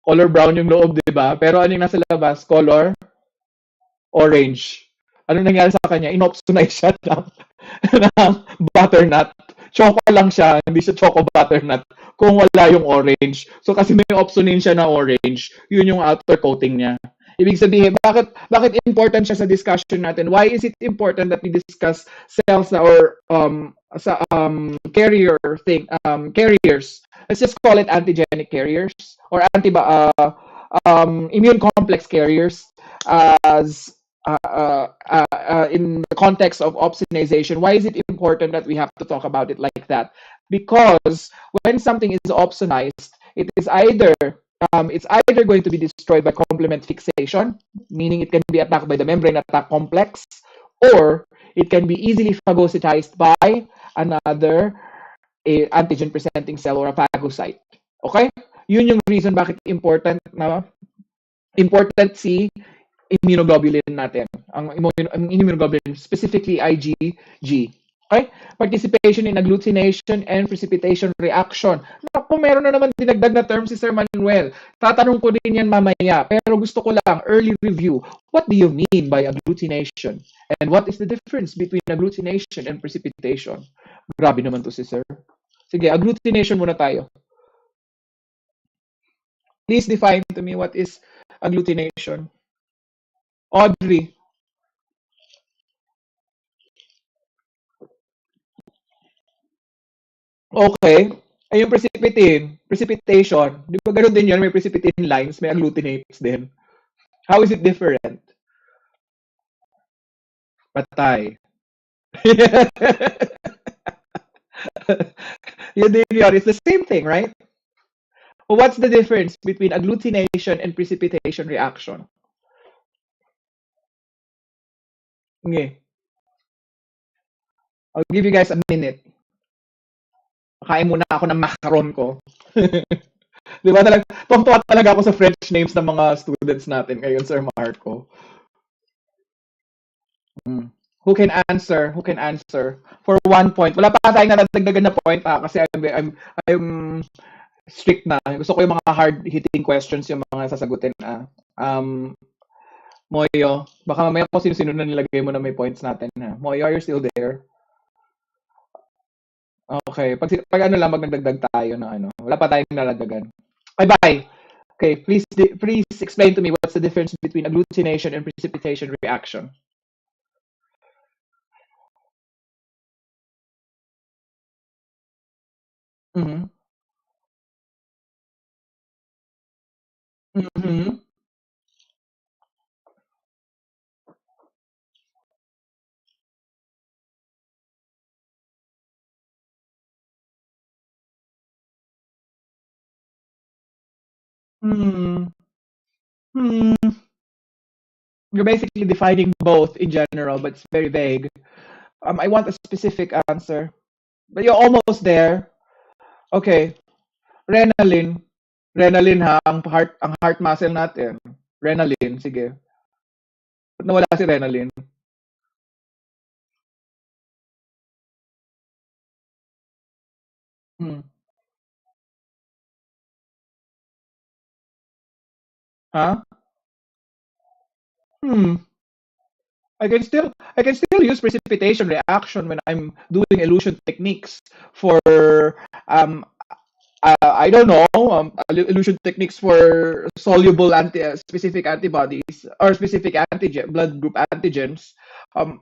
Color brown yung loob, di ba? Pero anong nasa labas? Color orange. Anong nangyari sa kanya? Inopsonize siya ng butternut. Choco lang siya, hindi siya choco butternut kung wala yung orange. So kasi may opsonin siya na orange, yun yung outer coating niya. Ibig sabihin, bakit important siya sa discussion natin? Why is it important that we discuss cells or carriers? let's just call it antigenic carriers or immune complex carriers as in the context of opsonization. Why is it important that we have to talk about it like that? Because when something is opsonized, it's either going to be destroyed by complement fixation, meaning it can be attacked by the membrane attack complex, or it can be easily phagocytized by another antigen presenting cell or a phagocyte. Okay? Yun yung reason bakit important si immunoglobulin natin. Ang immunoglobulin, specifically IgG. Okay? Participation in agglutination and precipitation reaction. Naku, meron na naman dinagdag na term si Sir Manuel. Tatanong ko din yan mamaya. Pero gusto ko lang, early review. What do you mean by agglutination? And what is the difference between agglutination and precipitation? Grabe naman to si Sir. Sige, agglutination muna tayo. Please define to me what is agglutination. Audrey. Okay. Ay, yung precipitation. Di ba ganun din yun? May precipitin lines, may agglutinates din. How is it different? Patay. Yun din yun. It's the same thing, right? Well, what's the difference between agglutination and precipitation reaction? Okay. I'll give you guys a minute. Kain muna ako ng macaron ko. Di ba talaga, tuwa talaga ako sa French names ng mga students natin ngayon, Sir Marco. Hmm. Who can answer? Who can answer? For 1 point. Wala pa tayong nadagdagan na point kasi I'm strict na. Gusto ko yung mga hard-hitting questions yung mga sasagutin Moyo, baka mamaya kung sino-sino na nilagay mo na may points natin Moyo, are you still there? Okay. Pag ano lang, magdagdag tayo ng ano. Wala pa tayong nalagdagan. Bye-bye. Okay, please explain to me what's the difference between agglutination and precipitation reaction. Mm-hmm. Mm-hmm. Hmm. Hmm. You're basically defining both in general, but it's very vague. I want a specific answer. But you're almost there. Okay. Renalin. Renalin ha, ang heart muscle natin. Renalin, sige. Ba't nawala si Renalin? Hmm. Ha? Hmm. I can still use precipitation reaction when I'm doing elution techniques for um I don't know elution techniques for soluble specific antibodies or specific antigen blood group antigens. Um,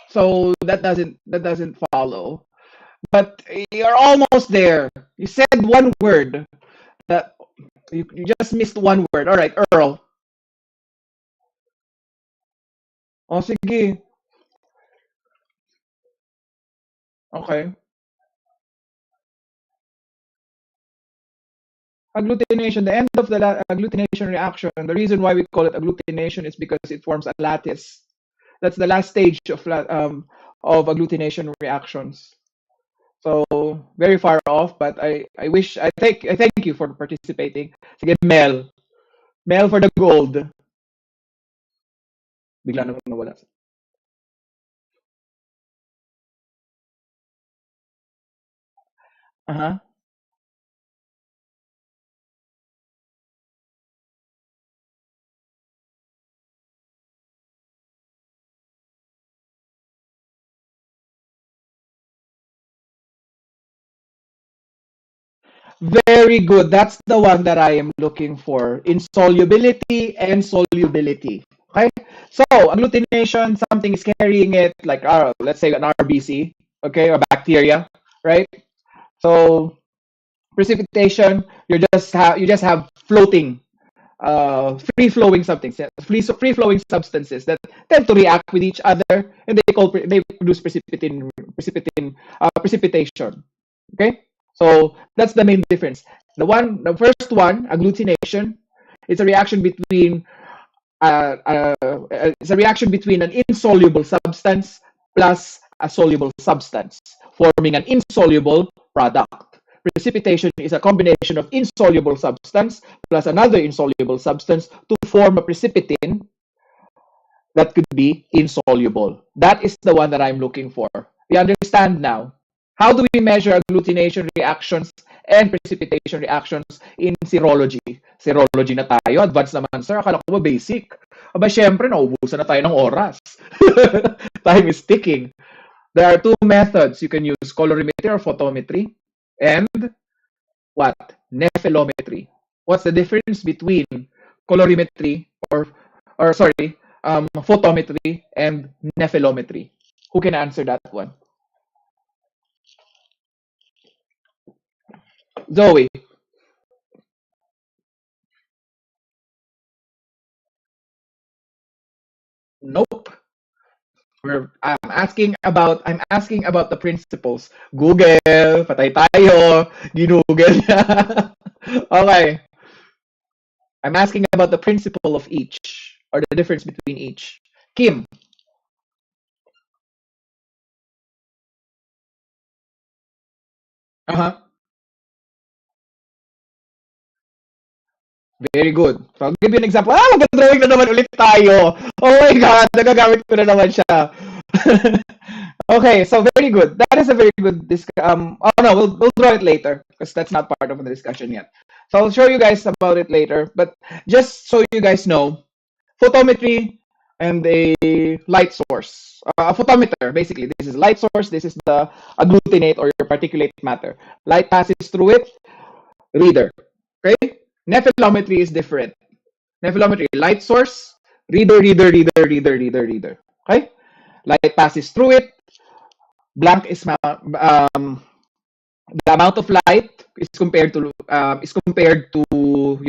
so that doesn't follow. But you're almost there. You said one word that you just missed one word. All right, Earl. Oh, sige. Okay. Agglutination, the end of the agglutination reaction, the reason why we call it agglutination is because it forms a lattice. That's the last stage of agglutination reactions. So very far off, but I thank you for participating. Sige, Mel. Mel for the gold. Bigla na nawala. Uh-huh. Very good. That's the one that I am looking for. Insolubility and solubility. Okay? So, agglutination, something is carrying it, like, let's say an RBC, okay, or bacteria, right? So, Precipitation, you just have floating, free flowing substances, free flowing substances that tend to react with each other, and they produce precipitation. Okay, so that's the main difference. The first one, agglutination, it's a reaction between an insoluble substance plus a soluble substance, forming an insoluble product. Precipitation is a combination of insoluble substance plus another insoluble substance to form a precipitin that could be insoluble. That is the one that I'm looking for. We understand now. How do we measure agglutination reactions and precipitation reactions in serology? Serology na tayo. Advanced naman, sir. Akala ko ba basic? Aba, syempre, naubusan na tayo ng oras. Time is ticking. There are two methods. You can use colorimetry or photometry and what? Nephelometry. What's the difference between colorimetry photometry and nephelometry? Who can answer that one? Zoe. Nope. I'm asking about the principles. Google, patay tayo. Ginugol niya. Okay. I'm asking about the principle of each or the difference between each. Kim. Uh-huh. Very good. So I'll give you an example. Mag-drawing na naman ulit tayo. Oh my God, nagagamit ko na naman siya. Okay, so very good. That is a very good oh no, we'll draw it later because that's not part of the discussion yet. So I'll show you guys about it later. But just so you guys know, photometry and a light source. A photometer, basically. This is light source. This is the agglutinate or your particulate matter. Light passes through it. Reader. Okay? Nephelometry is different. Nephelometry, light source, reader. Okay? Light passes through it. Blank is the amount of light is compared to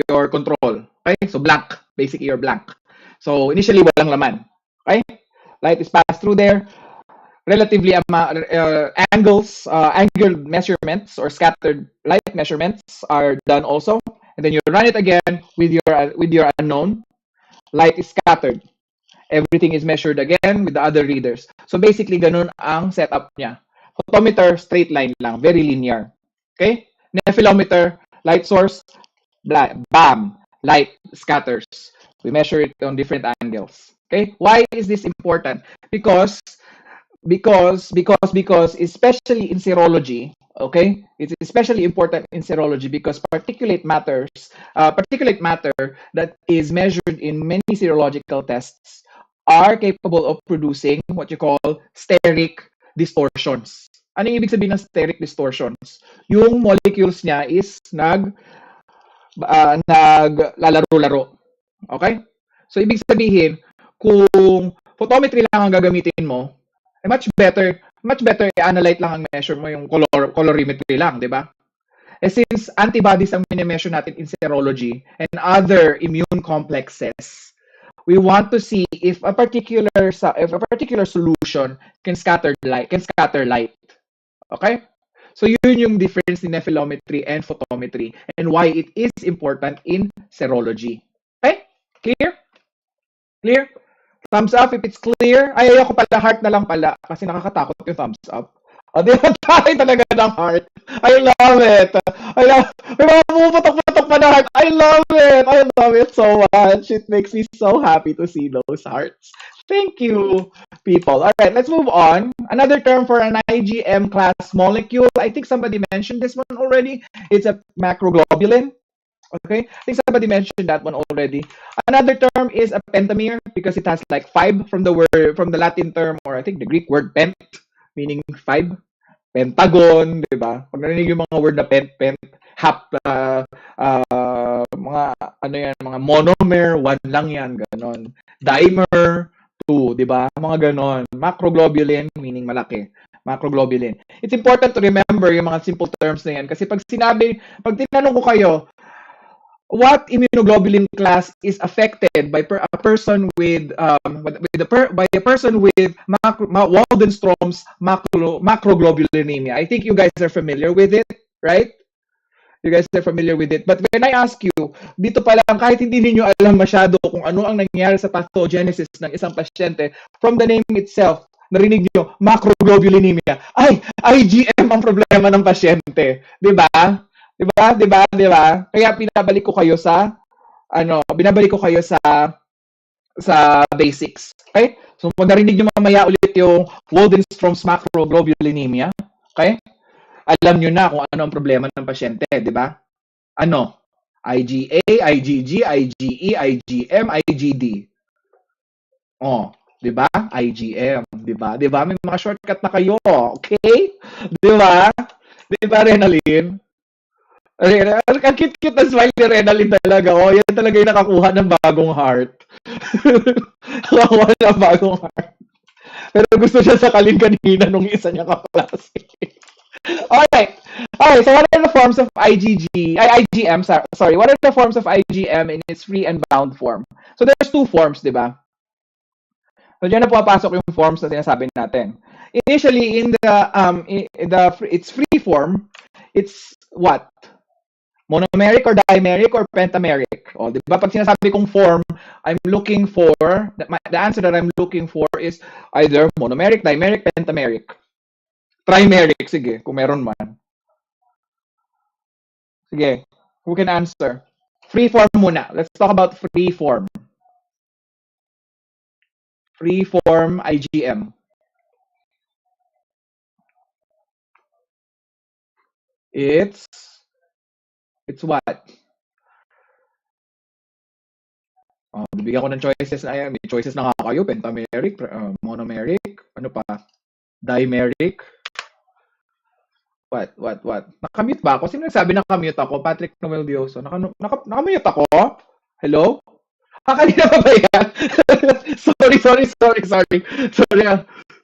your control. Okay? So blank, basically you're blank. So initially walang laman. Okay? Light is passed through there. Relatively angle measurements or scattered light measurements are done also. And then you run it again with your unknown. Light is scattered. Everything is measured again with the other readers. So basically, ganun ang setup niya. Photometer, straight line lang, very linear. Okay? Nephelometer, light source, bam, light scatters. We measure it on different angles. Okay? Why is this important? Because especially in serology, okay, it's especially important in serology because particulate matter that is measured in many serological tests are capable of producing what you call steric distortions. Ano yung ibig sabihin ng steric distortions? Yung molecules niya is naglalaro-laro. Okay? So ibig sabihin, kung photometry lang ang gagamitin mo, much better i-analyte lang ang measure mo yung colorimetry lang, di ba? Since antibodies ang mini-measure natin in serology and other immune complexes, we want to see if a particular solution can scatter light. Okay? So yun yung difference in nephelometry and photometry and why it is important in serology. Okay? Clear? Clear? Thumbs up if it's clear. Ay, ayoko pala, heart na lang pala kasi nakakatakot yung thumbs up. O, di ba tayo talaga ng heart? I love it. May mga pumuputok-putok pa na heart. I love it so much. It makes me so happy to see those hearts. Thank you, people. All right, let's move on. Another term for an IgM class molecule. I think somebody mentioned this one already. It's a macroglobulin. Okay, I think somebody mentioned that one already. Another term is a pentamer because it has like five from the Latin term or I think the Greek word pent, meaning five. Pentagon, di ba? Pag narinig yung mga word na pent, mga ano yan, mga monomer, one lang yan, ganon. Dimer, two, di ba? Mga ganon. Macroglobulin, meaning malaki. macroglobulin. It's important to remember yung mga simple terms na yan kasi pag tinanong ko kayo, what immunoglobulin class is affected by a person with by a person with Waldenstrom's macroglobulinemia. I think you guys are familiar with it, right? You guys are familiar with it. But when I ask you, dito pa lang, kahit hindi niyo alam masyado kung ano ang nangyayari sa pathogenesis ng isang pasyente, from the name itself, narinig niyo, macroglobulinemia. Ay, IgM ang problema ng pasyente. Di ba? Di ba? Di ba? Di ba? Kaya binabalik ko kayo sa basics. Okay? So, pag narinig niyo mamaya ulit yung Waldenstrom's macroglobulinemia, okay? Alam nyo na kung ano ang problema ng pasyente, di ba? Ano? IgA, IgG, IgE, IgM, IgD. Oh, di ba? IgM, di ba? Di ba? May mga shortcut na kayo, okay? Di ba? Di ba, Renalyn? Ang cute-cute na smile ni Renalyn talaga. Oh, yan talaga yung nakakuha ng bagong heart. Nakakuha ng bagong heart. Pero gusto siya sakalin kanina nung isa niya kaklase. Alright. So what are the forms of IgM, sorry, what are the forms of IgM in its free and bound form? So there's two forms, di ba? So diyan na pumapasok yung forms na sinasabi natin. Initially, its free form, it's what? Monomeric or dimeric or pentameric? O, di ba? Pag sinasabi kong form, the answer that I'm looking for is either monomeric, dimeric, pentameric. Trimeric, sige, kung meron man. Sige, who can answer? Free form muna. Let's talk about free form. Free form IgM. It's what? Bibigyan ko ng choices na yan. May choices na nga kayo. Pentameric, monomeric, ano pa? Dimeric. What? Nakamute ba ako? Sino nagsabi nakamute ako? Patrick Noel Dioso. Nakamute ako? Hello? Kanina pa ba yan? sorry. Sorry.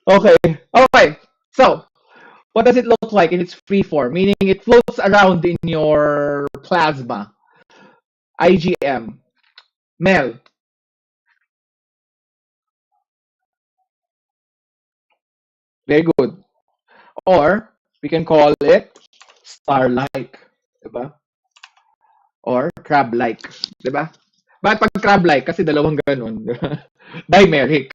Okay. So, what does it look like in its free form? Meaning it floats around in your plasma. IgM. Mel. Very good. Or, we can call it star-like. Diba? Or crab-like. Diba? Bakit pag crab-like? Kasi dalawang ganun. Diba? Dimeric.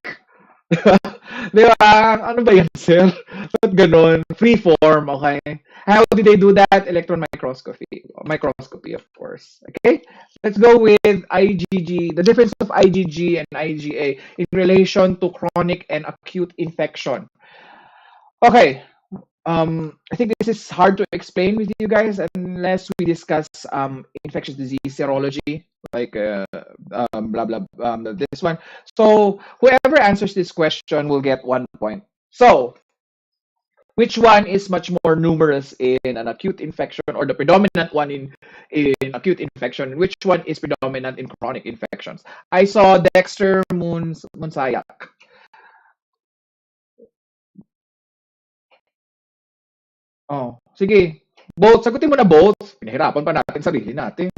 Diba? Ano ba yan, sir? Ba't ganun? Free form, okay? How did they do that? Electron microscopy. Microscopy, of course. Okay? Let's go with IgG. The difference of IgG and IgA in relation to chronic and acute infection. Okay. I think this is hard to explain with you guys unless we discuss infectious disease serology, like blah blah this one. So whoever answers this question will get 1 point. So which one is much more numerous in an acute infection, or the predominant one in acute infection? Which one is predominant in chronic infections? I saw Dexter Munsayak. Oh, sige. Both. Sagutin mo na both. Pinahirapan pa natin sarili natin.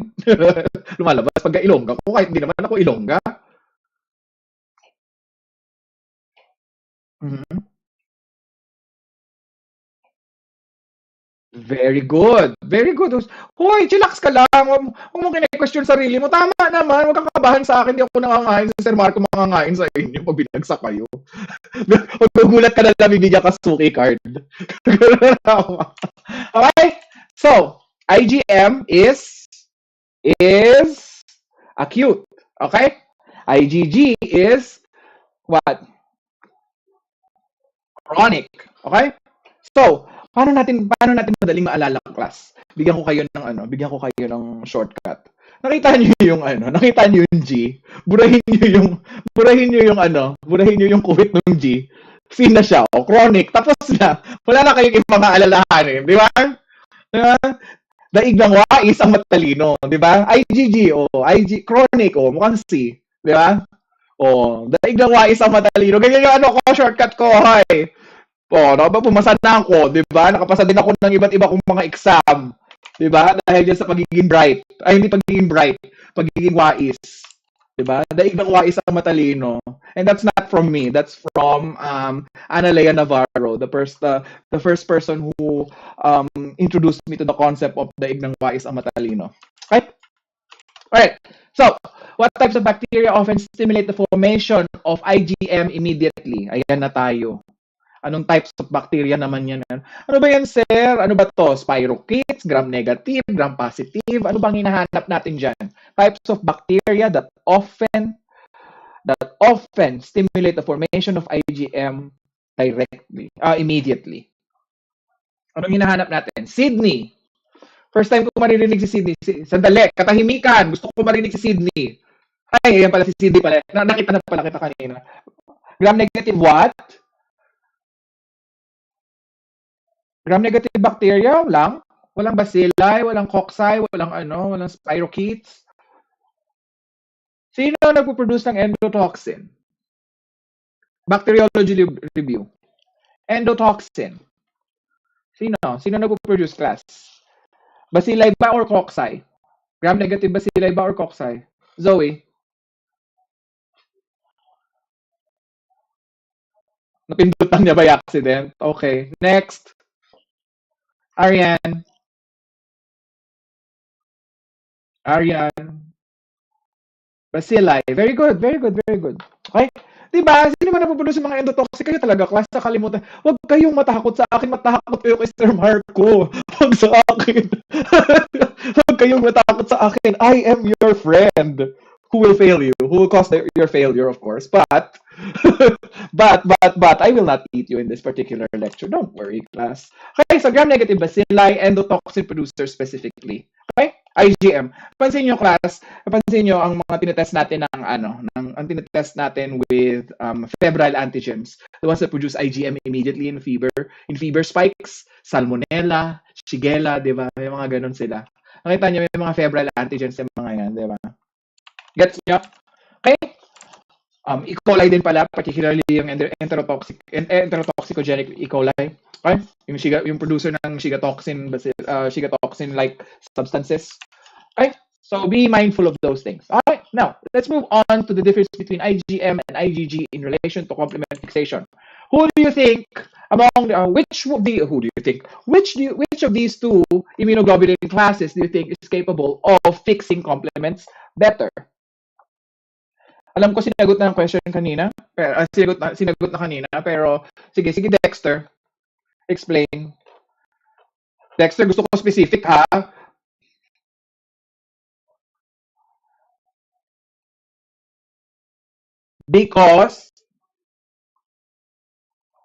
Lumalabas pagka Ilongga ko, kahit hindi naman ako Ilongga. Mhm. Very good. Very good. Hoy, chillax ka lang. Huwag mo kine-question sarili mo. Tama naman. Huwag kang kabahan sa akin. Hindi ako nangangain. Si Sir Marco mangangain sa inyo pag binagsak kayo. Huwag magulat ka na lang, bibigyan ka suki card. Okay? So, IgM is acute. Okay? IgG is what? Chronic. Okay? So, paano natin madaling maalala ang class? Bigyan ko kayo ng shortcut. Nakita niyo yung G. Burahin niyo yung kuwit ng G. Sin na siya, chronic. Tapos na. Wala na kayong ibang maalalahanin, di ba? Diba? Daig ng wais ang matalino, di ba? IgG, chronic, mukhang C, di ba? Daig ng wais ang matalino. Ganyan yung shortcut ko, hoy. Pumasa na ako, 'di ba? Nakapasa din ako ng iba't iba kong mga exam, 'di ba? Dahil diyan sa pagiging bright. Ay, hindi pagiging bright, pagiging wais, 'di ba? Daig ng wais ang matalino. And that's not from me. That's from Analea Navarro, the first person who introduced me to the concept of daig ng wais ang matalino. Okay? All right. So, what types of bacteria often stimulate the formation of IgM immediately? Ayan na tayo. Anong types of bacteria naman yan? Ano ba yan, sir? Ano ba to? Spirochetes, gram-negative, gram-positive? Ano bang hinahanap natin dyan? Types of bacteria that often stimulate the formation of IgM immediately. Anong hinahanap natin? Sydney. First time ko maririnig si Sydney. Sandali, katahimikan. Gusto ko marinig si Sydney. Ay, yan pala si Sydney pala. Nakita na pala kita kanina. Gram-negative what? Gram-negative bacteria lang. Walang bacilli, walang cocci, walang spirochetes. Sino nagpo-produce ng endotoxin? Bacteriology review. Endotoxin. Sino nagpo-produce, class? Bacilli ba or cocci? Gram-negative bacilli ba or cocci? Zoe? Napindutan niya ba yung accident? Okay. Next. Ariane. Bacilli. Very good, very good, very good. Okay? Diba? Sino man napupunos yung mga endotoxic? Kayo talaga, class, sa kalimutan. Huwag kayong matakot sa akin. Matakot kayo kay Sir Marco. Huwag sa akin. Huwag kayong matakot sa akin. I am your friend who will fail you, who will cause your failure, of course. But, but, I will not eat you in this particular lecture. Don't worry, class. Okay, so gram-negative bacilli, endotoxin producer specifically. Okay? IgM. Pansin nyo, class, pansin nyo ang mga tinetest natin ang tinetest natin with febrile antigens. The ones that produce IgM immediately in fever spikes, salmonella, shigella, di ba? May mga ganun sila. Nakita nyo, may mga febrile antigens yung mga yan, di ba? Gets nyo? Okay? E. coli din pala, particularly yung enterotoxicogenic E. coli. Okay? Yung producer ng shigatoxin-like substances. Okay? So be mindful of those things. All right. Now, let's move on to the difference between IgM and IgG in relation to complement fixation. Who do you think which of these two immunoglobulin classes do you think is capable of fixing complements better? Alam ko sinagot na ang question kanina. Sinagot na kanina, pero sige Dexter. Explain. Dexter, gusto ko specific ha. Because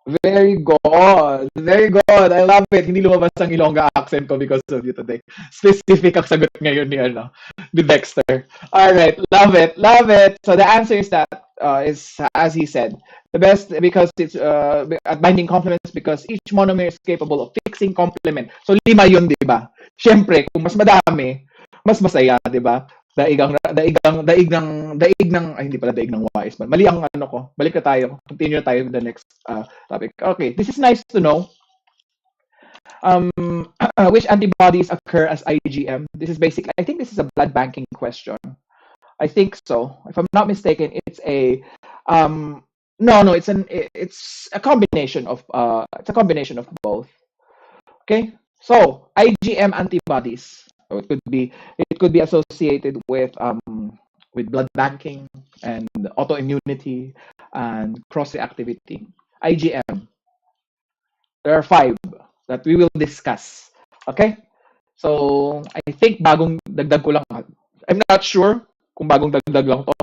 very good. Very good. I love it. Hindi lumabas ang Ilongga accent ko because of you today. Specific ang sagot ngayon ni Dexter. All right. Love it. Love it. So the answer is that is as he said. The best because it's at binding complements because each monomer is capable of fixing complement. So 5 yun, 'di ba? Syempre, kung mas madami, mas masaya, 'di ba? Daig ng ay hindi pala daig ng wise man. Mali ang ko. Balik na tayo. Continue tayo with the next topic. Okay, this is nice to know. Which antibodies occur as IgM? This is basically, I think this is a blood banking question. I think so. If I'm not mistaken, it's a no, it's a combination of both. Okay? So, IgM antibodies. So it could be associated with blood banking and autoimmunity and cross-reactivity. IgM. There are 5 that we will discuss. Okay? So, I think bagong dagdag ko lang. I'm not sure kung bagong dagdag lang to.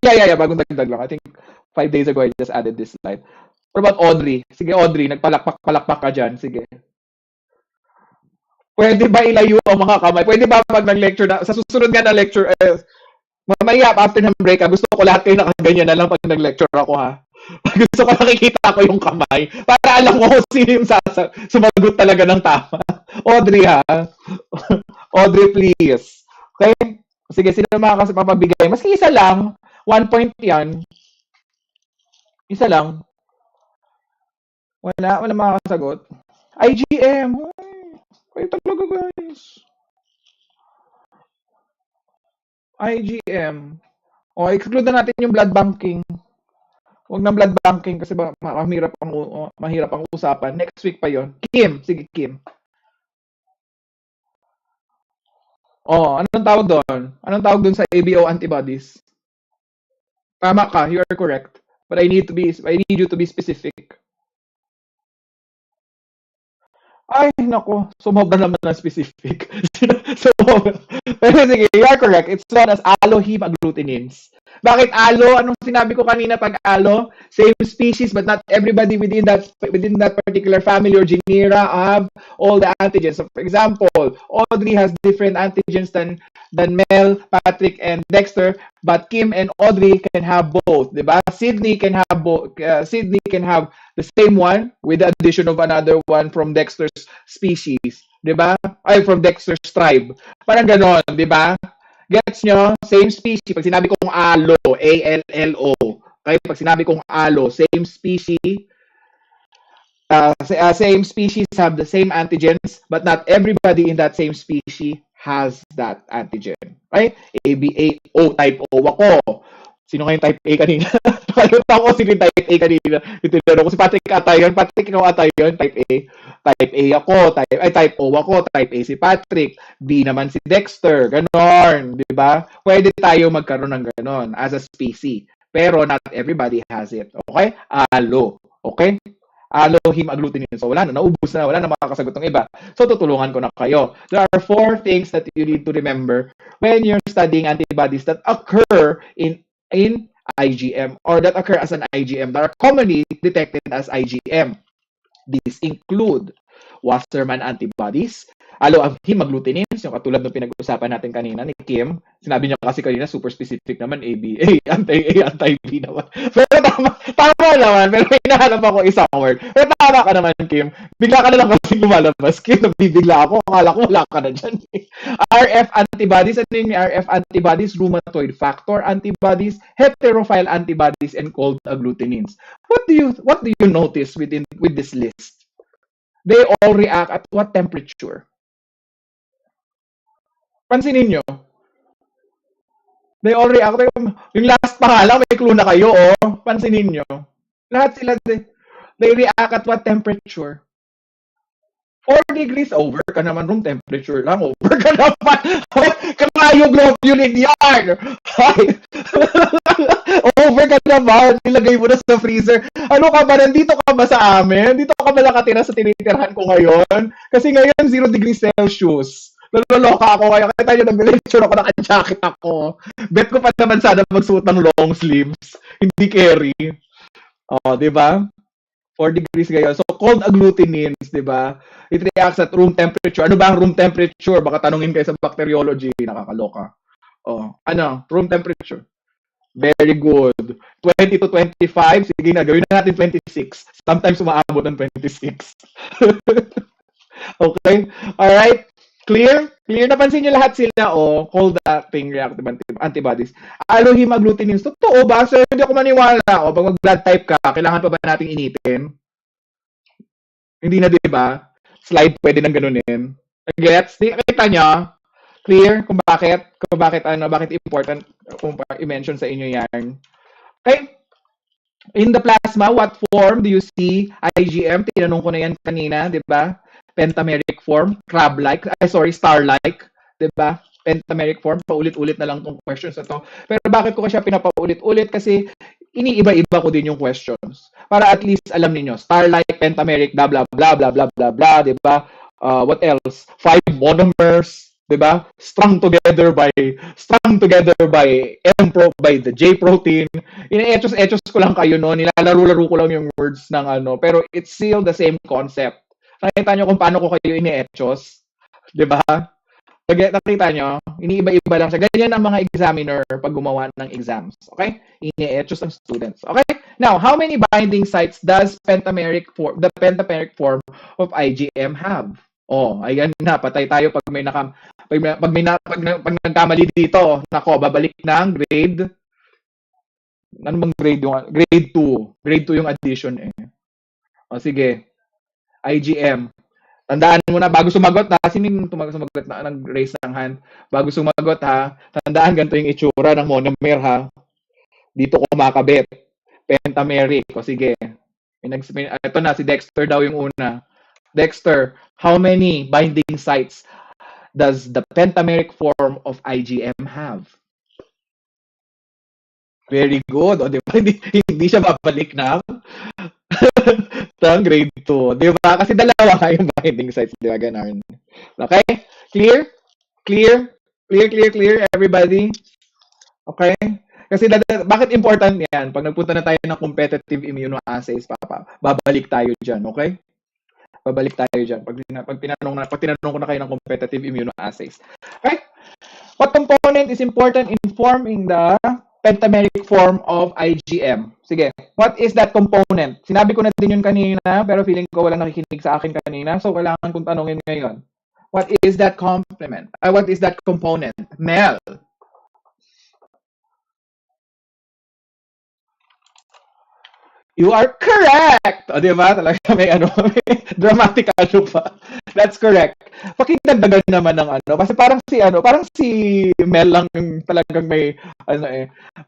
Yeah, bagong dagdag lang. I think 5 days ago I just added this slide. What about Audrey? Sige, Audrey, nagpalakpak ka dyan. Sige. Pwede ba ilayo ang mga kamay? Pwede ba pag nag-lecture na, sa susunod nga na lecture, mamaya after ng break, gusto ko lahat kayo nakaganyan na lang pag nag-lecture ako, ha? Gusto ko nakikita ko yung kamay para alam ko kung sino yung sumagot talaga ng tama. Audrey, ha? Audrey, please. Okay? Sige, sino makapabigay? Maski isa lang. 1 point yan. Isa lang. Wala makakasagot. IgM. Ay, kayo talaga guys. IgM. O, exclude na natin yung blood banking. Huwag ng blood banking kasi mahirap ang usapan. Next week pa yon. Kim, sige Kim. Oh, anong tawag doon? Anong tawag doon sa ABO antibodies? Tama ka, you are correct. But I need you to be specific. Ay, nako. Sumobra naman ng specific. Sumobra. Pero sige, you are correct. It's known as allohemagglutinin. Bakit alo? Anong sinabi ko kanina pag alo? Same species but not everybody within that particular family or genera have all the antigens. So for example, Audrey has different antigens than Mel, Patrick, and Dexter, but Kim and Audrey can have both, 'di ba? Sydney can have both. Sydney can have the same one with the addition of another one from Dexter's species, 'di ba? Ay, from Dexter's tribe. Parang ganon, 'di ba? Gets nyo? Same species. Pag sinabi kong alo, A-L-L-O. Okay? Pag sinabi kong alo, same species have the same antigens, but not everybody in that same species has that antigen. Right? A-B-A-O, type O ako. Sino nga yung type A kanina? Nakalimutan ko sino yung type A kanina. Itinanong ko si Patrick ata yun. Patrick, ikaw ata yun, type A. Type A ako, type O ako, type A si Patrick, B naman si Dexter, ganon, di ba? Pwede tayo magkaroon ng ganon as a species. Pero not everybody has it. Okay? Alo. Okay? Allohemagglutinin. So wala na, naubos na, wala na makakasagot ng iba. So tutulungan ko na kayo. There are 4 things that you need to remember when you're studying antibodies that occur in IgM or that occur as an IgM that are commonly detected as IgM. These include Wassermann antibodies, allohemagglutinin, yung katulad ng pinag-usapan natin kanina ni Kim. Sinabi niya kasi kanina, super specific naman, ABA, anti-A, anti-B naman. Pero tama naman, pero hinahanap ako isang word. Pero tama ka naman, Kim. Bigla ka na lang kasi lumalabas. Kim, nabibigla ako. Akala ko wala ka na dyan. RF antibodies, ano yung RF antibodies? Rheumatoid factor antibodies, heterophile antibodies, and cold agglutinins. What do you notice with this list? They all react at what temperature? Pansinin nyo. They all react. Yung last pa nga lang, may clue na kayo, oh. Pansinin nyo. Lahat sila, they react at what temperature? 4 degrees, over ka naman, room temperature lang, over ka naman. Cryoglobulin yan! Over ka naman, nilagay mo na sa freezer. Ano ka ba, nandito ka ba sa amin? Dito ka ba nakatira sa tinitirhan ko ngayon? Kasi ngayon, 0 degrees Celsius. Naloloka ako ngayon. Kaya tayo nag-lecture ako, naka-jacket ako. Bet ko pa naman sana magsuot ng long sleeves. Hindi carry. Oh, di ba? 4 degrees ngayon. So, cold agglutinins, di ba? It reacts at room temperature. Ano ba ang room temperature? Baka tanungin kayo sa bacteriology. Nakakaloka. Oh, ano? Room temperature. Very good. 20 to 25. Sige na, gawin na natin 26. Sometimes umaabot ng 26. Okay? Alright? Clear? Clear? Napansin nyo lahat sila, oh, cold-acting reactive antibodies. Allohemagglutinin. Totoo ba? So, hindi ako maniwala. O, pag mag-blood type ka, kailangan pa ba nating initin? Hindi na, di ba? Slide pwede nang ganunin. Gets? Kita nyo? Clear? Kung bakit important kung i-mention sa inyo yan. Okay? In the plasma, what form do you see IgM? Tinanong ko na yan kanina, di ba? Pentameric form, crab-like, star-like, 'di ba? Pentameric form, paulit-ulit na lang tong questions na to. Pero bakit ko siya pinapaulit-ulit? Kasi iniiba-iba ko din yung questions. Para at least alam niyo, star-like, pentameric, blah blah blah blah blah blah blah, 'di ba? What else? 5 monomers, 'di ba? Strung together by the J protein. Ine-etchos ko lang kayo no, nilalaro-laro ko lang yung words ng ano, pero it's still the same concept. Nakita nyo kung paano ko kayo ini-etchos? Diba? Nakita nyo? Iniiba-iba lang siya. Ganyan ang mga examiner pag gumawa ng exams. Okay? Ini-etchos ng students. Okay? Now, how many binding sites does the pentameric form of IgM have? Oh, ayan na. Patay tayo pag nagkamali dito. Nako, babalik ng grade. Ano bang grade yung? Grade 2. Grade 2 yung addition eh. O sige, IgM. Tandaan mo na, bago sumagot ha, sino yung sumagot na nag-raise ng hand? Bago sumagot ha, tandaan ganito yung itsura ng monomer ha. Dito kumakabit. Pentameric. O sige. Ito na, si Dexter daw yung una. Dexter, how many binding sites does the pentameric form of IgM have? Very good. O, di ba? Hindi siya babalik na grade 2. Di ba? Kasi dalawa yung binding sites. Di ba? Ganun. Okay? Clear? Clear? Clear, everybody? Okay? Kasi bakit important yan? Pag nagpunta na tayo ng competitive immunoassays, babalik tayo dyan. Okay? Babalik tayo dyan. Pag tinanong ko na kayo ng competitive immunoassays. Okay? What component is important in forming the pentameric form of IgM? Sige, what is that component? Sinabi ko na din yun kanina, pero feeling ko walang nakikinig sa akin kanina, so kailangan kong tanongin ngayon. What is that complement? What is that component? Mel. You are correct! O, di ba? Talaga may may dramatic pa. That's correct. Pakidagdagan naman ng kasi parang si Mel lang yung talagang may,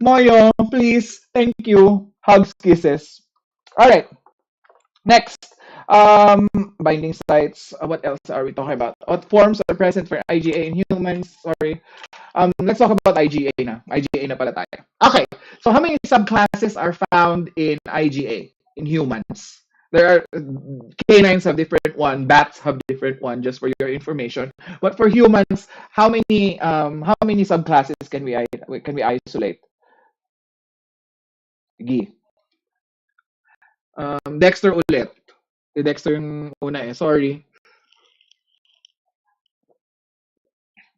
Moyo, please, thank you, hugs, kisses. Alright, next. Binding sites. What else are we talking about? What forms are present for IgA in humans? Sorry. Let's talk about IgA na. IgA na pala tayo. Okay. So how many subclasses are found in IgA in humans? There are canines have different one, bats have different one. Just for your information. But for humans, how many subclasses can we isolate? Sige. Dexter ulit. Si Dexter yung una Sorry.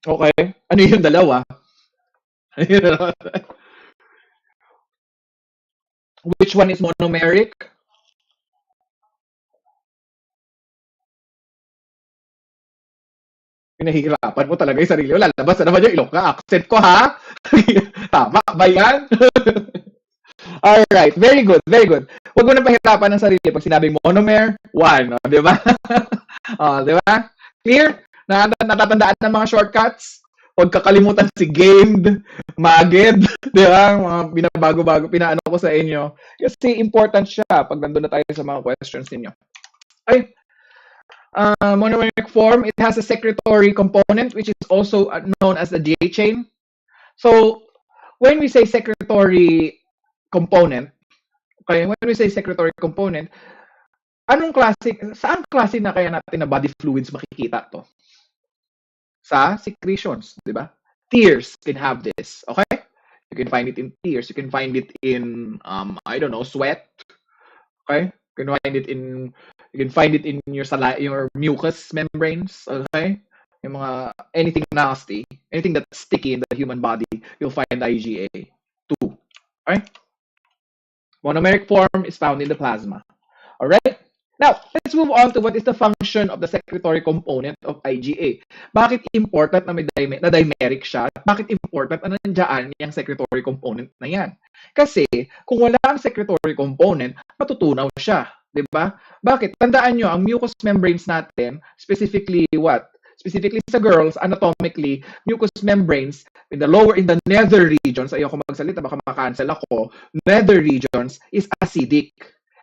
Okay. Ano yung dalawa? Which one is monomeric? Pinahihirapan mo talaga yung sarili mo. Lalabas na naman yung ilong ka. Accent ko, ha? Tama ba yan? Alright. Very good. Very good. Huwag mo na pahirapan ng sarili pag sinabing monomer, one. Di ba? Di ba? Clear? Natatandaan ng mga shortcuts? Huwag kakalimutan si gamed, maged, di ba? Mga binabago-bago, pinaano ko sa inyo. Kasi important siya pag nandun na tayo sa mga questions ninyo. Ay, monomeric form, it has a secretory component, which is also known as the J chain. So, when we say secretory component, saan klase na kaya natin na body fluids makikita to? Sa secretions, di ba? Tears can have this, okay? You can find it in tears. You can find it in, sweat. Okay? You can find it in your mucous membranes. Okay? Yung mga anything nasty, anything that's sticky in the human body, you'll find IgA. 2. Okay? Monomeric form is found in the plasma. All right? Now, let's move on to what is the function of the secretory component of IgA. Bakit important na na dimeric siya? Bakit important na nandiyan yung secretory component na yan? Kasi, kung wala ang secretory component, matutunaw siya. Diba? Bakit? Tandaan nyo, ang mucous membranes natin, specifically what? Specifically sa girls, anatomically, mucous membranes in the nether regions, ayoko magsalita, baka makancel ako, nether regions is acidic.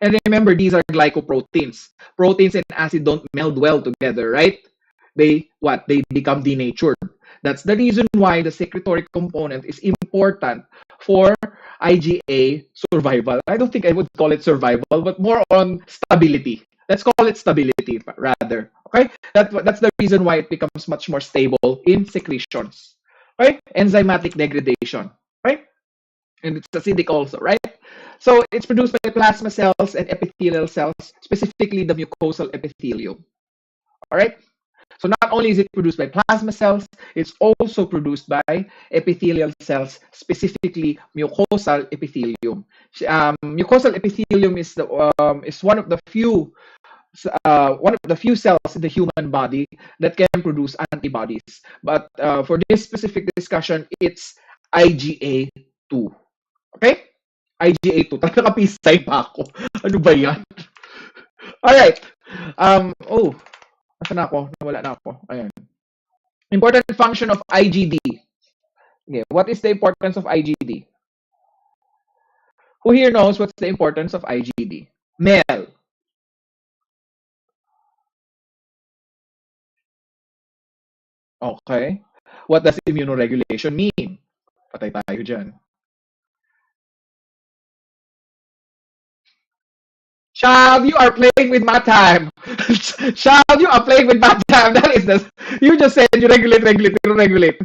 And remember, these are glycoproteins. Proteins and acid don't meld well together, right? They become denatured. That's the reason why the secretory component is important for IgA survival. I don't think I would call it survival, but more on stability. Let's call it stability rather. Okay? That's the reason why it becomes much more stable in secretions. Okay? Enzymatic degradation. Right? And it's acidic also, right? So it's produced by plasma cells and epithelial cells, specifically the mucosal epithelium. All right? So not only is it produced by plasma cells, it's also produced by epithelial cells, specifically mucosal epithelium. Mucosal epithelium is one of the few cells in the human body that can produce antibodies. But for this specific discussion, it's IgA2. Okay? IgA2. Naka-peace sign pa ako. Ano ba yan? Alright. Oh, nasaan na ako? Nawala na ako. Ayan. Important function of IgD. Okay, what is the importance of IgD? Who here knows what's the importance of IgD? Mel. Okay. What does immunoregulation mean? Patay tayo dyan. Child, you are playing with my time. Child, you are playing with my time. That is the. You just said you regulate, regulate, regulate.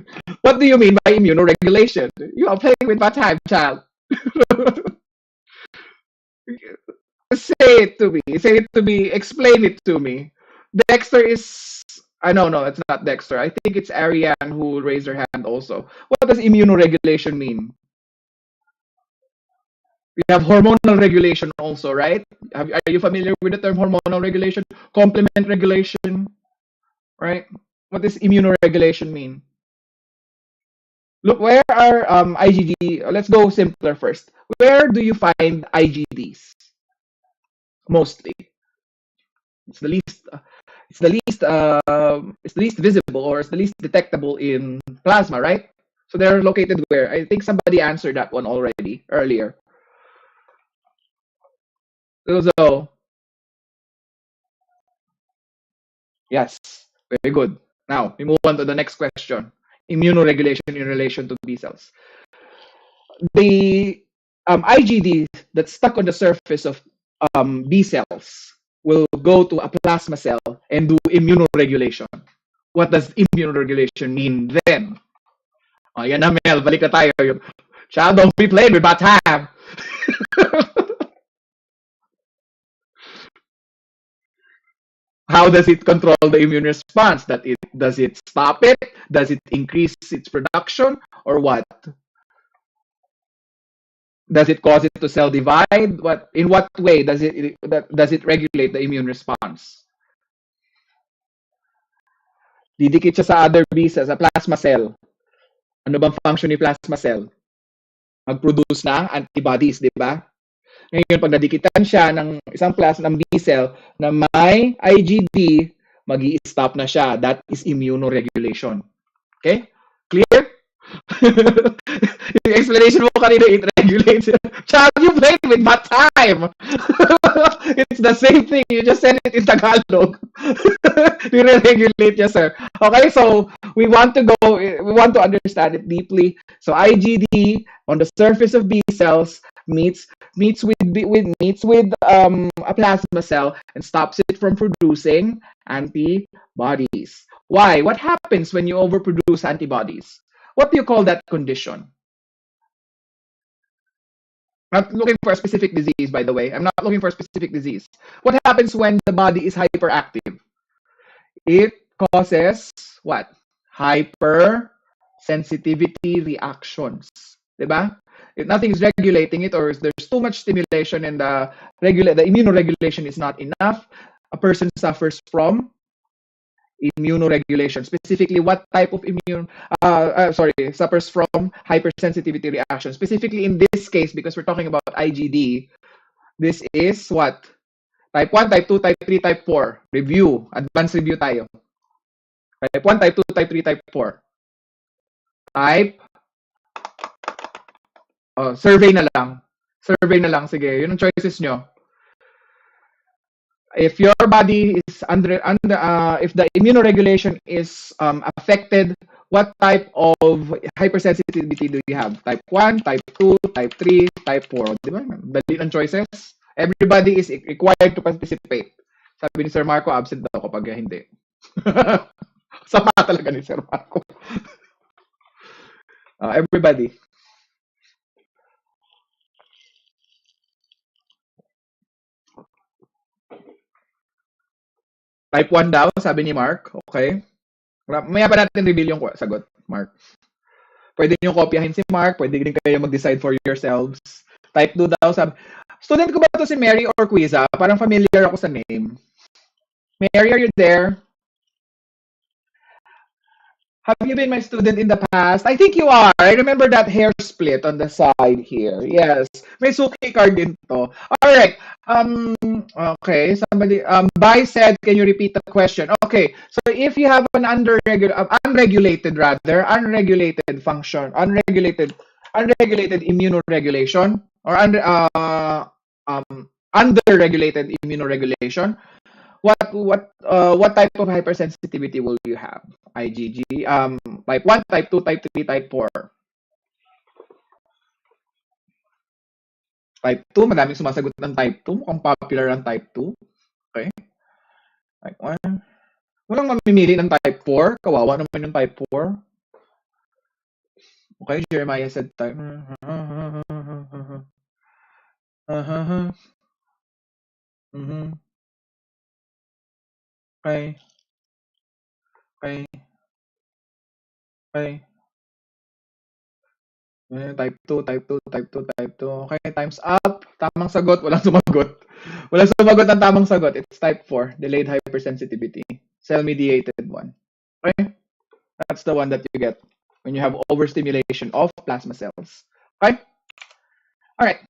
What do you mean by immunoregulation? You are playing with my time, child. Say it to me. Say it to me. Explain it to me. Dexter is. I no, it's not Dexter. I think it's Ariane who raised her hand also. What does immunoregulation mean? We have hormonal regulation also, right? Are you familiar with the term hormonal regulation? Complement regulation, right? What does immunoregulation mean? Look, where are IgD? Let's go simpler first. Where do you find IgDs mostly? It's the least. It's the least visible or it's the least detectable in plasma, right? So they're located where? I think somebody answered that one already earlier. So yes, very good. Now we move on to the next question: immunoregulation in relation to B cells. The IgD that's stuck on the surface of B cells will go to a plasma cell and do immunoregulation. What does immunoregulation mean then? Oh, yan na, Mel. Balik na tayo. Child, don't be playing with my time. How does it control the immune response? Does it stop it? Does it increase its production? Or what? Does it cause it to cell divide? In what way does it regulate the immune response? Didikit siya sa other B cells, sa plasma cell. Ano bang function ni plasma cell? Mag-produce ng antibodies, di ba? Ngayon, pag nadikitan siya ng isang class ng B cell na may IgD, mag-i-stop na siya. That is immunoregulation. Okay? Clear? Yung explanation mo kanina, it regulates. Child, you played with my time. It's the same thing. You just said it in Tagalog. You regulate niya, sir. Okay, so we want to understand it deeply. So IgD on the surface of B cells meets with a plasma cell and stops it from producing antibodies. Why? What happens when you overproduce antibodies? What do you call that condition? I'm not looking for a specific disease, by the way. I'm not looking for a specific disease. What happens when the body is hyperactive? It causes what? Hypersensitivity reactions. Diba? If nothing is regulating it or there's too much stimulation and the immunoregulation is not enough, a person suffers from immunoregulation. Specifically, what type of suffers from hypersensitivity reaction. Specifically in this case, because we're talking about IgD, this is what? Type 1, type 2, type 3, type 4. Review. Advanced review tayo. Type 1, type 2, type 3, type 4. Type, survey na lang. Survey na lang. Sige, yun ang choices nyo. If your body is if the immunoregulation is affected, what type of hypersensitivity do you have? Type 1, type 2, type 3, type 4. Di ba? Dali ng choices. Everybody is required to participate. Sabi ni Sir Marco, absent daw kapag hindi. Sama talaga ni Sir Marco. Everybody. Type 1 daw, sabi ni Mark. Okay. Maya pa natin reveal yung sagot, Mark. Pwede nyo kopyahin si Mark. Pwede din kayo mag-decide for yourselves. Type 2 daw, sabi. Student ko ba ito si Mary or Quiza? Parang familiar ako sa name. Mary, are you there? Have you been my student in the past? I think you are. I remember that hair split on the side here. Yes. May suki card din to. All right. Okay. Somebody Bai said, can you repeat the question? Okay. So if you have an unregulated function, unregulated immunoregulation or underregulated immunoregulation, what type of hypersensitivity will you have? IgG, type 1, type 2, type 3, type 4. Type 2, madaming sumasagot ng type 2. Mukhang popular ang type 2. Okay. Type 1. Walang mamimili ng type 4. Kawawa naman yung type 4. Okay, Jeremiah said type. Okay. Okay. Okay. Type 2, type 2, type 2, type 2. Okay, time's up. Tamang sagot, walang sumagot. Walang sumagot ang tamang sagot. It's type 4, delayed hypersensitivity. Cell-mediated one. Okay? That's the one that you get when you have overstimulation of plasma cells. Okay? All right.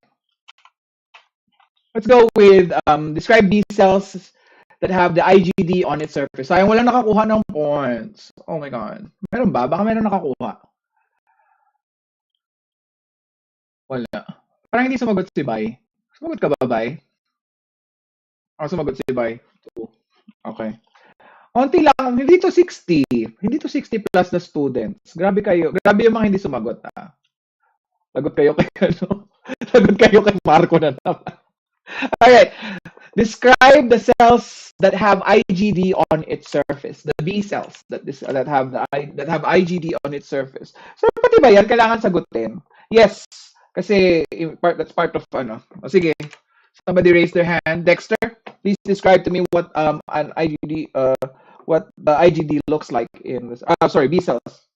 Let's go with describe B cells that have the IgD on its surface. Sayang walang nakakuha ng points. Oh my God. Meron ba? Baka meron nakakuha. Wala. Parang hindi sumagot si Bai. Sumagot ka ba, Bai? Sumagot si Bai. Okay. Onti lang. Hindi to 60. Hindi to 60 plus the students. Grabe kayo. Grabe yung mga hindi sumagot. Lagot kayo kay ano? Lagot kayo kay Marco na naman. Alright. Describe the cells that have IgD on its surface. The B cells that have IgD on its surface. So pati ba yan kailangan sagutin? Yes. Kasi that's part of ano. O sige. Somebody raise their hand. Dexter, please describe to me what an IgD what the IgD looks like in this. B cells.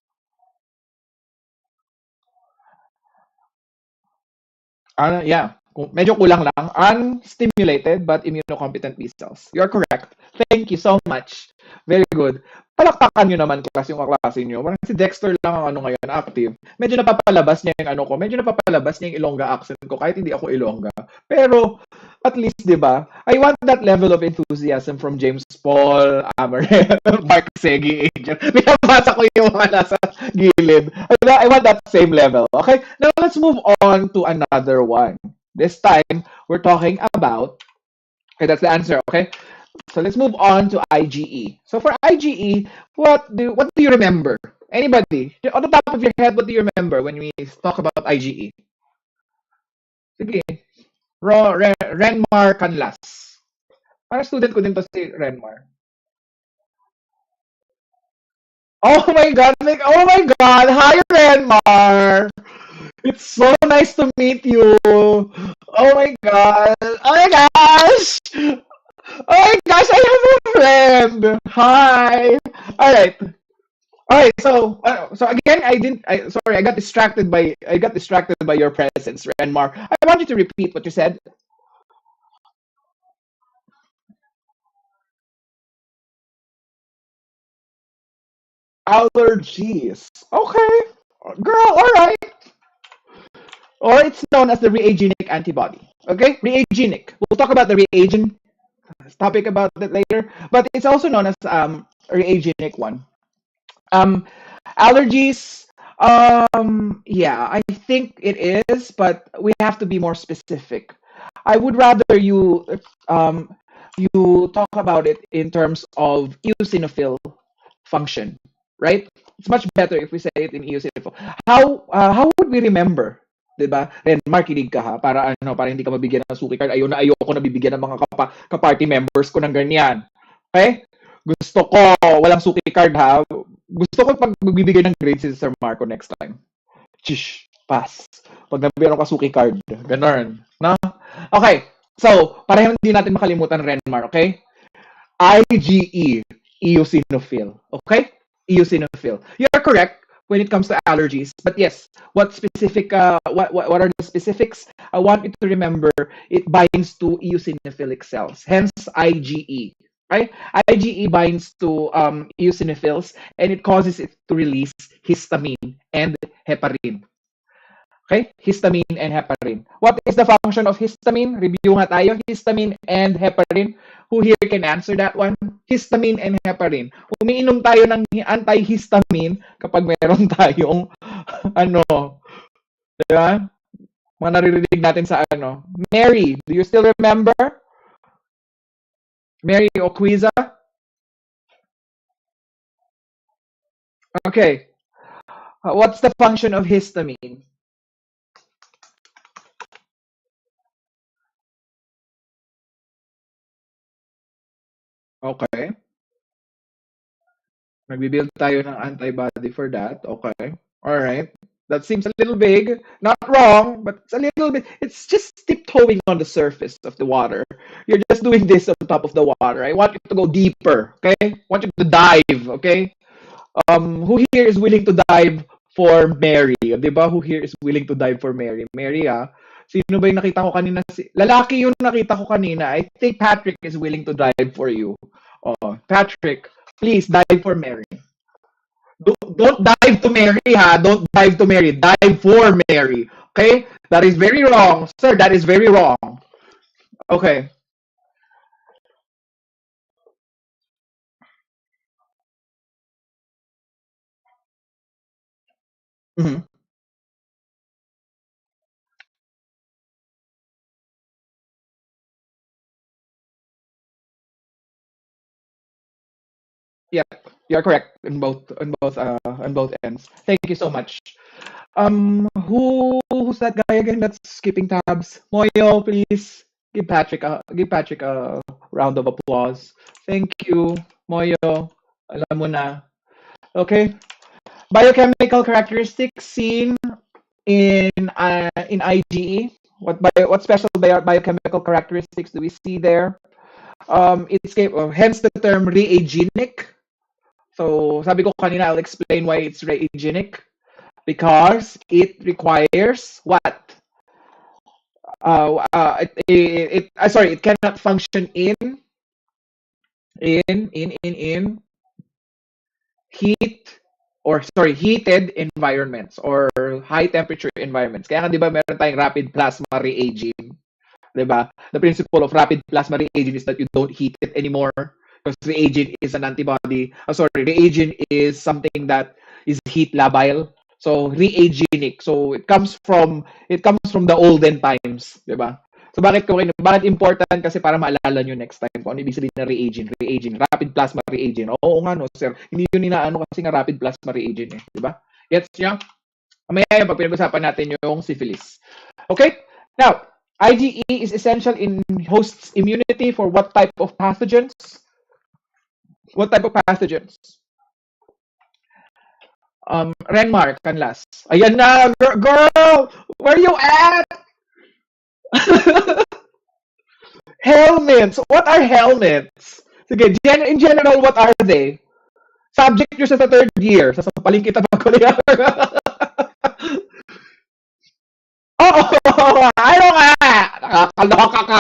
Yeah. Medyo kulang lang. Unstimulated but immunocompetent B cells. You're correct. Thank you so much. Very good. Palakpakan nyo naman yung kaklase nyo. Parang si Dexter lang ang ano ngayon, active. Medyo napapalabas niya yung ano ko. Medyo napapalabas niya yung Ilongga accent ko kahit hindi ako Ilongga. Pero, at least, di ba? I want that level of enthusiasm from James Paul, Amaret, Mark Segi, Angel. Pinabasa ko yung mga nasa gilid. I want that same level. Okay? Now, let's move on to another one. This time, we're talking about, okay, that's the answer, okay? So let's move on to IgE. So for IgE, what do you remember? Anybody? On the top of your head, what do you remember when we talk about IgE? Sige. Renmar Canlas. Para student ko din to si Renmar. Oh my God! Oh my God! Hi, Renmar! It's so nice to meet you. Oh my God. Oh my gosh. Oh my gosh, I have a friend. Hi. All right. All right. So again, sorry, I got distracted by your presence, Renmar. I want you to repeat what you said. Allergies. Okay. Girl, all right. Or it's known as the reagenic antibody. Okay? Reagenic. We'll talk about the reagent topic about that later, but it's also known as reagenic one. Um, Allergies. Yeah, I think it is, but we have to be more specific. I would rather you talk about it in terms of eosinophil function, right? It's much better if we say it in eosinophil. How would we remember? 'Di ba? Ren, makinig ka ha para para hindi ka mabigyan ng suki card. Ayoko na bibigyan ng mga ka-party members ko ng ganyan. Okay? Gusto ko walang suki card ha. Gusto ko pag magbibigay ng grades si Sir Marco next time. Chish, pass. Pag nabigyan ka suki card, ganun, no? Okay. So, para hindi natin makalimutan Renmar, okay? IgE, eosinophil. Okay? Eosinophil. You're correct when it comes to allergies. But yes, what are the specifics? I want you to remember it binds to eosinophilic cells. Hence IgE. Okay? IgE binds to eosinophils and it causes it to release histamine and heparin. Okay? Histamine and heparin. What is the function of histamine? Review nga tayo. Histamine and heparin. Who here can answer that one? Histamine and heparin. Umiinom tayo ng antihistamine kapag meron tayong ano, di ba? Mga naririnig natin sa ano. Mary, do you still remember? Mary Oquiza? Okay. What's the function of histamine? Okay. Magbi-build tayo ng antibody for that. Okay. All right. That seems a little big. Not wrong, but it's a little bit. It's just tiptoeing on the surface of the water. You're just doing this on top of the water. I want you to go deeper. Okay. I want you to dive. Okay. Who here is willing to dive for Mary? Di ba? Who here is willing to dive for Mary? Mary, ah. Sino ba yung nakita ko kanina? Lalaki yung nakita ko kanina. I think Patrick is willing to dive for you. Oh, Patrick, please dive for Mary. Don't dive to Mary, ha? Don't dive to Mary. Dive for Mary. Okay? That is very wrong. Sir, that is very wrong. Okay. Mhm. Yeah, you're correct on both ends. Thank you so much. Who's that guy again that's skipping tabs? Moyo, please give Patrick a round of applause. Thank you, Moyo. Alam mo na. Okay. Biochemical characteristics seen in IgE. What special biochemical characteristics do we see there? Hence the term reagenic. So sabi ko kanina, I'll explain why it's reagenic. Because it requires what? It cannot function in heat or sorry, heated environments or high temperature environments. Kaya nga 'di ba meron tayong rapid plasma reaging, 'di ba? The principle of rapid plasma reaging is that you don't heat it anymore because reagent is an antibody. Reagent is something that is heat labile. So reagenic. So it comes from the olden times, 'di ba? So bakit important kasi para maalala nyo next time kung ano ibig sabihin ng reagent, rapid plasma reagent. Oo nga no, sir. Hindi yun inaano kasi nga rapid plasma reagent eh, 'di ba? Gets nyo? Mamaya pag pinag-usapan natin yung syphilis. Okay? Now, IgE is essential in host's immunity for what type of pathogens? What type of pathogens? Renmark, Canlas. Ayan na, girl! Where you at? Helmets. What are helmets? Sige, in general, what are they? Subject nyo sa third year. Sasampalin kita pag kulihan. Oo, ano ka? Nakakaloka ka.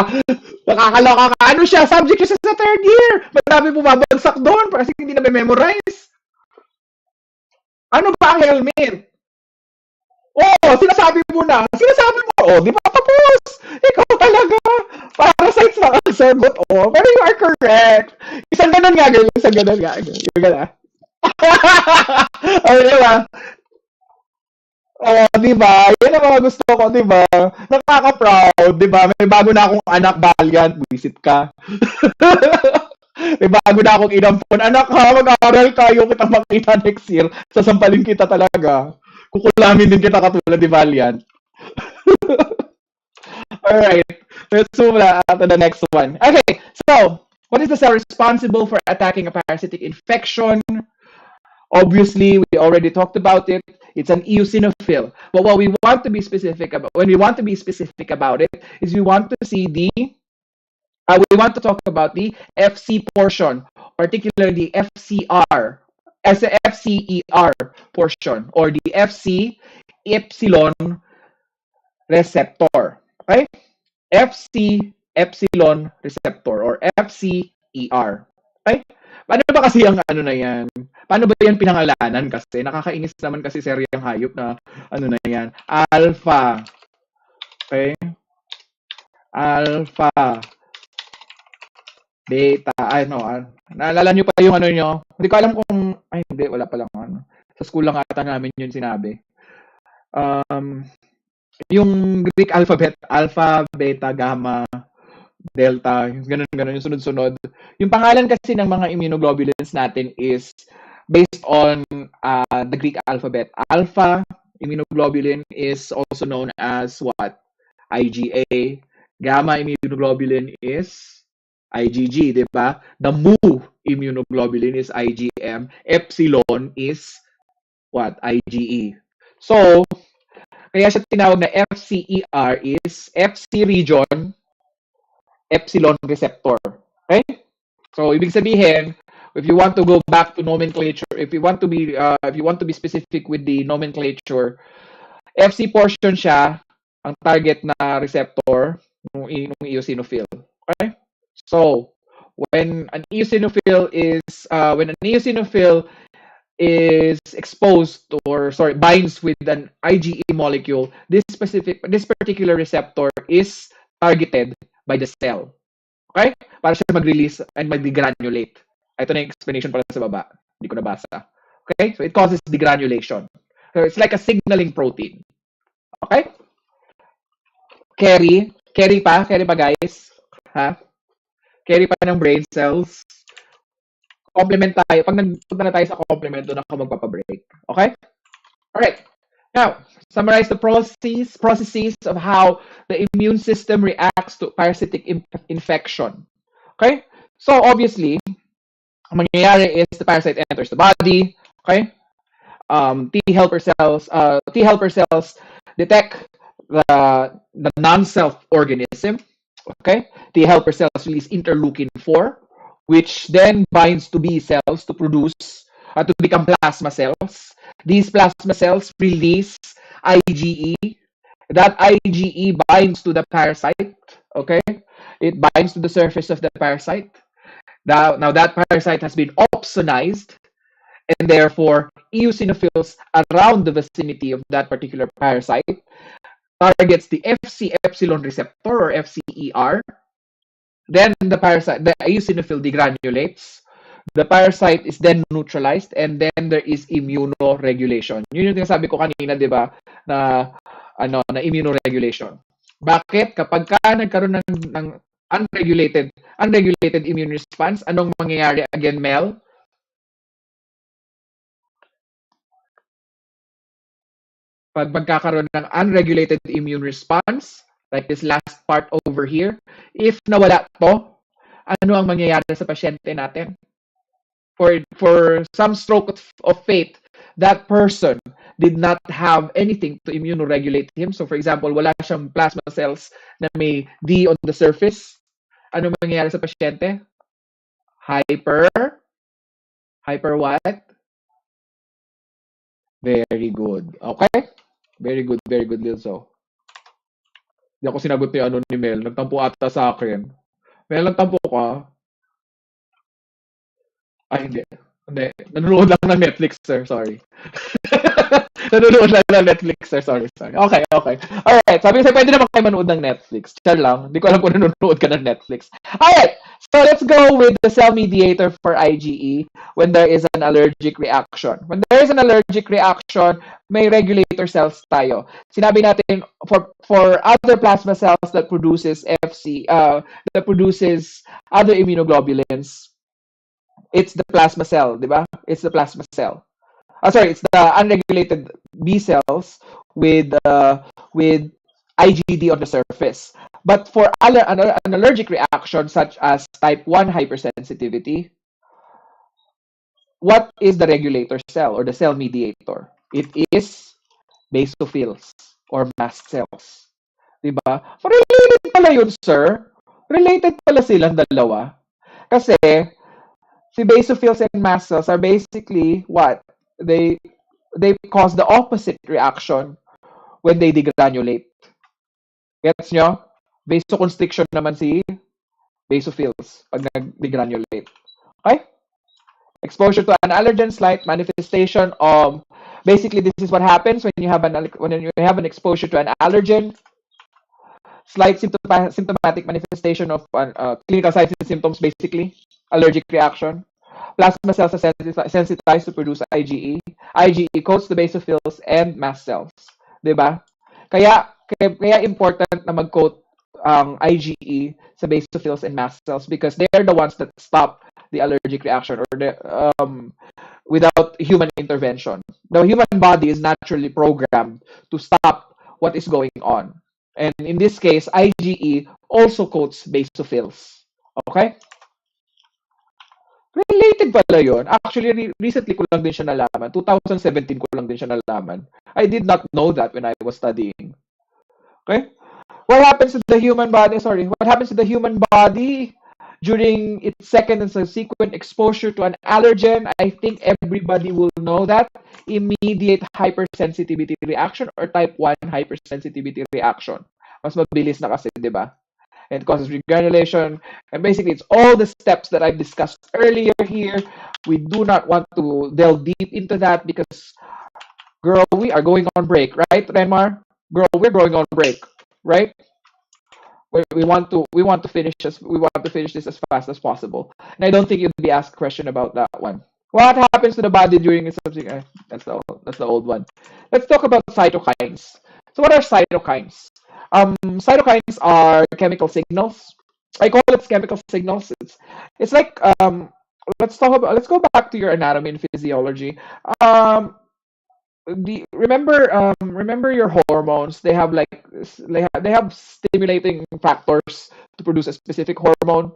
Nakakaloka ka. Ano siya? Subject siya sa third year. Madami bumabagsak doon kasi hindi na memorize. Ano ba ang helmet? Oo, sinasabi mo na. Sinasabi mo, di ba tapos? Ikaw talaga. Parasites na ang sagot, Pero you are correct. Isang ganun nga, girl. Isang ganun nga. Yung ganun. Di ba? Di ba? Yan ang mga gusto ko, di ba? Nakaka-proud, di ba? May bago na akong anak, Valiant. Visit ka. May bago na akong inampon. Anak ha, mag-aaral tayo. Kita makita next year. Sasampalin kita talaga. Kukulamin din kita katulad ni Valiant. Alright. Let's move to the next one. Okay. So, what is the cell responsible for attacking a parasitic infection? Obviously, we already talked about it. It's an eosinophil. But what we want to be specific about, when we want to be specific about it, is we want to talk about the FC portion, particularly the FCR, as the FCER portion, or the FC epsilon receptor. Okay? FC epsilon receptor, or FCER. Ay, paano ba kasi ang ano na yan? Paano ba yan pinangalanan kasi? Nakakainis naman kasi seryang hayop na ano na yan. Alpha. Okay? Alpha, beta, ay no, naalala nyo pa yung ano nyo? Hindi ko alam kung, ay hindi, wala pa lang ano. Sa school lang ata namin yun sinabi. Um, yung Greek alphabet, alpha, beta, gamma, delta, ganun, yung sunod-sunod. Yung pangalan kasi ng mga immunoglobulins natin is based on the Greek alphabet. Alpha immunoglobulin is also known as what? IgA. Gamma immunoglobulin is IgG, di ba? The mu immunoglobulin is IgM. Epsilon is what? IgE. So, kaya siya tinawag na FCER is FC region epsilon receptor. Okay? So, ibig sabihin, if you want to go back to nomenclature, if you want to be specific with the nomenclature, FC portion siya ang target na receptor ng eosinophil. Okay? So, when an eosinophil is exposed or sorry binds with an IgE molecule, this particular receptor is targeted by the cell. Okay? Para siya mag-release and mag-degranulate. Ito na yung explanation pala sa baba. Hindi ko nabasa. Okay? So it causes degranulation. So it's like a signaling protein. Okay? Carry pa guys. Ha? Carry pa ng brain cells. Complement tayo. Pag nagpunta na tayo sa complement, doon ako magpapabreak. Okay? Alright. Now, summarize the processes of how the immune system reacts to parasitic infection. Okay? So, obviously, ang mangyayari is the parasite enters the body. Okay? T helper cells detect the non-self organism. Okay? T helper cells release interleukin-4, which then binds to B cells to become plasma cells. These plasma cells release IgE. That IgE binds to the parasite. Okay? It binds to the surface of the parasite. Now that parasite has been opsonized, and therefore eosinophils around the vicinity of that particular parasite targets the FC epsilon receptor or FCER. Then the eosinophil degranulates. The parasite is then neutralized, and then there is immunoregulation. Yun yung sinasabi ko kanina, di ba, na immunoregulation. Bakit? Kapag nagkaroon ng unregulated immune response, anong mangyayari again, Mel? Pag magkakaroon ng unregulated immune response, like this last part over here, if nawala to, ano ang mangyayari sa pasyente natin? For some stroke of fate, that person did not have anything to immunoregulate him. So for example, wala siyang plasma cells na may D on the surface. Ano mangyayari sa pasyente? Hyper what? Very good. Okay? Very good, Lilso. Hindi ako sinagot ni ni Mel. Nagtampo ata sa akin. Mel, nagtampo ka? Ay, hindi. Hindi. Nanonood lang ng Netflix, sir. Sorry. Nanonood lang ng Netflix, sir. Sorry. Okay. Alright. Sabi ko, pwede naman kayo manood ng Netflix. Char lang. Hindi ko alam kung nanonood ka ng Netflix. Alright. So, let's go with the cell mediator for IgE when there is an allergic reaction. When there is an allergic reaction, may regulator cells tayo. Sinabi natin, for other plasma cells that produces other immunoglobulins, it's the plasma cell, di ba? It's the plasma cell. It's the unregulated B cells with IgD on the surface. But for an allergic reaction such as type 1 hypersensitivity, what is the regulator cell or the cell mediator? It is basophils or mast cells. Diba? Related pala yun, sir. Related pala silang dalawa. Kasi, si basophils and mast cells are basically what? They cause the opposite reaction when they degranulate. Gets nyo? Vasoconstriction naman si basophils pag nag-degranulate. Okay? Exposure to an allergen, slight manifestation of basically this is what happens when you have an exposure to an allergen, slight symptomatic manifestation of clinical signs and symptoms, basically allergic reaction. Plasma cells are sensitized to produce IgE. IgE coats the basophils and mast cells. 'Di ba? Kaya important na mag-coat ang IgE sa basophils and mast cells because they're the ones that stop the allergic reaction or without human intervention. The human body is naturally programmed to stop what is going on. And in this case, IgE also coats basophils. Okay? Related pala yun. Actually, recently ko lang din siya nalaman. 2017 ko lang din siya nalaman. I did not know that when I was studying. Okay? What happens to the human body? Sorry. What happens to the human body during its second and subsequent exposure to an allergen? I think everybody will know that. Immediate hypersensitivity reaction or type 1 hypersensitivity reaction. Mas mabilis na kasi, di ba? It causes regranulation. And basically, it's all the steps that I've discussed earlier here. We do not want to delve deep into that because, girl, we are going on break, right, Renmar? Girl, we're going on break, right? We want to finish this as fast as possible. And I don't think you'd be asked a question about that one. What happens to the body during a subsequent? That's the old one. Let's talk about cytokines. So what are cytokines? Cytokines are chemical signals. I call it chemical signals. It's like let's go back to your anatomy and physiology. Um, remember your hormones. They have stimulating factors to produce a specific hormone.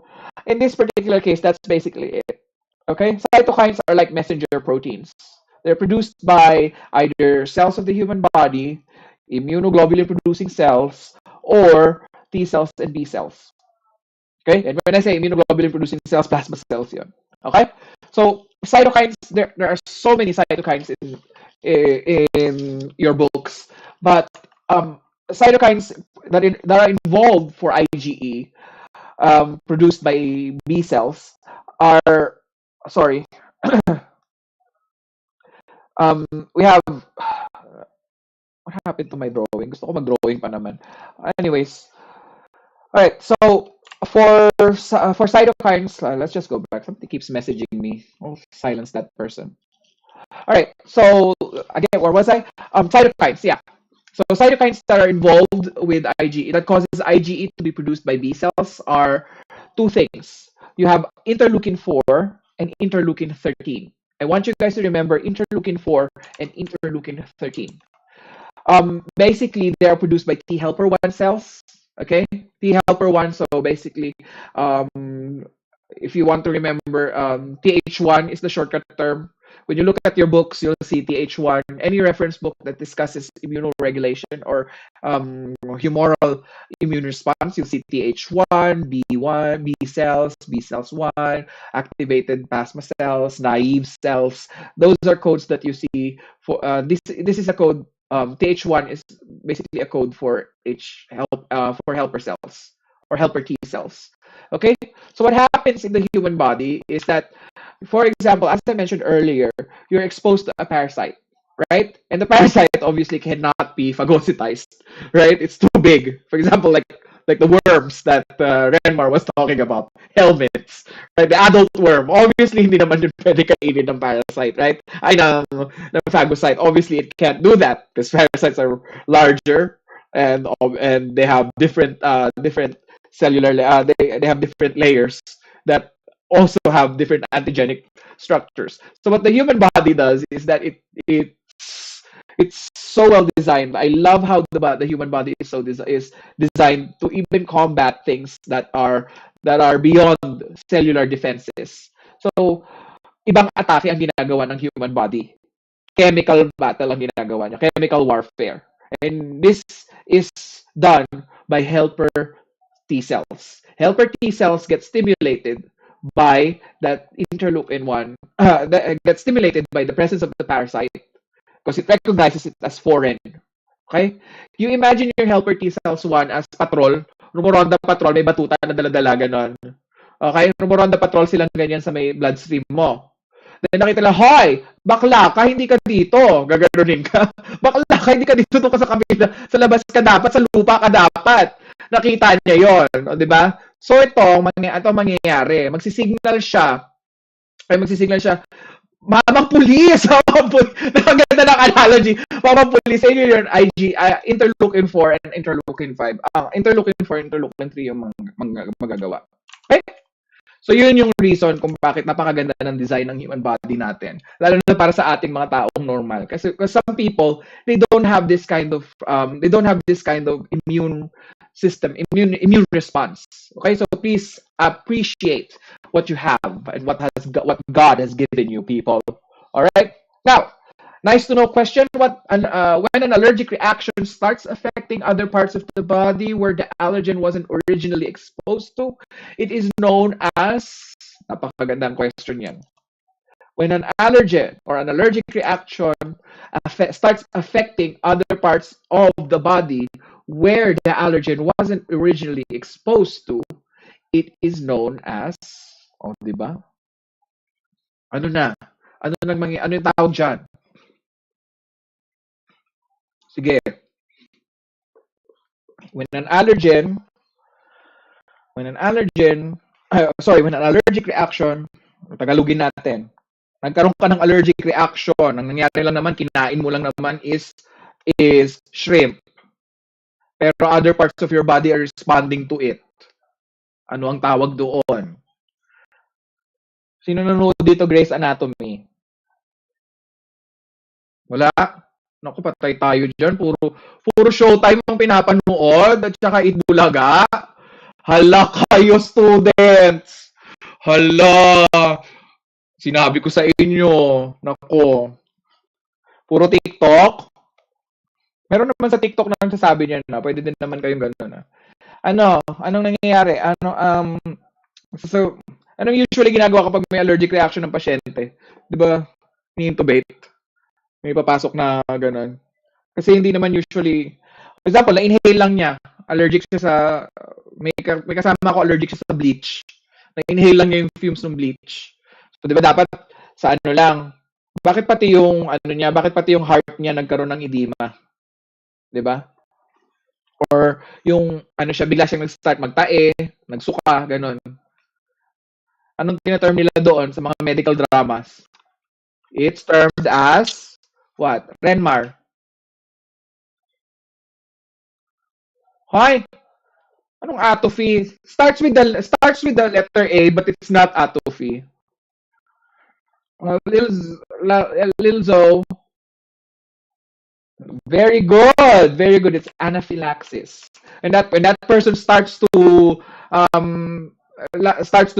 In this particular case, that's basically it. Okay, cytokines are like messenger proteins. They're produced by either cells of the human body, immunoglobulin producing cells, or T cells and B cells. Okay, and when I say immunoglobulin producing cells, plasma cells, yun. Okay, so cytokines, there are so many cytokines in your books, but cytokines that are involved for IgE, produced by B cells, are sorry. um, we have what happened to my drawing? Gusto ko mag-drawing pa naman. Anyways, all right. So for cytokines, let's just go back. Something keeps messaging me. I'll silence that person. All right. So again, where was I? Cytokines. Yeah. So cytokines that are involved with IgE that causes IgE to be produced by B cells are two things. You have interleukin 4 and interleukin 13. I want you guys to remember interleukin 4 and interleukin 13. Basically, they are produced by T helper 1 cells. Okay, T helper 1. So basically, um, if you want to remember, TH1 is the shortcut term. When you look at your books, you'll see TH1. Any reference book that discusses immunoregulation or humoral immune response, you'll see TH1, B1, B cells 1, activated plasma cells, naive cells. Those are codes that you see for this. This is a code. TH1 is basically a code for for helper cells or helper T cells. Okay, so what happens in the human body is that, for example, as I mentioned earlier, you're exposed to a parasite, right? And the parasite obviously cannot be phagocytized, right? It's too big. For example, like the worms that Renmar was talking about, helmets, right? The adult worm, obviously hindi naman yun pwede kainin ng parasite, right? Ay, ng phagocyte. Obviously, it can't do that because parasites are larger and they have different cellular they have different layers that also have different antigenic structures. So what the human body does is that it's so well designed. I love how the human body is designed to even combat things that are beyond cellular defenses. So ibang atake ang ginagawa ng human body. Chemical battle ang ginagawa niya, chemical warfare. And this is done by helper T cells. Helper T cells get stimulated by that interleukin 1, that get stimulated by the presence of the parasite because it recognizes it as foreign. Okay? You imagine your helper T cells 1 as patrol, rumoronda patrol, may batuta na dala-dala ganon. Okay? Rumoronda patrol silang ganyan sa may bloodstream mo. Then nakita lang, hoy, bakla ka, hindi ka dito. Gaganunin ka. Bakla ka, hindi ka dito, doon ka sa kabila. Sa labas ka dapat, sa lupa ka dapat. Nakita niya yon, di ba? So ito mangyayari. Magsisignal siya, Mamang Pulis! Mamang Pulis! Napaganda ng analogy. Mamang Pulis, sa inyo yun, IG, interleukin 4 and interleukin 5. Interleukin 4, interleukin 3 yung magagawa. Okay? So yun yung reason kung bakit napakaganda ng design ng human body natin. Lalo na para sa ating mga taong normal. Kasi some people, they don't have this kind of immune system, immune response. Okay? So please appreciate what you have and what God has given you, people. All right? Now, nice to know question. When an allergic reaction starts affecting other parts of the body where the allergen wasn't originally exposed to, it is known as, napakagandang question yan. When an allergen or an allergic reaction starts affecting other parts of the body where the allergen wasn't originally exposed to, it is known as, di ba? Ano yung tawag dyan? Sige. When an allergic reaction, Tagalogin natin, nagkaroon ka ng allergic reaction, ang nangyari lang naman, kinain mo lang naman is shrimp. Pero other parts of your body are responding to it. Ano ang tawag doon? Sino nanonood dito, Grey's Anatomy? Wala? Naku, patay tayo dyan. Puro showtime ang pinapanood at saka Itbulaga. Hala kayo, students! Hala! Sinabi ko sa inyo. Nako. Puro TikTok? Meron naman sa TikTok na nagsasabi niya na. Pwede din naman kayong gano'n. Anong nangyayari? Anong usually ginagawa kapag may allergic reaction ng pasyente? Di ba? Ni-intubate. May papasok na gano'n. Kasi hindi naman usually, for example, na-inhale lang niya. Allergic siya sa, may kasama ko allergic siya sa bleach. Na-inhale lang niya yung fumes ng bleach. So, di ba dapat sa ano lang, bakit pati yung heart niya nagkaroon ng edema? Di ba? Or yung bigla siyang nag-start magtae, nagsuka, ganun. Anong tina-term nila doon sa mga medical dramas? It's termed as what? Renmar. Hoy, anong atophy? Starts with the letter A, but it's not atophy. Lil Zo. Very good. Very good. It's anaphylaxis. And when that person starts to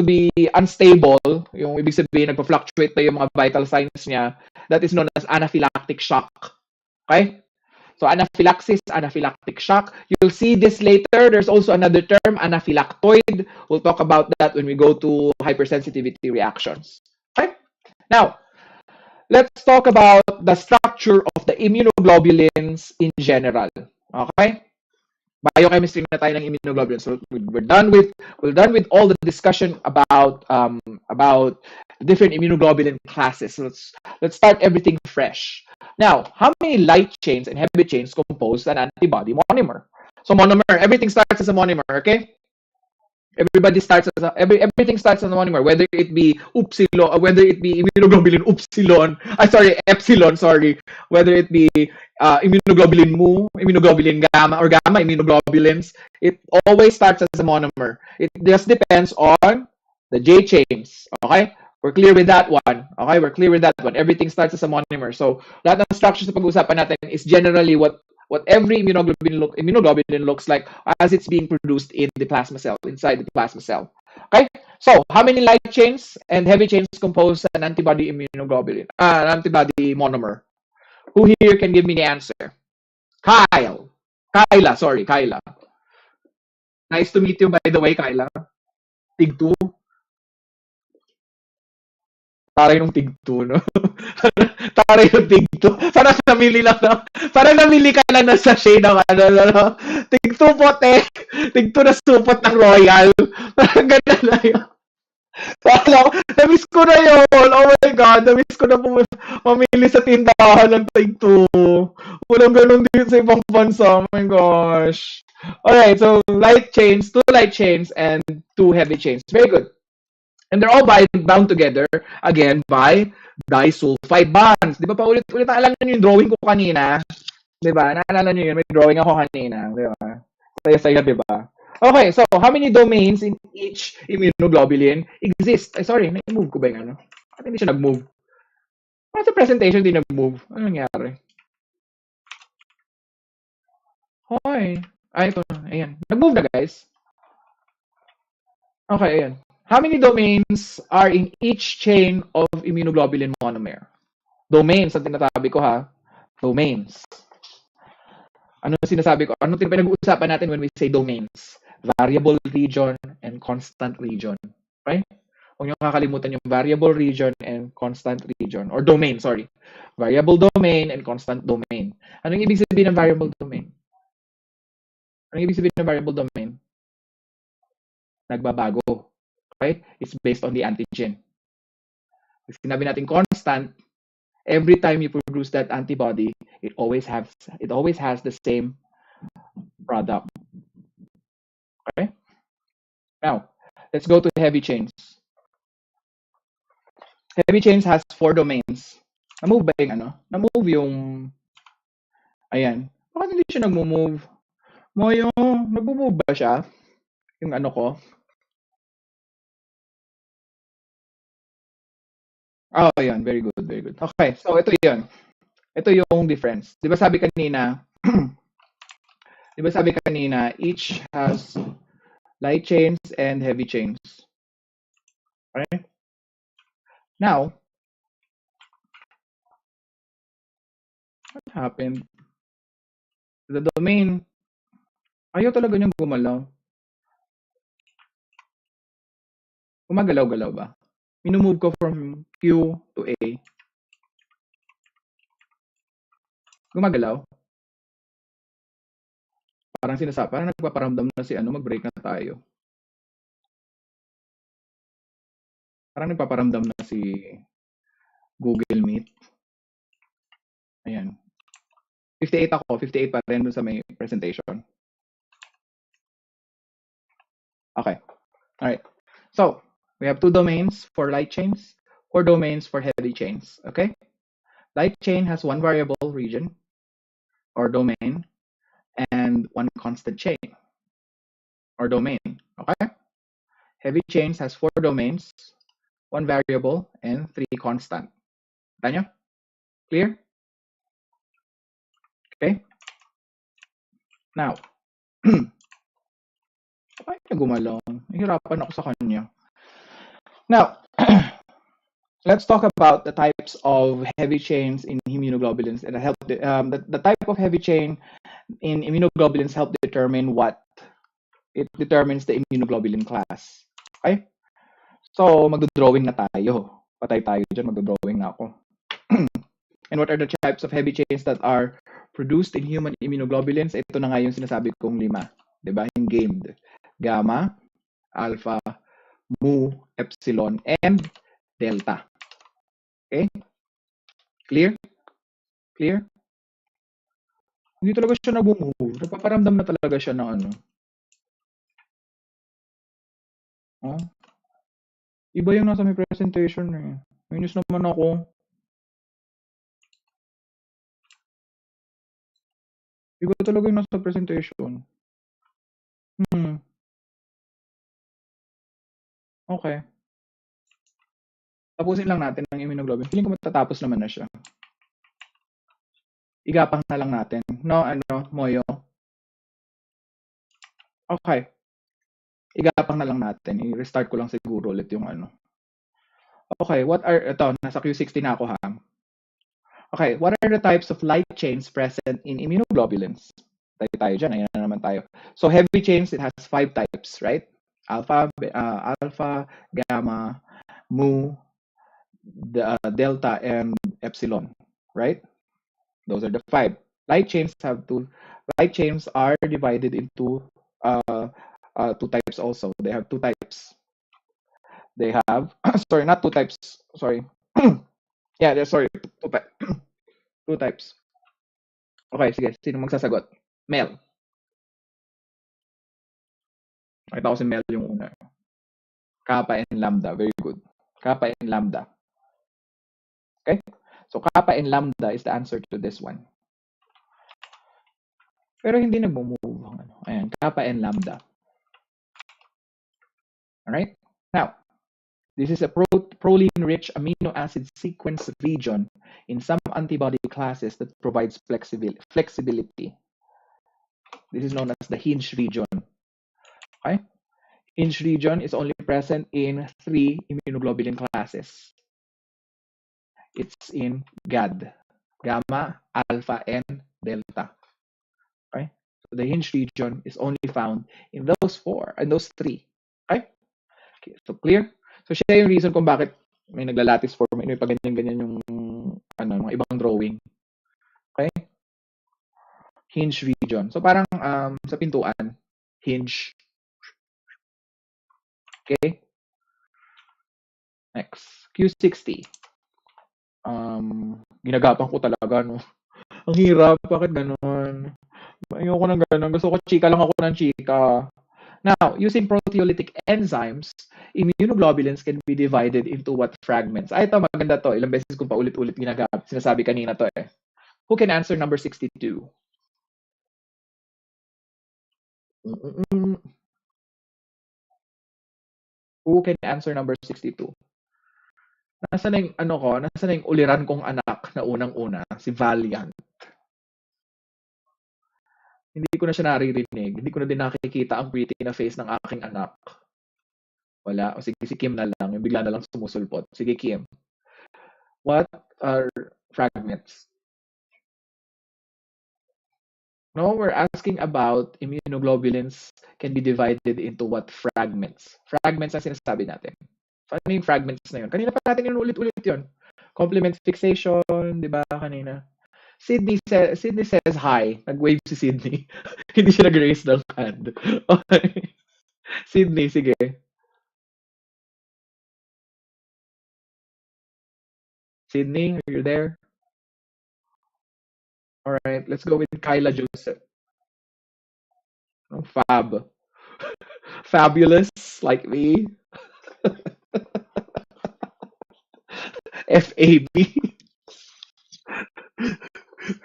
be unstable, yung ibig sabihin nagpa-fluctuate na yung mga vital signs niya, that is known as anaphylactic shock. Okay? So anaphylaxis, anaphylactic shock. You'll see this later. There's also another term, anaphylactoid. We'll talk about that when we go to hypersensitivity reactions. Okay? Now, let's talk about the structure of the immunoglobulins in general. Okay? Biochemistry na tayo ng immunoglobulins. So we're done with all the discussion about different immunoglobulin classes. So let's start everything fresh. Now, how many light chains and heavy chains compose an antibody monomer? So monomer, everything starts as a monomer, okay? Everything starts as a monomer, whether it be immunoglobulin epsilon, whether it be immunoglobulin mu, immunoglobulin gamma, or gamma immunoglobulins, it always starts as a monomer. It just depends on the J chains, okay? We're clear with that one. Okay, we're clear with that one. Everything starts as a monomer. So, lahat ng structures na pag-uusapan natin is generally what every immunoglobulin looks like as it's being produced in the plasma cell, inside the plasma cell. Okay? So, how many light chains and heavy chains compose an antibody immunoglobulin? An antibody monomer. Who here can give me the answer? Kyla. Nice to meet you, by the way, Kyla. Tig 2. Taray nung tig 2, no? Taray nung tig 2. Parang namili ka lang ng sachet ng tig 2 potek. Tig 2 na supot ng Royal. Parang gano'n na yun. Alam, na-miss ko na yun. Oh my God, na-miss ko na mamili sa tindahan ng Take Two. Walang ganun din sa ibang bansa. Oh my gosh. Alright, so light chains, two light chains, and two heavy chains. Very good. And they're all bound together, again, by disulfide bonds. Di ba pa ulit-ulit, naalala nyo yung drawing ko kanina? Di ba? Naalala nyo yun? May drawing ako kanina. Di ba? Saya-saya, di ba? Okay, so how many domains in each immunoglobulin exist? Ay, sorry, na-move ko ba yung ano? At hindi siya nag-move. Sa presentation, hindi nag-move. Ano nangyari? Hoy. Ay, ito na. Ayan. Nag-move na, guys. Okay, ayan. How many domains are in each chain of immunoglobulin monomer? Domains, ang tinatabi ko ha. Domains. Ano sinasabi ko? Ano pinag-uusapan natin when we say domains? Variable region and constant region. Okay? Huwag niyo kakalimutan yung variable region and constant region. Or domain, sorry. Variable domain and constant domain. Anong ibig sabihin ng variable domain? Anong ibig sabihin ng variable domain? Nagbabago. Okay? It's based on the antigen. Pag sinabi natin constant, every time you produce that antibody, it always has the same product. Okay? Now, let's go to heavy chains. Heavy chains has 4 domains. Na-move ba yung ano? Na-move yung... Ayan. Bakit hindi siya nag-move? Moyo, nag-move ba siya? Yung ano ko? Oh, ayan. Very good, very good. Okay, so ito yun. Ito yung difference. Di ba sabi kanina, each has light chains and heavy chains. Okay? Now, what happened? The domain, ayaw talaga niyang gumalaw. Gumagalaw-galaw ba? Minumove ko from Q to A. Gumagalaw. Parang nagpaparamdam na si ano, mag-break na tayo. Parang nagpaparamdam na si Google Meet. Ayan. 58 ako. 58 pa rin dun sa may presentation. Okay. Alright. So, we have 2 domains for light chains, 4 domains for heavy chains. Okay? Light chain has 1 variable region or domain and 1 constant chain or domain. Okay? Heavy chains has 4 domains, 1 variable, and 3 constant. Tanya? Clear? Okay? Now, bakit na gumalaw? Nahihirapan ako sa kanya. Now, let's talk about the types of heavy chains in immunoglobulins and the type of heavy chain in immunoglobulins help determine what it determines the immunoglobulin class. Okay? So, magdo-drawing na tayo. Patay tayo dyan, magdo-drawing na ako. And what are the types of heavy chains that are produced in human immunoglobulins? Ito na nga yung sinasabi kong 5. Diba? Yung gamed. Gamma, alpha, mu, epsilon, and delta. Okay? Clear? Clear? Hindi talaga siya nag-move. Napaparamdam na talaga siya ng ano. Oh. Iba yung nasa may presentation eh. Minus naman ako. Iba talaga yung nasa presentation. Okay. Tapusin lang natin ang immunoglobulin. Feeling ko matatapos naman na siya. Igapang na lang natin. No, Moyo? Okay. Igapang na lang natin. I-restart ko lang siguro ulit yung ano. Okay, nasa Q60 na ako ha. Okay, what are the types of light chains present in immunoglobulins? Tayo dyan, ayan na naman tayo. So heavy chains, it has 5 types, right? Alpha, gamma, mu, delta, and epsilon, right? Those are the 5. Light chains are divided into 2 types also. They have 2 types. They have, sorry, not two types. Sorry. Yeah, sorry, two types. Okay, sige. Sino magsasagot? Mel. Nakita ko si Mel yung una. Kappa and lambda. Very good. Kappa and lambda. Okay? So, kappa and lambda is the answer to this one. Pero hindi nagmo-move. Ayan, kappa and lambda. Alright? Now, this is a proline-rich amino acid sequence region in some antibody classes that provides flexibility. This is known as the hinge region. Okay? Hinge region is only present in 3 immunoglobulin classes. It's in GAD, gamma, alpha, and delta. Okay? So the hinge region is only found in those 4 and those 3. Okay? Okay, so clear? So siya yung reason kung bakit may nagla-lattice form, may paganyan-ganyan yung mga ibang drawing. Okay? Hinge region. So parang sa pintuan, hinge. Okay? Next, Q60. Ginagapan ko talaga, no? Ang hirap, bakit ganun? Ayoko ng ganun. Gusto ko chika lang ako ng chika. Now, using proteolytic enzymes, immunoglobulins can be divided into what fragments? Ito, maganda to. Ilang beses kong paulit-ulit ginagamit. Sinasabi kanina to eh. Who can answer number 62? Who can answer number 62? Nasaan na yung, nasaan na yung uliran kong anak na unang-una? Si Valiant. Hindi ko na siya naririnig. Hindi ko na din nakikita ang pretty na face ng aking anak. Wala. O sige, si Kim na lang. Yung bigla na lang sumusulpot. Sige, Kim. What are fragments? No, we're asking about immunoglobulins can be divided into what fragments? Fragments ang sinasabi natin. Ano yung fragments na yun? Kanina pa natin yung ulit-ulit yun. Complement fixation, di ba kanina? Sydney says hi. Nag-wave si Sydney. Hindi siya nag-raise ng hand. Okay. Sydney, sige. Sydney, are you there? All right, let's go with Kyla Joseph. Fab. Fabulous, like me. FAB.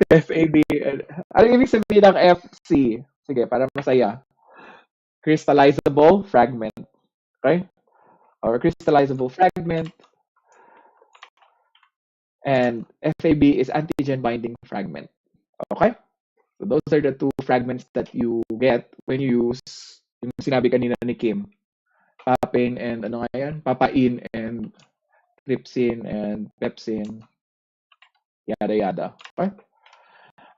FAB. Ano ibig sabihin ng FC? Sige, para masaya. Crystallizable fragment. Okay? Or crystallizable fragment. And FAB is antigen binding fragment. Okay? So those are the 2 fragments that you get when you use yung sinabi kanina ni Kim. Papain and ano nga yan? Papain and trypsin and pepsin. Yada yada. Okay?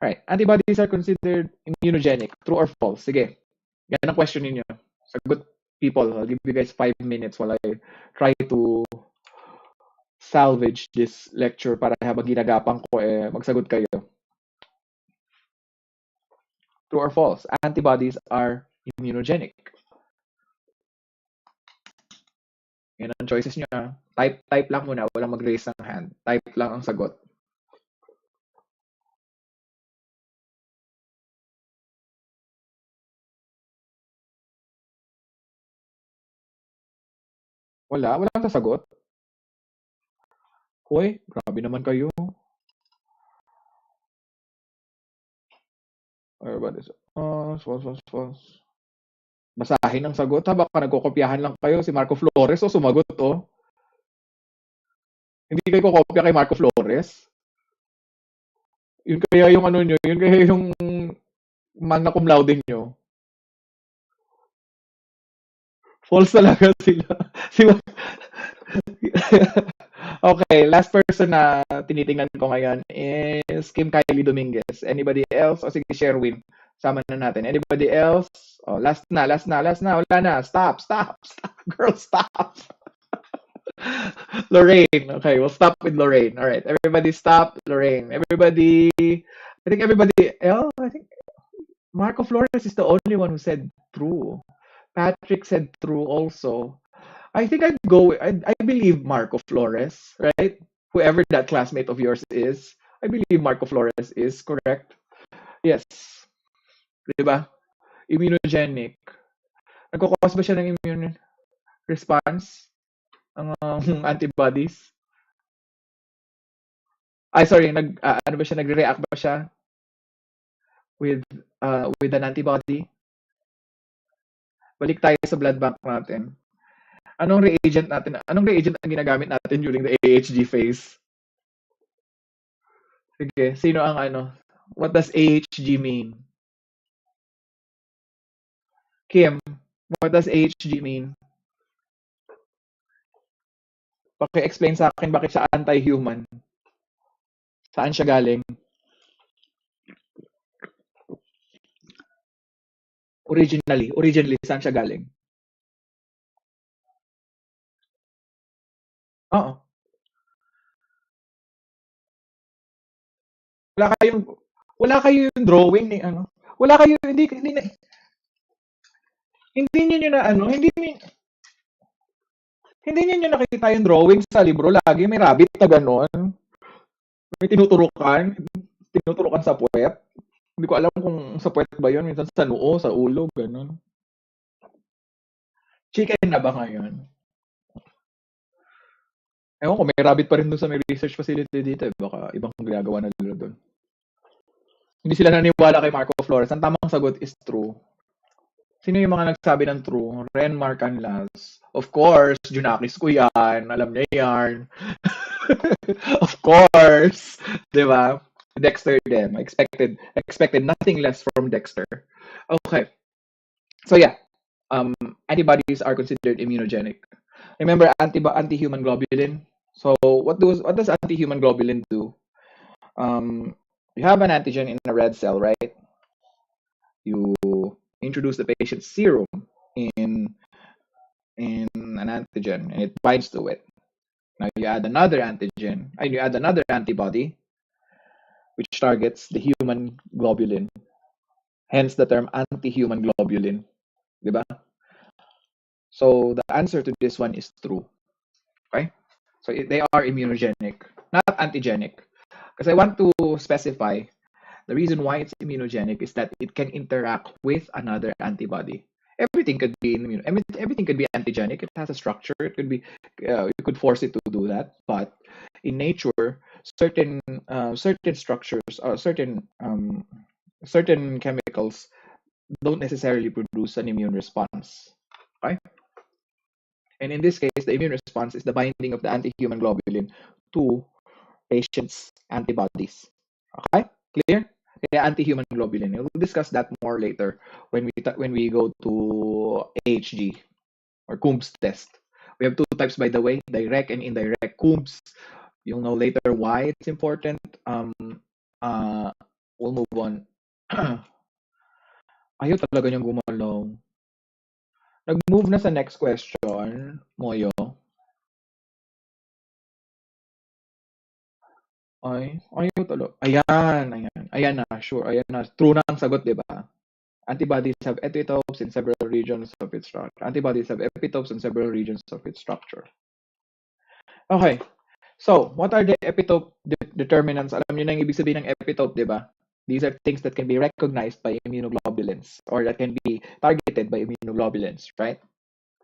Alright. Antibodies are considered immunogenic. True or false? Sige. Yan ang question ninyo. Sagot, people. I'll give you guys 5 minutes while I try to salvage this lecture para habang ginagapang ko magsagot kayo. True or false? Antibodies are immunogenic. Yan ang choices nyo. Type lang muna. Walang mag-raise ng hand. Type lang ang sagot. Walang sasagot. Hoy, grabe naman kayo. Everybody false. Basahin ang sagot ha. Baka nagkokopyahan lang kayo. Si Marco Flores sumagot Hindi kayo kokopya kay Marco Flores. Yun kaya yung nyo. Yun kaya yung magna cum laude nyo. False talaga sila. Okay, last person na tinitingnan ko ngayon is Kim Kylie Dominguez. Anybody else? O sige, Sherwin. Sama na natin. Anybody else? Oh, last na. Wala na. Stop. Girl, stop. Lorraine. Okay, we'll stop with Lorraine. All right, everybody stop. Lorraine. Everybody. I think Marco Flores is the only one who said true. Patrick said true also. I think I'd go. I believe Marco Flores, right? Whoever that classmate of yours is, I believe Marco Flores is correct. Yes, di ba? Immunogenic. Nagkakos ba siya ng immune response? Ang antibodies? Ay, sorry, ano ba siya? Nagre-react ba siya with an antibody? Balik tayo sa blood bank natin. Anong reagent natin? Anong reagent ang ginagamit natin during the AHG phase? Sige, sino ang ano? What does AHG mean? Kim, what does AHG mean? Paki-explain sa akin bakit siya anti-human. Saan siya galing? Originally, saan siya galing? Oo. Wala kayong wala kayong drawing ni ano. Wala kayo hindi niyo na ano, hindi niyo nakita yung drawing sa libro, lagi may rabbit na gano'n. May tinuturukan sa puwet. Hindi ko alam kung sa puwet ba 'yun, minsan sa noo, sa ulo, gano'n. Chicken na ba ngayon? Ewan ko, may rabbit pa rin dun sa may research facility dito, eh, baka ibang ginagawa na nila dun. Hindi sila naniwala kay Marco Flores. Ang tamang sagot is true. Sino yung mga nagsabi ng true? Ren Marcanlas. Of course, Junakis ko yan. Alam niya yan. Of course. Di ba? Dexter din. Expected nothing less from Dexter. Okay. So yeah, antibodies are considered immunogenic. Remember anti-human globulin? So what does anti-human globulin do? You have an antigen in a red cell, right? You introduce the patient's serum in in an antigen and it binds to it. Now you add another antigen, and you add another antibody which targets the human globulin. Hence the term anti-human globulin, di ba? So the answer to this one is true. Okay? So they are immunogenic, not antigenic. Because I want to specify the reason why it's immunogenic is that it can interact with another antibody. Everything could be everything could be antigenic. It has a structure. It could be you could force it to do that, but in nature, certain structures or certain chemicals don't necessarily produce an immune response. Okay, and in this case, the immune response is the binding of the anti-human globulin to patient's antibodies. Okay, clear? Kaya anti-human globulin. We'll discuss that more later when we go to AHG or Coombs test. We have two types, by the way, direct and indirect Coombs. You'll know later why it's important. Uh, we'll move on. Ayaw talaga niyang gumalaw. Nag-move na sa next question, Moyo. Ayaw talaga. Ayan na, sure. Ayan na. True na ang sagot, di ba? Antibodies have epitopes in several regions of its structure. Antibodies have epitopes in several regions of its structure. Okay. So, what are the epitope determinants? Alam niyo na yung ibig sabihin ng epitope, di ba? These are things that can be recognized by immunoglobulins or that can be targeted by immunoglobulins, right?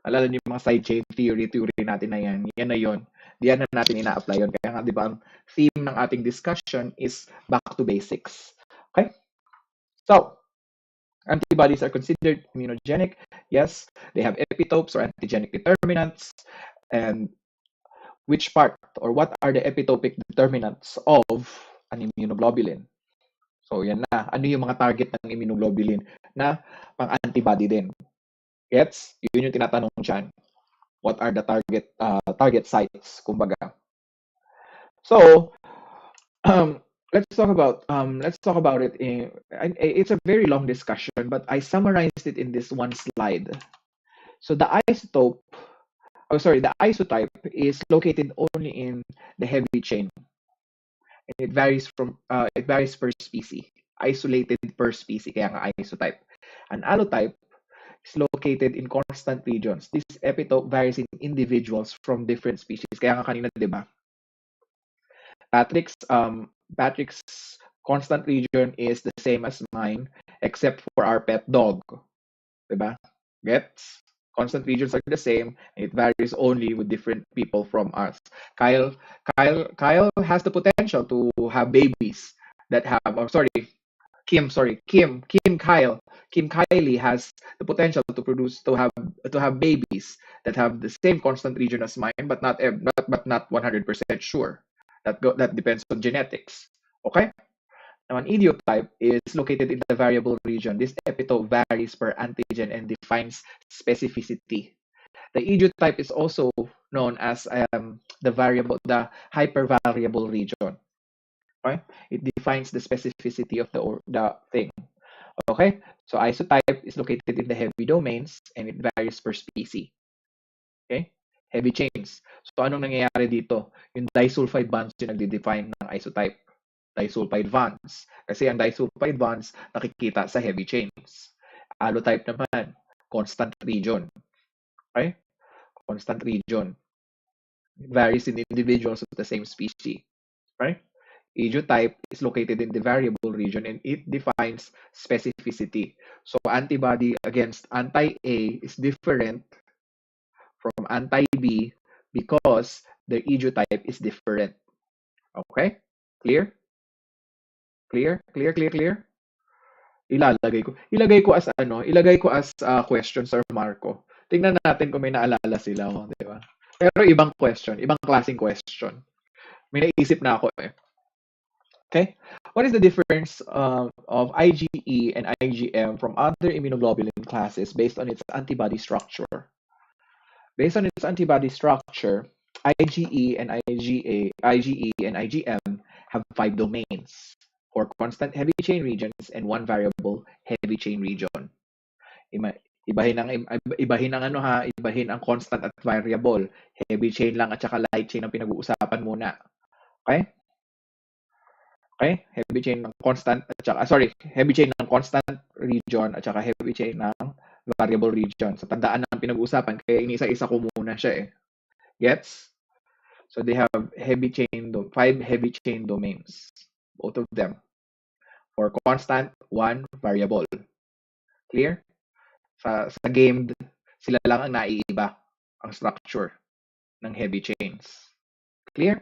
Alala niyo yung mga side chain theory natin na yan. Yan na yun. Diyan na natin ina-apply yun. Kaya nga, di ba, ang theme ng ating discussion is back to basics. Okay? So, antibodies are considered immunogenic. Yes, they have epitopes or antigenic determinants. And which part or what are the epitopic determinants of an immunoglobulin? So, yan na. Ano yung mga target ng immunoglobulin na pang-antibody din? Gets? Yun yung tinatanong dyan. What are the target sites, kumbaga. So, let's talk about it. It's a very long discussion, but I summarized it in this one slide. So the isotype is located only in the heavy chain. It varies per species. Isolated per species, kaya nga isotype. An allotype is located in constant regions. This epitope varies in individuals from different species. Kaya nga kanina, di ba? Patrick's constant region is the same as mine, except for our pet dog. Diba? Gets? Constant regions are the same, and it varies only with different people from us. Kyle, Kyle has the potential to have babies that have. Oh, sorry, Kim Kylie has the potential to produce to have babies that have the same constant region as mine, but not 100% sure. That depends on genetics. Okay. Now, an idiotype is located in the variable region. This epitope varies per antigen and defines specificity. The idiotype is also known as the hypervariable region. Okay? It defines the specificity of the thing. Okay? So isotype is located in the heavy domains and it varies per species. Okay? Heavy chains. So anong nangyayari dito? Yung disulfide bonds yung nagde-define ng isotype. Disulfide bonds. Kasi ang disulfide bonds nakikita sa heavy chains. Allotype naman, constant region. Okay? Constant region. It varies in individuals of the same species. Right? Idiotype is located in the variable region and it defines specificity. So antibody against anti-A is different from anti-B because the idiotype is different. Okay? Clear? Clear? Ilagay ko as question, Sir Marco. Tingnan natin kung may naalala sila, oh, di ba? Pero ibang question, ibang klaseng question. May naisip na ako eh. Okay? What is the difference of IgE and IgM from other immunoglobulin classes based on its antibody structure? Based on its antibody structure, IgE and IgM have 5 domains, 4 constant heavy chain regions, and 1 variable heavy chain region. Ibahin ang constant at variable. Heavy chain lang at saka light chain ang pinag-uusapan muna. Okay? Okay? Heavy chain ng constant at saka, heavy chain ng constant region at saka heavy chain ng variable region. So tandaan ang pinag-uusapan kaya inisa-isa ko muna siya eh. Gets? So they have 5 heavy chain domains. Both of them. For constant, 1 variable. Clear? Sa game, sila lang ang naiiba ang structure ng heavy chains. Clear?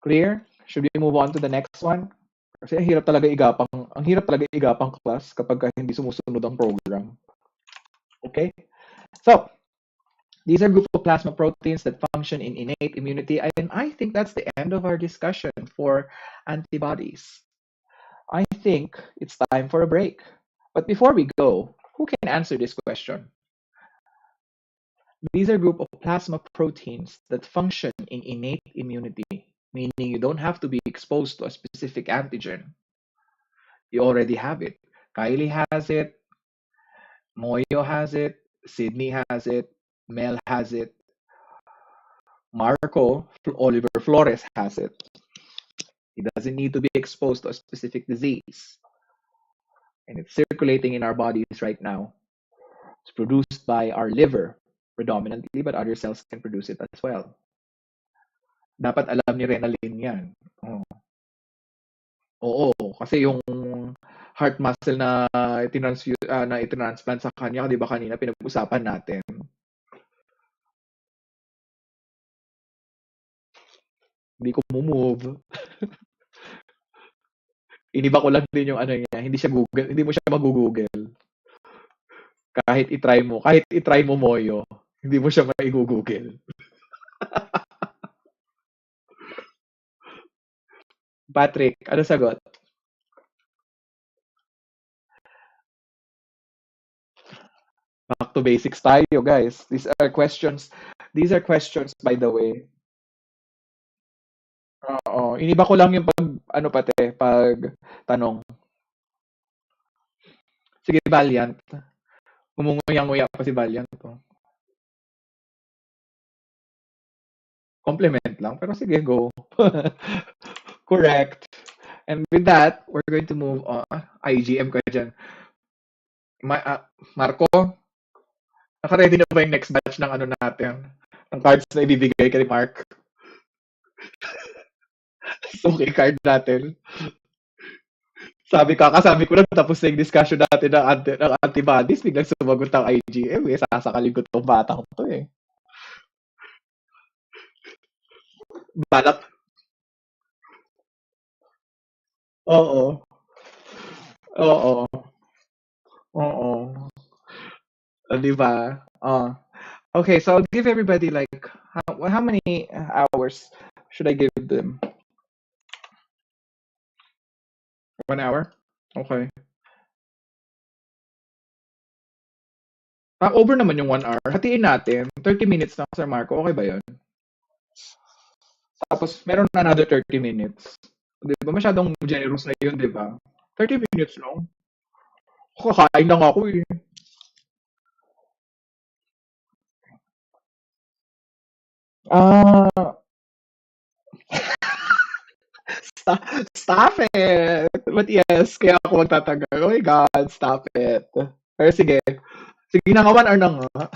Clear? Should we move on to the next one? Kasi ang hirap talaga igapang class kapag hindi sumusunod ang program. Okay? So, these are group of plasma proteins that function in innate immunity, and I think that's the end of our discussion for antibodies. I think it's time for a break. But before we go, who can answer this question? These are a group of plasma proteins that function in innate immunity, meaning you don't have to be exposed to a specific antigen. You already have it. Kylie has it, Moyo has it, Sydney has it, Mel has it, Marco Oliver Flores has it. He doesn't need to be exposed to a specific disease. And it's circulating in our bodies right now. It's produced by our liver predominantly, but other cells can produce it as well. Dapat alam ni Renalyn yan. Oo, kasi yung heart muscle na itinransplant sa kanya, di ba kanina pinag-usapan natin? Hindi ko move. Iniba ko lang din yung ano niya, hindi mo siya mag-google. Kahit i-try mo Moyo, hindi mo siya mai-google. Patrick, ano sagot? Back to basics tayo, guys. These are questions, by the way. Oo, iniba ko lang yung pag tanong. Sige, Valiant. Umunguyang-nguya pa si Valiant. Compliment lang, pero sige, go. Correct. And with that, we're going to move on. IgM ka dyan. Marco, naka-ready na ba yung next batch ng ano natin? Ng cards na ibibigay kay Mark? Okay, card natin. Kakasabi ko lang tapos na yung discussion natin ng antibodies, biglang sumagot ang IgM. Eh, sasakalin ko tong batang to eh. Balak. Oo. Oo. Oo. Di ba? Okay, so I'll give everybody like how many hours should I give them? 1 hour? Okay. Over naman yung 1 hour. Hatiin natin. 30 minutes lang, Sir Marco. Okay ba yun? Tapos, meron na another 30 minutes. Di ba? Masyadong generous na yun, di ba? 30 minutes lang. Kakain lang ako eh. Ah, stop it! But yes, kaya ako magtatagal. Oh my God, stop it. Pero sige. Sige na nga, 1 hour na nga.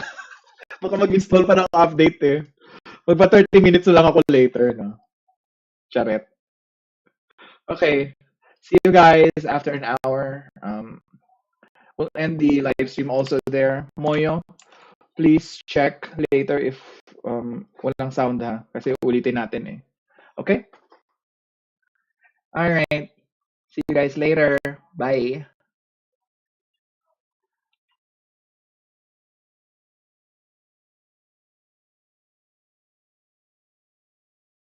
Baka mag-install pa ng update eh. Magpa 30 minutes na lang ako later, no? Charet. Okay. See you guys after an hour. We'll end the live stream also there. Moyo, please check later if walang sound ha. Kasi ulitin natin eh. Okay? Alright. See you guys later. Bye.